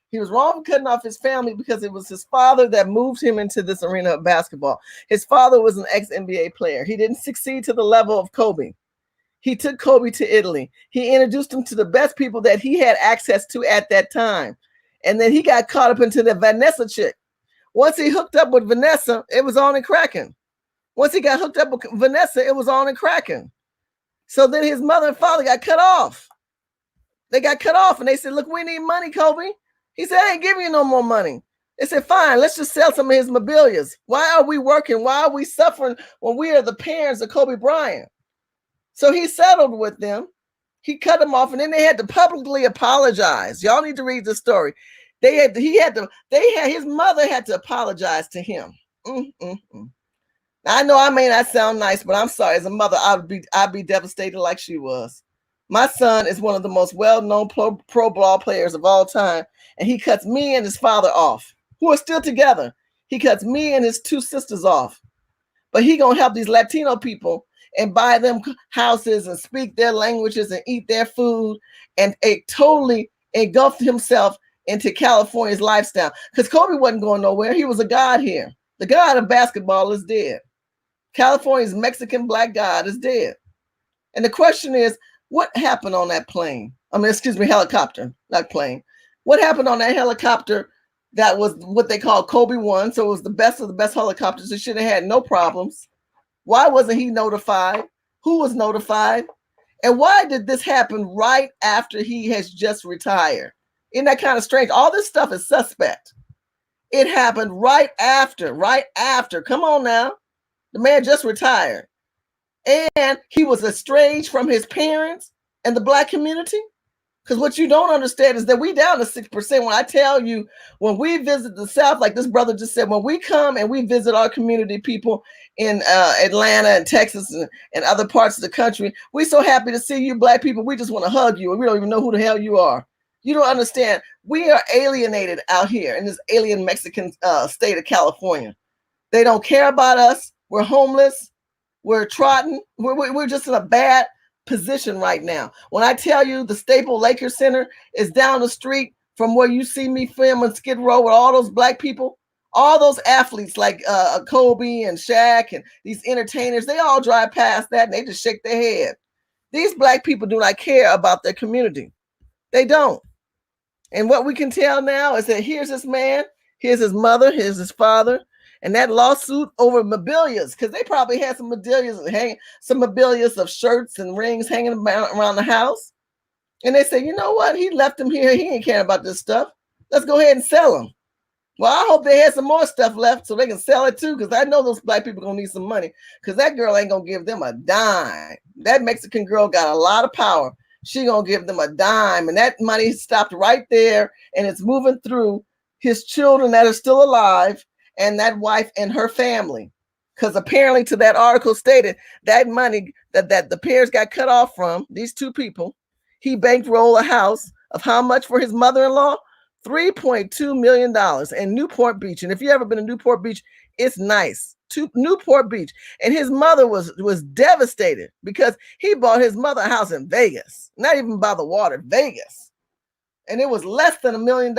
He was wrong for cutting off his family because it was his father that moved him into this arena of basketball. His father was an ex-NBA player. He didn't succeed to the level of Kobe. He took Kobe to Italy. He introduced him to the best people that he had access to at that time. And then he got caught up into the Vanessa chick. Once he hooked up with Vanessa, it was on and cracking. Once he got hooked up with Vanessa, it was on and cracking. So then his mother and father got cut off. They got cut off and they said, look, we need money, Kobe. He said, I ain't giving you no more money. They said, fine, let's just sell some of his memorabilia. Why are we working? Why are we suffering when we are the parents of Kobe Bryant? So he settled with them. He cut them off and then they had to publicly apologize. Y'all need to read the story. His mother had to apologize to him. Now, I know I may not sound nice, but I'm sorry. As a mother, I'd be devastated like she was. My son is one of the most well-known pro ball players of all time, and he cuts me and his father off, who are still together. He cuts me and his two sisters off. But he gonna help these Latino people and buy them houses and speak their languages and eat their food and totally engulfed himself into California's lifestyle. Because Kobe wasn't going nowhere. He was a god here. The god of basketball is dead. California's Mexican black god is dead. And the question is, what happened on that plane? Helicopter, not plane. What happened on that helicopter that was what they call Kobe 1? So it was the best of the best helicopters. It should have had no problems. Why wasn't he notified? Who was notified? And why did this happen right after he has just retired? Isn't that kind of strange? All this stuff is suspect. It happened right after. Come on now. The man just retired. And he was estranged from his parents and the black community. Because what you don't understand is that we down to 6%. When I tell you, when we visit the South, like this brother just said, when we come and we visit our community people in Atlanta and Texas and other parts of the country, we're so happy to see you black people. We just want to hug you and we don't even know who the hell you are. You don't understand. We are alienated out here in this alien Mexican state of California. They don't care about us. We're homeless. We're trodden. We're just in a bad position right now. When I tell you the Staples Lakers Center is down the street from where you see me filming Skid Row with all those black people, all those athletes like Kobe and Shaq and these entertainers, they all drive past that and they just shake their head. These black people do not care about their community. They don't. And what we can tell now is that here's this man, here's his mother, here's his father, and that lawsuit over memorabilia, because they probably had some memorabilia of shirts and rings hanging around the house. And they say, you know what? He left them here. He ain't caring about this stuff. Let's go ahead and sell them. Well, I hope they had some more stuff left so they can sell it too, because I know those black people going to need some money, because that girl ain't going to give them a dime. That Mexican girl got a lot of power. She going to give them a dime, and that money stopped right there, and it's moving through his children that are still alive and that wife and her family, because apparently to that article stated that money that the parents got cut off from, these two people, he bankrolled a house of how much for his mother-in-law? $3.2 million in Newport Beach. And if you ever been to Newport Beach, it's nice. To Newport Beach. And his mother was devastated because he bought his mother a house in Vegas, not even by the water, Vegas. And it was less than $1 million.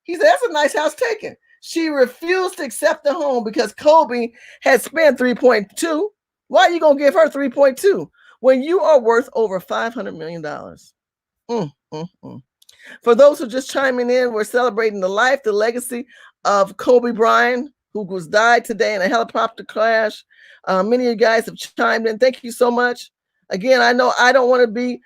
He said, that's a nice house taken. She refused to accept the home because Kobe had spent 3.2. Why are you going to give her 3.2 when you are worth over $500 million? For those who just chiming in, we're celebrating the life, the legacy of Kobe Bryant, who was died today in a helicopter crash. Many of you guys have chimed in. Thank you so much. Again, I know I don't want to be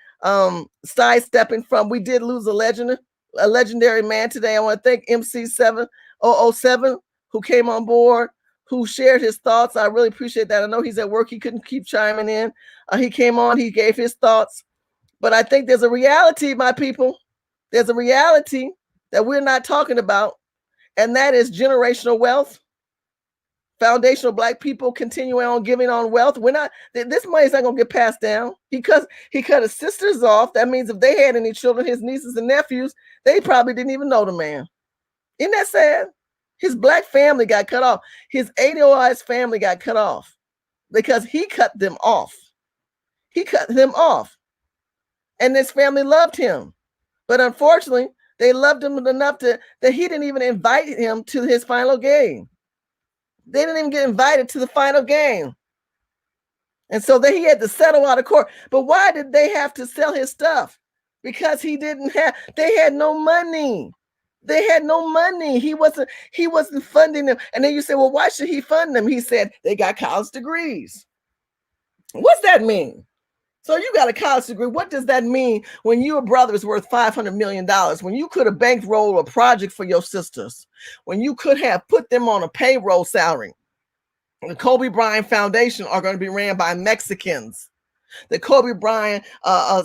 sidestepping from, we did lose a legendary man today. I want to thank MC70007 who came on board, who shared his thoughts. I really appreciate that. I know he's at work. He couldn't keep chiming in. He came on, he gave his thoughts. But I think there's a reality, my people. There's a reality that we're not talking about, and that is generational wealth. Foundational black people continuing on giving on wealth. This money's not going to get passed down because he cut his sisters off. That means if they had any children, his nieces and nephews, they probably didn't even know the man. Isn't that sad? His black family got cut off. His ADOI's family got cut off because he cut them off. He cut them off. And his family loved him. But unfortunately, they loved him enough that he didn't even invite him to his final game. They didn't even get invited to the final game. And so he had to settle out of court. But why did they have to sell his stuff? Because they had no money. They had no money. He wasn't funding them. And then you say, well, why should he fund them? He said, they got college degrees. What's that mean? So you got a college degree. What does that mean when your brother is worth $500 million? When you could have bankrolled a project for your sisters? When you could have put them on a payroll salary? The Kobe Bryant Foundation are going to be ran by Mexicans. The Kobe Bryant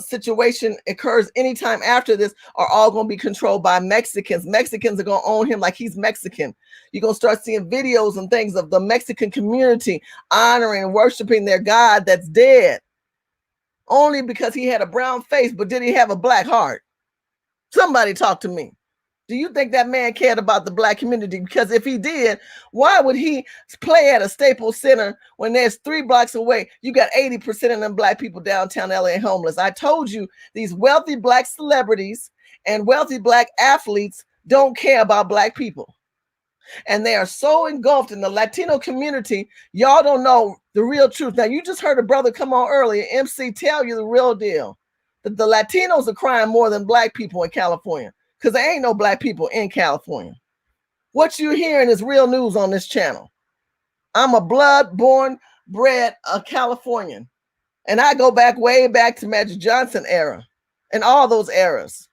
situation occurs anytime after this are all going to be controlled by Mexicans. Mexicans are going to own him like he's Mexican. You're going to start seeing videos and things of the Mexican community honoring and worshiping their God that's dead. Only because he had a brown face, but did he have a black heart? Somebody talk to me. Do you think that man cared about the black community? Because if he did, why would he play at a Staples Center when there's 3 blocks away? You got 80% of them black people downtown LA homeless. I told you these wealthy black celebrities and wealthy black athletes don't care about black people. And they are so engulfed in the Latino community, y'all don't know the real truth. Now, you just heard a brother come on earlier, MC, tell you the real deal. That the Latinos are crying more than black people in California because there ain't no black people in California. What you're hearing is real news on this channel. I'm a blood-born, bred Californian. And I go back way back to Magic Johnson era and all those eras.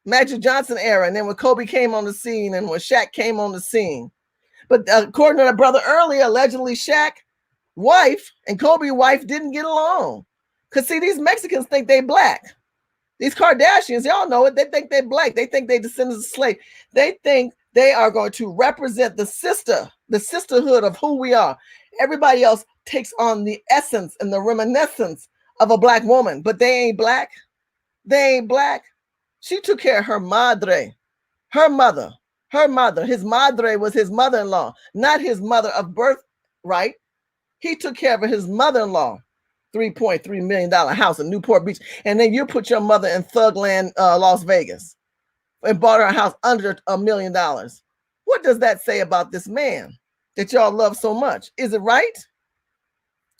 Magic Johnson era, and then when Kobe came on the scene and when Shaq came on the scene. But according to that brother earlier, allegedly Shaq wife and Kobe wife didn't get along. Because see, these Mexicans think they black. These Kardashians, y'all know it, they think they're black. They think they descendants of slaves. They think they are going to represent the sisterhood of who we are. Everybody else takes on the essence and the reminiscence of a black woman, but they ain't black. They ain't black. She took care of her madre, her mother. His madre was his mother-in-law, not his mother of birth, right? He took care of his mother-in-law, $3.3 million house in Newport Beach. And then you put your mother in Thugland, Las Vegas, and bought her a house under $1 million. What does that say about this man that y'all love so much? Is it right?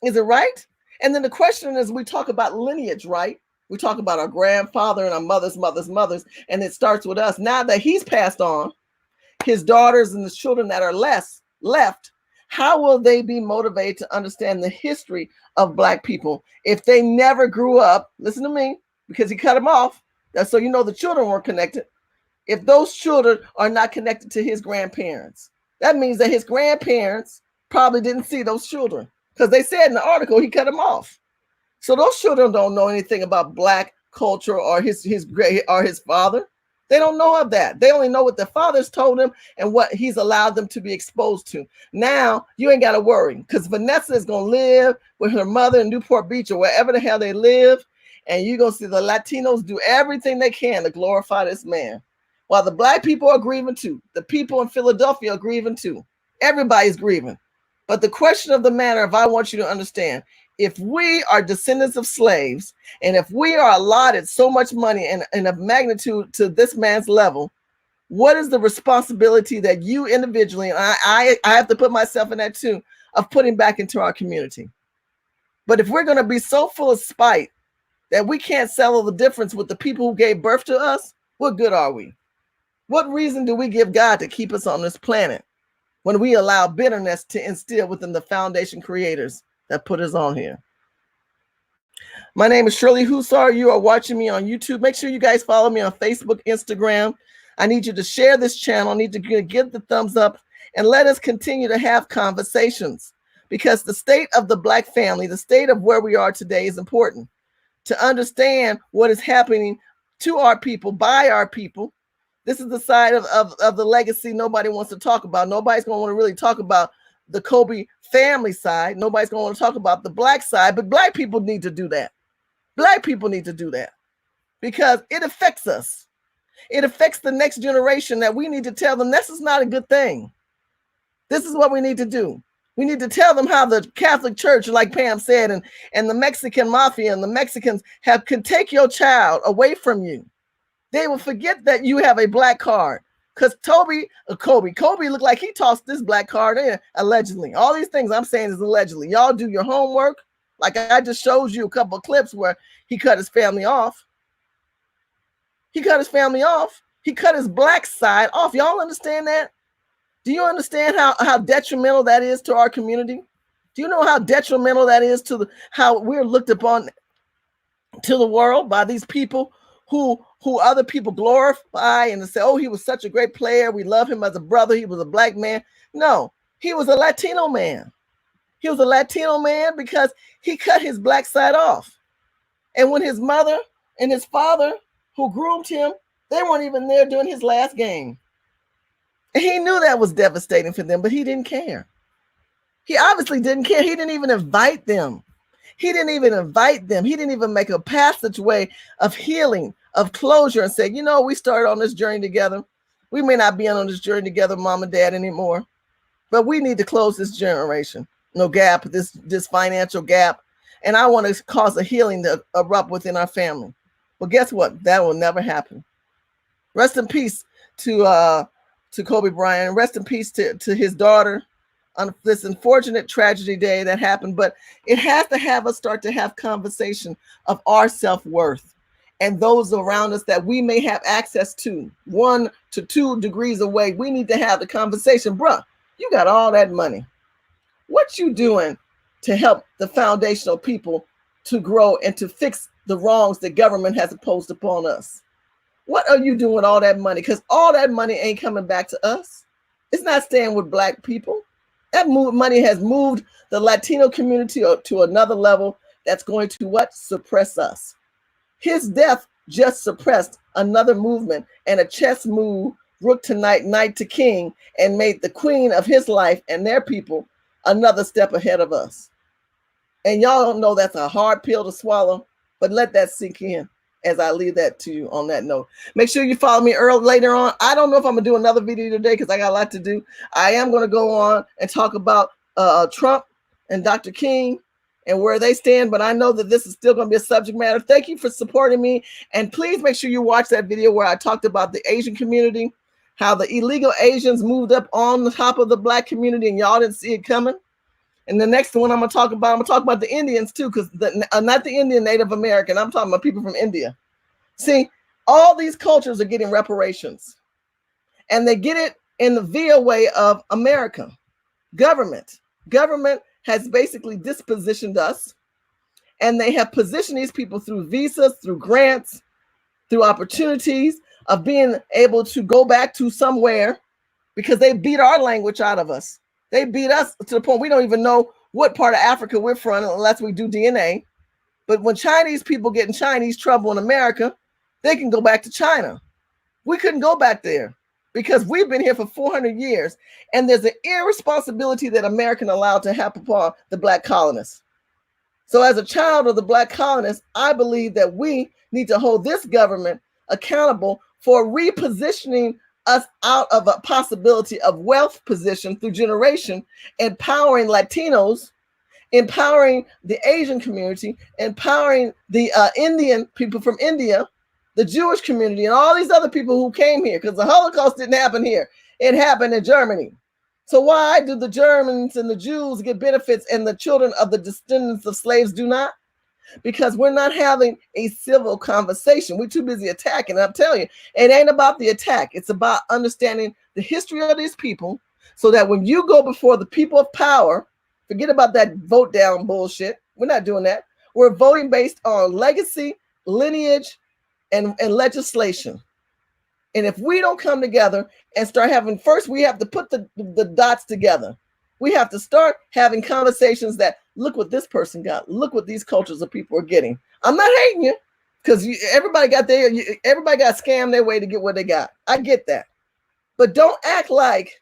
Is it right? And then the question is, we talk about lineage, right? We talk about our grandfather and our mothers, and it starts with us. Now that he's passed on, his daughters and the children that are left, how will they be motivated to understand the history of black people if they never grew up? Listen to me, because he cut them off. That's so you know the children weren't connected. If those children are not connected to his grandparents, that means that his grandparents probably didn't see those children because they said in the article he cut them off. So those children don't know anything about black culture or his father. They don't know of that. They only know what their fathers told them and what he's allowed them to be exposed to. Now you ain't got to worry because Vanessa is going to live with her mother in Newport Beach or wherever the hell they live. And you're going to see the Latinos do everything they can to glorify this man. While the black people are grieving too. The people in Philadelphia are grieving too. Everybody's grieving. But the question of the matter, if I want you to understand, if we are descendants of slaves, and if we are allotted so much money and of magnitude to this man's level, what is the responsibility that you individually, and I have to put myself in that too, of putting back into our community? But if we're going to be so full of spite that we can't settle the difference with the people who gave birth to us, what good are we? What reason do we give God to keep us on this planet when we allow bitterness to instill within the foundation creators that put us on here? My name is Shirley Husar. You are watching me on YouTube. Make sure you guys follow me on Facebook, Instagram. I need you to share this channel. I need to give the thumbs up and let us continue to have conversations, because the state of the black family, the state of where we are today, is important to understand what is happening to our people, by our people. This is the side of the legacy nobody wants to talk about. Nobody's going to want to really talk about the Kobe family side. Nobody's going to want to talk about the black side, but black people need to do that. Black people need to do that because it affects us. It affects the next generation that we need to tell them this is not a good thing. This is what we need to do. We need to tell them how the Catholic Church, like Pam said, and the Mexican mafia and the Mexicans could take your child away from you. They will forget that you have a black card. Because Kobe looked like he tossed this black card in, allegedly. All these things I'm saying is allegedly. Y'all do your homework. Like I just showed you a couple of clips where he cut his family off. He cut his family off. He cut his black side off. Y'all understand that? Do you understand how detrimental that is to our community? Do you know how detrimental that is to how we're looked upon to the world by these people who other people glorify and say, oh, he was such a great player. We love him as a brother. He was a black man. No, he was a Latino man. He was a Latino man because he cut his black side off. And when his mother and his father, who groomed him, they weren't even there during his last game. And he knew that was devastating for them, but he didn't care. He obviously didn't care. He didn't even invite them. He didn't even make a passageway of healing, of closure, and say, you know, we started on this journey together. We may not be on this journey together, mom and dad, anymore, but we need to close this generation. No gap, this financial gap. And I want to cause a healing to erupt within our family. Well, guess what? That will never happen. Rest in peace to Kobe Bryant. Rest in peace to his daughter on this unfortunate tragedy day that happened. But it has to have us start to have conversation of our self-worth and those around us that we may have access to 1 to 2 degrees away. We need to have the conversation. Bruh, you got all that money. What you doing to help the foundational people to grow and to fix the wrongs that government has imposed upon us? What are you doing with all that money? Because all that money ain't coming back to us. It's not staying with black people. That money has moved the Latino community to another level that's going to what? Suppress us. His death just suppressed another movement and a chess move, rook to knight, knight to king, and made the queen of his life and their people another step ahead of us. And y'all don't know that's a hard pill to swallow, but let that sink in as I leave that to you on that note. Make sure you follow me later on. I don't know if I'm going to do another video today because I got a lot to do. I am going to go on and talk about Trump and Dr. King and where they stand, but I know that this is still going to be a subject matter. Thank you for supporting me. And please make sure you watch that video where I talked about the Asian community, how the illegal Asians moved up on the top of the black community and y'all didn't see it coming. And the next one I'm going to talk about the Indians too, because not the Indian Native American. I'm talking about people from India. See, all these cultures are getting reparations. And they get it in the via way of America. Government has basically dispositioned us. And they have positioned these people through visas, through grants, through opportunities of being able to go back to somewhere because they beat our language out of us. They beat us to the point we don't even know what part of Africa we're from unless we do DNA. But when Chinese people get in Chinese trouble in America, they can go back to China. We couldn't go back there because we've been here for 400 years. And there's an irresponsibility that American allowed to happen upon the black colonists. So as a child of the black colonists, I believe that we need to hold this government accountable for repositioning us out of a possibility of wealth position through generation, empowering Latinos, empowering the Asian community, empowering the Indian people from India, the Jewish community, and all these other people who came here, because the Holocaust didn't happen here. It happened in Germany. So why do the Germans and the Jews get benefits and the children of the descendants of slaves do not? Because we're not having a civil conversation. We're too busy attacking. And I'm telling you, it ain't about the attack. It's about understanding the history of these people so that when you go before the people of power, forget about that vote down bullshit. We're not doing that. We're voting based on legacy, lineage, and legislation. And if we don't come together and start having, first we have to put the dots together. We have to start having conversations that look what this person got. Look what these cultures of people are getting. I'm not hating you because everybody got scammed their way to get what they got. I get that. But don't act like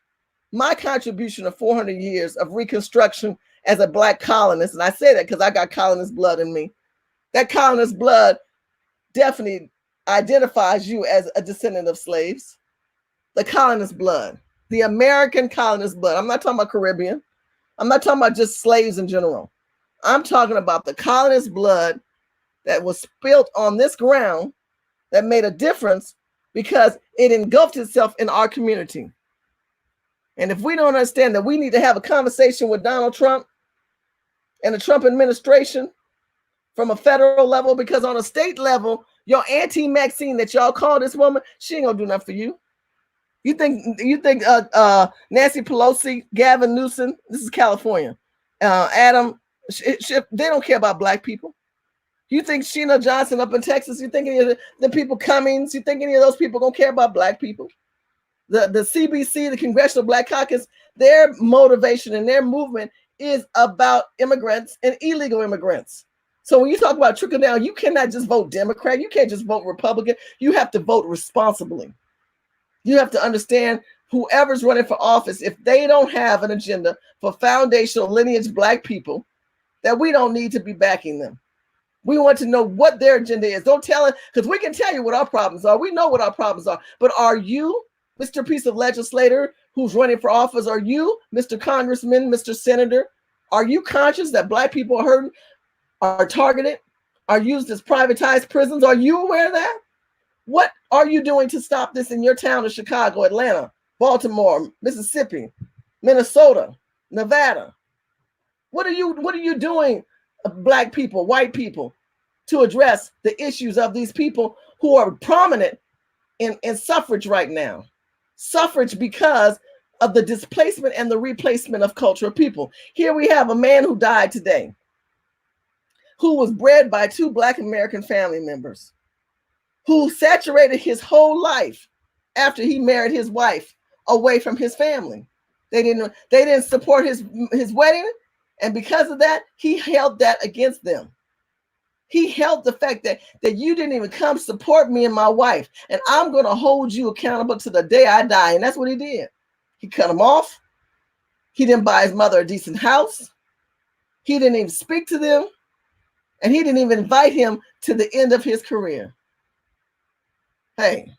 my contribution of 400 years of reconstruction as a black colonist, and I say that because I got colonist blood in me. That colonist blood definitely identifies you as a descendant of slaves. The colonist blood. The American colonist blood. I'm not talking about Caribbean. I'm not talking about just slaves in general. I'm talking about the colonist blood that was spilt on this ground that made a difference because it engulfed itself in our community. And if we don't understand that we need to have a conversation with Donald Trump and the Trump administration from a federal level, because on a state level, your Auntie Maxine that y'all call this woman, she ain't gonna do nothing for you. You think Nancy Pelosi, Gavin Newsom, this is California, Adam, they don't care about black people. You think Sheena Johnson up in Texas, you think any of the people Cummings, you think any of those people gonna care about black people? The CBC, the Congressional Black Caucus, their motivation and their movement is about immigrants and illegal immigrants. So when you talk about trickle down, you cannot just vote Democrat. You can't just vote Republican. You have to vote responsibly. You have to understand whoever's running for office, if they don't have an agenda for foundational lineage black people, that we don't need to be backing them. We want to know what their agenda is. Don't tell it, because we can tell you what our problems are. We know what our problems are. But are you, Mr. Piece of Legislator, who's running for office? Are you, Mr. Congressman, Mr. Senator? Are you conscious that black people are hurting, are targeted, are used as privatized prisons? Are you aware of that? What are you doing to stop this in your town of Chicago, Atlanta, Baltimore, Mississippi, Minnesota, Nevada? What are you doing, black people, white people, to address the issues of these people who are prominent in suffrage right now? Suffrage because of the displacement and the replacement of cultural people. Here we have a man who died today, who was bred by two black American family members, who saturated his whole life after he married his wife away from his family. They didn't support his wedding, and because of that, he held that against them. He held the fact that you didn't even come support me and my wife, and I'm going to hold you accountable to the day I die. And that's what he did. He cut him off. He didn't buy his mother a decent house. He didn't even speak to them, and he didn't even invite him to the end of his career. Hey,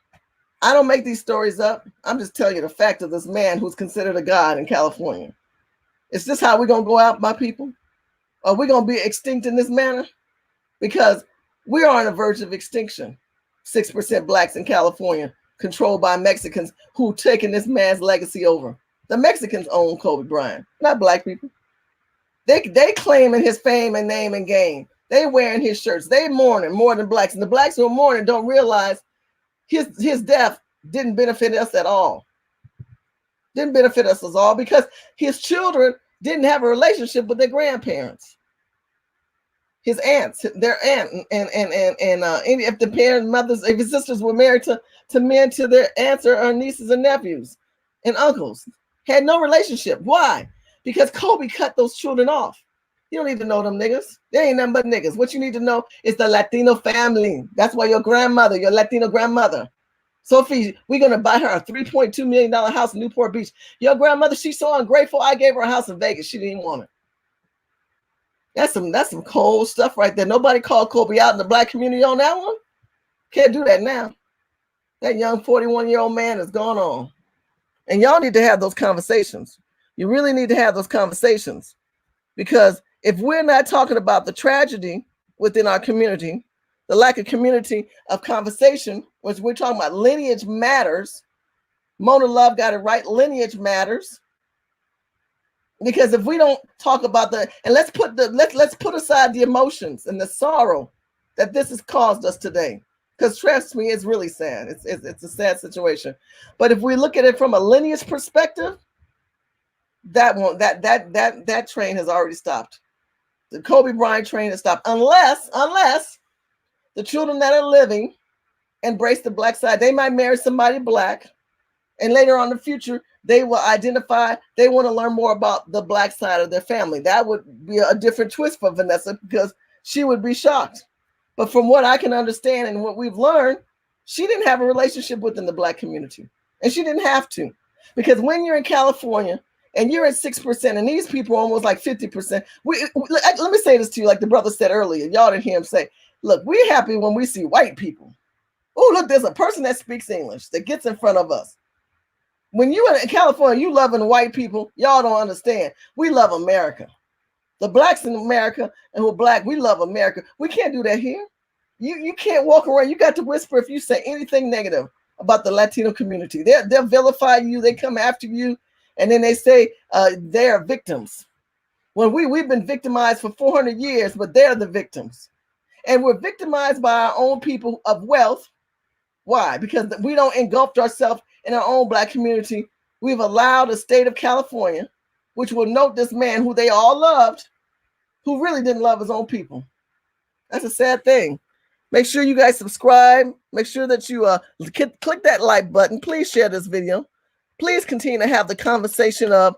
I don't make these stories up. I'm just telling you the fact of this man who's considered a god in California. Is this how we're going to go out, my people? Are we going to be extinct in this manner? Because we are on the verge of extinction. 6% blacks in California, controlled by Mexicans who taken this man's legacy over. The Mexicans own Kobe Bryant, not black people. They claiming his fame and name and game. They wearing his shirts. They mourning more than blacks. And the blacks who are mourning don't realize his death didn't benefit us at all. Didn't benefit us at all because his children didn't have a relationship with their grandparents. His aunts, their aunt, and if the parents, mothers, if his sisters were married to men, to their aunts or nieces and nephews and uncles, had no relationship. Why? Because Kobe cut those children off. You don't need to know them niggas. They ain't nothing but niggas. What you need to know is the Latino family. That's why your grandmother, your Latino grandmother, Sophie, we're going to buy her a $3.2 million house in Newport Beach. Your grandmother, she's so ungrateful. I gave her a house in Vegas. She didn't want it. That's some cold stuff right there. Nobody called Kobe out in the black community on that one. Can't do that now. That young 41-year-old man is gone on. And y'all need to have those conversations. You really need to have those conversations. Because if we're not talking about the tragedy within our community, the lack of community of conversation, which we're talking about lineage matters. Mona Love got it right. Lineage matters. Because if we don't talk about and let's put aside the emotions and the sorrow that this has caused us today. Because trust me, it's really sad. It's a sad situation. But if we look at it from a lineage perspective, that train has already stopped. The Kobe Bryant train has stopped. Unless the children that are living embrace the black side. They might marry somebody black, and later on in the future, they will identify, they want to learn more about the black side of their family. That would be a different twist for Vanessa because she would be shocked. But from what I can understand and what we've learned, she didn't have a relationship within the black community. And she didn't have to. Because when you're in California and you're at 6%, and these people are almost like 50%, let me say this to you, like the brother said earlier. Y'all didn't hear him say, look, we're happy when we see white people. Oh, look, there's a person that speaks English that gets in front of us. When you in California, you loving white people, y'all don't understand. We love America. The blacks in America and who are black, we love America. We can't do that here. You can't walk around. You got to whisper if you say anything negative about the Latino community. They'll vilify you. They come after you, and then they say they're victims. When we've been victimized for 400 years, but they're the victims. And we're victimized by our own people of wealth. Why? Because we don't engulf ourselves in our own black community. We've allowed the state of California, which will note this man who they all loved, who really didn't love his own people. That's a sad thing. Make sure you guys subscribe. Make sure that you click that like button. Please share this video. Please continue to have the conversation of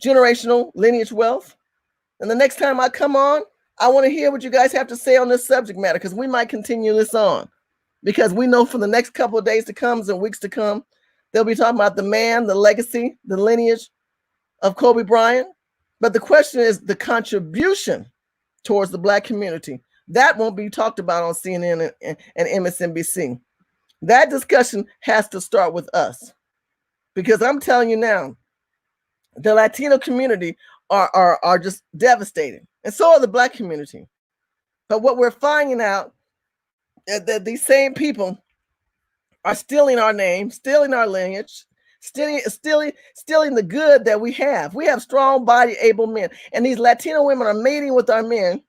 generational lineage wealth. And the next time I come on, I want to hear what you guys have to say on this subject matter, because we might continue this on. Because we know for the next couple of days to come and weeks to come, they'll be talking about the man, the legacy, the lineage of Kobe Bryant. But the question is the contribution towards the black community. That won't be talked about on CNN and MSNBC. That discussion has to start with us. Because I'm telling you now, the Latino community are just devastating. And so are the black community. But what we're finding out is that these same people are stealing our name, stealing our lineage, stealing the good that we have. We have strong body, able men. And these Latino women are mating with our men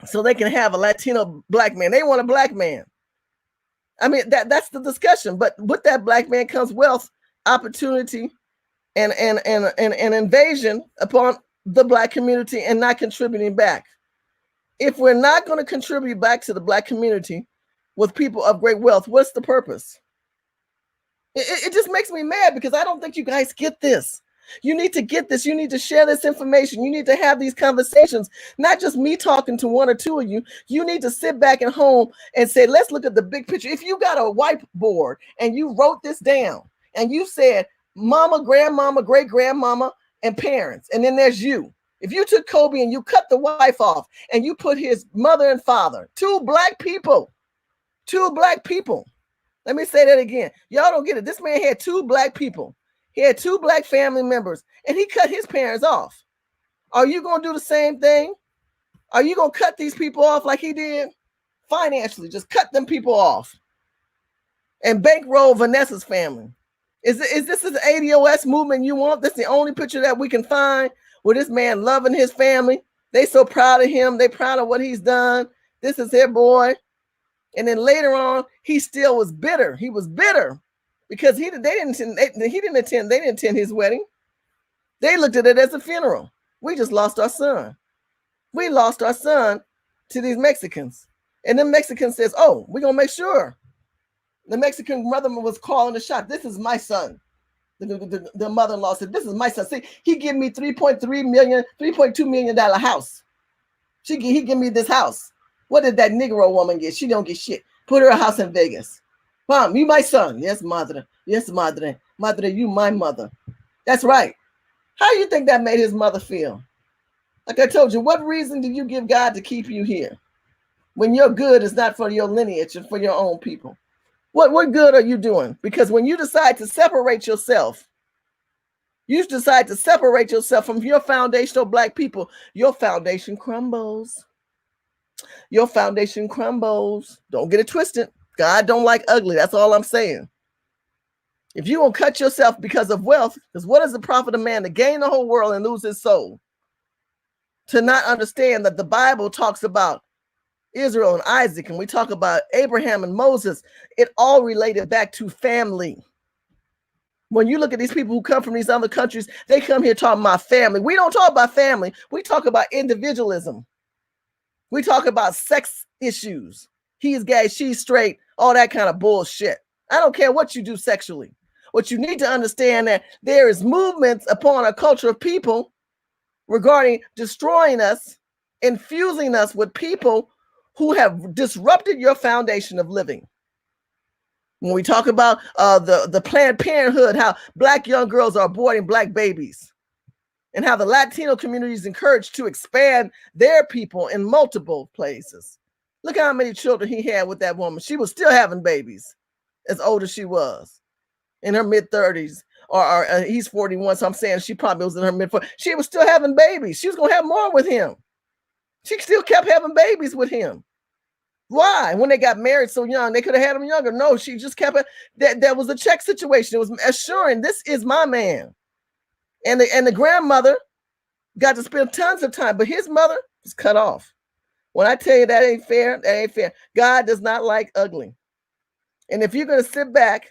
so they can have a Latino black man. They want a black man. I mean, that's the discussion. But with that black man comes wealth, opportunity, and invasion upon the black community and not contributing back. If we're not going to contribute back to the black community with people of great wealth, what's the purpose? It just makes me mad because I don't think you guys get this. You need to get this. You need to share this information. You need to have these conversations, not just me talking to one or two of you. You need to sit back at home and say, let's look at the big picture. If you got a whiteboard and you wrote this down and you said mama, grandmama, great grandmama, and parents, and then there's you. If you took Kobe and you cut the wife off and you put his mother and father, two black people. Let me say that again. Y'all don't get it. This man had two black people. He had two black family members and he cut his parents off. Are you going to do the same thing? Are you going to cut these people off like he did? Financially, just cut them people off and bankroll Vanessa's family. Is this the ADOS movement you want? This is the only picture that we can find with this man loving his family. They so proud of him. They proud of what he's done. This is their boy. And then later on, he still was bitter. He was bitter because he didn't attend his wedding. They looked at it as a funeral. We just lost our son. We lost our son to these Mexicans. And then Mexicans says, oh, we're going to make sure. The Mexican mother was calling the shot. This is my son. The mother-in-law said, this is my son. See, he give me $3.2 million house. He give me this house. What did that Negro woman get? She don't get shit. Put her a house in Vegas. Mom, you my son. Yes, madre. Yes, madre. Madre, you my mother. That's right. How do you think that made his mother feel? Like I told you, what reason did you give God to keep you here when your good is not for your lineage and for your own people? What good are you doing? Because when you decide to separate yourself, from your foundational black people, your foundation crumbles. Your foundation crumbles. Don't get it twisted. God don't like ugly. That's all I'm saying. If you gonna cut yourself because of wealth, because what is the profit of man to gain the whole world and lose his soul? To not understand that the Bible talks about Israel and Isaac, and we talk about Abraham and Moses, it all related back to family. When you look at these people who come from these other countries, they come here talking about family. We don't talk about family. We talk about individualism. We talk about sex issues. He's gay, she's straight, all that kind of bullshit. I don't care what you do sexually. What you need to understand that there is movements upon a culture of people regarding destroying us, infusing us with people who have disrupted your foundation of living. When we talk about the Planned Parenthood, how black young girls are aborting black babies, and how the Latino community is encouraged to expand their people in multiple places. Look how many children he had with that woman. She was still having babies as old as she was. in her mid-30s, or he's 41, so I'm saying she probably was in her mid-40s. She was still having babies. She was going to have more with him. She still kept having babies with him. Why? When they got married so young, they could have had them younger. No, she just kept it. That was a check situation. It was assuring this is my man. And the grandmother got to spend tons of time, but his mother was cut off. When I tell you that ain't fair, that ain't fair. God does not like ugly. And if you're going to sit back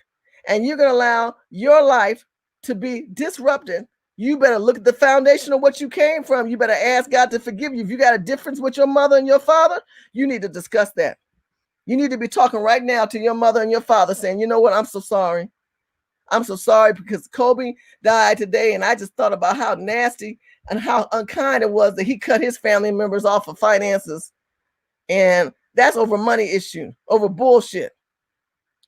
and you're going to allow your life to be disrupted, you better look at the foundation of what you came from. You better ask God to forgive you. If you got a difference with your mother and your father, you need to discuss that. You need to be talking right now to your mother and your father saying, you know what, I'm so sorry. I'm so sorry because Kobe died today, and I just thought about how nasty and how unkind it was that he cut his family members off of finances. And that's over money issue, over bullshit.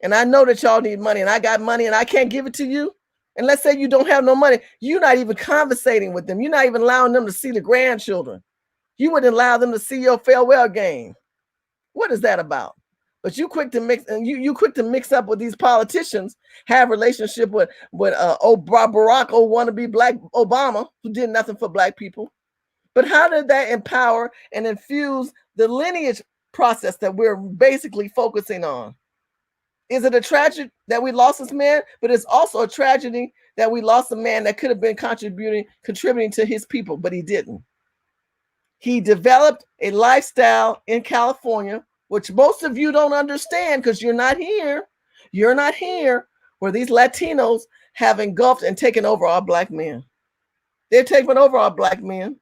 And I know that y'all need money, and I got money, and I can't give it to you. And let's say you don't have no money. You're not even conversating with them. You're not even allowing them to see the grandchildren. You wouldn't allow them to see your farewell game. What is that about? But you quick to mix, and you quick to mix up with these politicians, have relationship with Barack wannabe Black Obama, who did nothing for Black people. But how did that empower and infuse the lineage process that we're basically focusing on? Is it a tragedy that we lost this man? But it's also a tragedy that we lost a man that could have been contributing to his people, but he didn't. He developed a lifestyle in California, which most of you don't understand because you're not here. You're not here, where these Latinos have engulfed and taken over our Black men. They've taken over our Black men,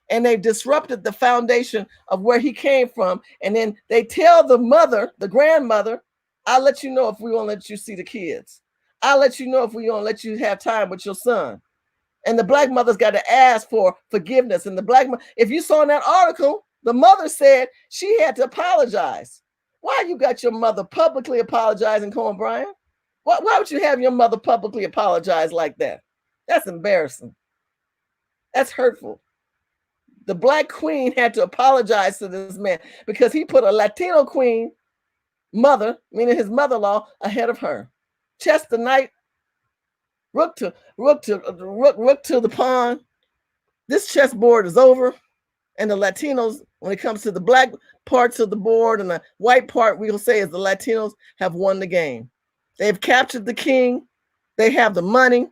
and they've disrupted the foundation of where he came from. And then they tell the mother, the grandmother, I'll let you know if we won't let you see the kids. I'll let you know if we won't let you have time with your son. And the Black mother's got to ask for forgiveness. And the Black mother, if you saw in that article, the mother said she had to apologize. Why you got your mother publicly apologizing, Cohen Bryant? Why would you have your mother publicly apologize like that? That's embarrassing. That's hurtful. The Black queen had to apologize to this man because he put a Latino queen mother, meaning his mother-in-law, ahead of her. Chess the knight, rook to the pawn. This chessboard is over, and the Latinos, when it comes to the Black parts of the board and the white part, we'll say is the Latinos have won the game. They've captured the king, they have the money,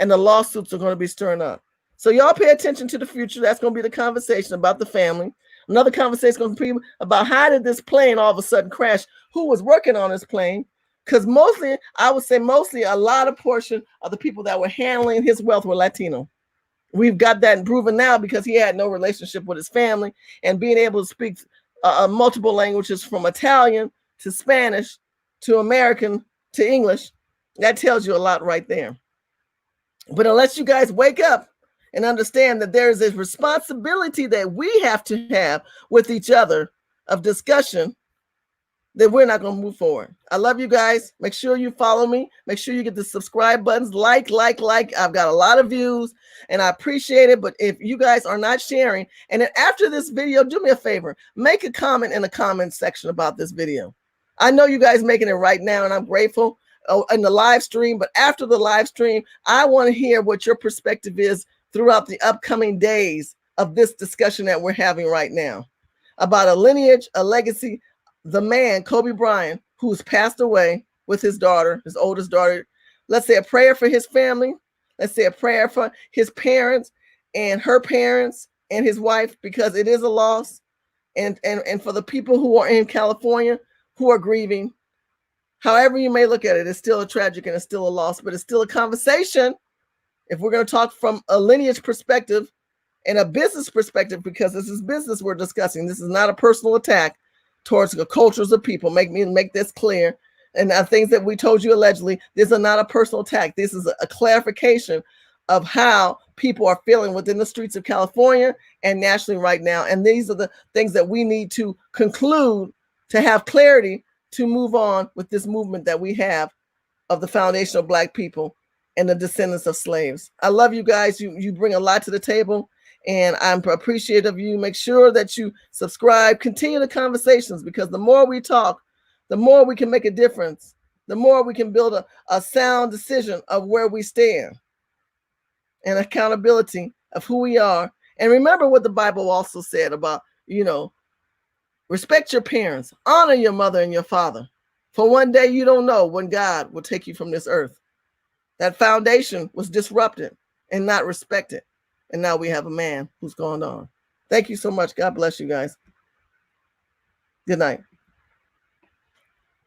and the lawsuits are going to be stirring up. So y'all pay attention to the future. That's going to be the conversation about the family. Another conversation is going to be about how did this plane all of a sudden crash? Who was working on this plane? Because mostly, I would say mostly a lot of portion of the people that were handling his wealth were Latino. We've got that proven now because he had no relationship with his family, and being able to speak multiple languages from Italian to Spanish to American to English, that tells you a lot right there. But unless you guys wake up and understand that there is a responsibility that we have to have with each other of discussion, then we're not going to move forward. I love you guys. Make sure you follow me. Make sure you get the subscribe buttons. Like. I've got a lot of views and I appreciate it. But if you guys are not sharing, and then after this video, do me a favor, make a comment in the comment section about this video. I know you guys making it right now, and I'm grateful in the live stream. But after the live stream, I want to hear what your perspective is throughout the upcoming days of this discussion that we're having right now about a lineage, a legacy, the man, Kobe Bryant, who's passed away with his daughter, his oldest daughter. Let's say a prayer for his family. Let's say a prayer for his parents and her parents and his wife, because it is a loss. And for the people who are in California who are grieving, however you may look at it, it's still a tragic and it's still a loss, but it's still a conversation. If we're going to talk from a lineage perspective and a business perspective, because this is business we're discussing, this is not a personal attack towards the cultures of people. Make this clear. And things that we told you allegedly, this is not a personal attack. This is a clarification of how people are feeling within the streets of California and nationally right now. And these are the things that we need to conclude to have clarity to move on with this movement that we have of the foundation of Black people and the descendants of slaves. I love you guys. You bring a lot to the table, and I'm appreciative of you. Make sure that you subscribe, continue the conversations, because the more we talk, the more we can make a difference the more we can build a sound decision of where we stand and accountability of who we are. And remember what the Bible also said about, respect your parents, honor your mother and your father. For one day you don't know when God will take you from this earth. That foundation was disrupted and not respected. And now we have a man who's gone on. Thank you so much. God bless you guys. Good night.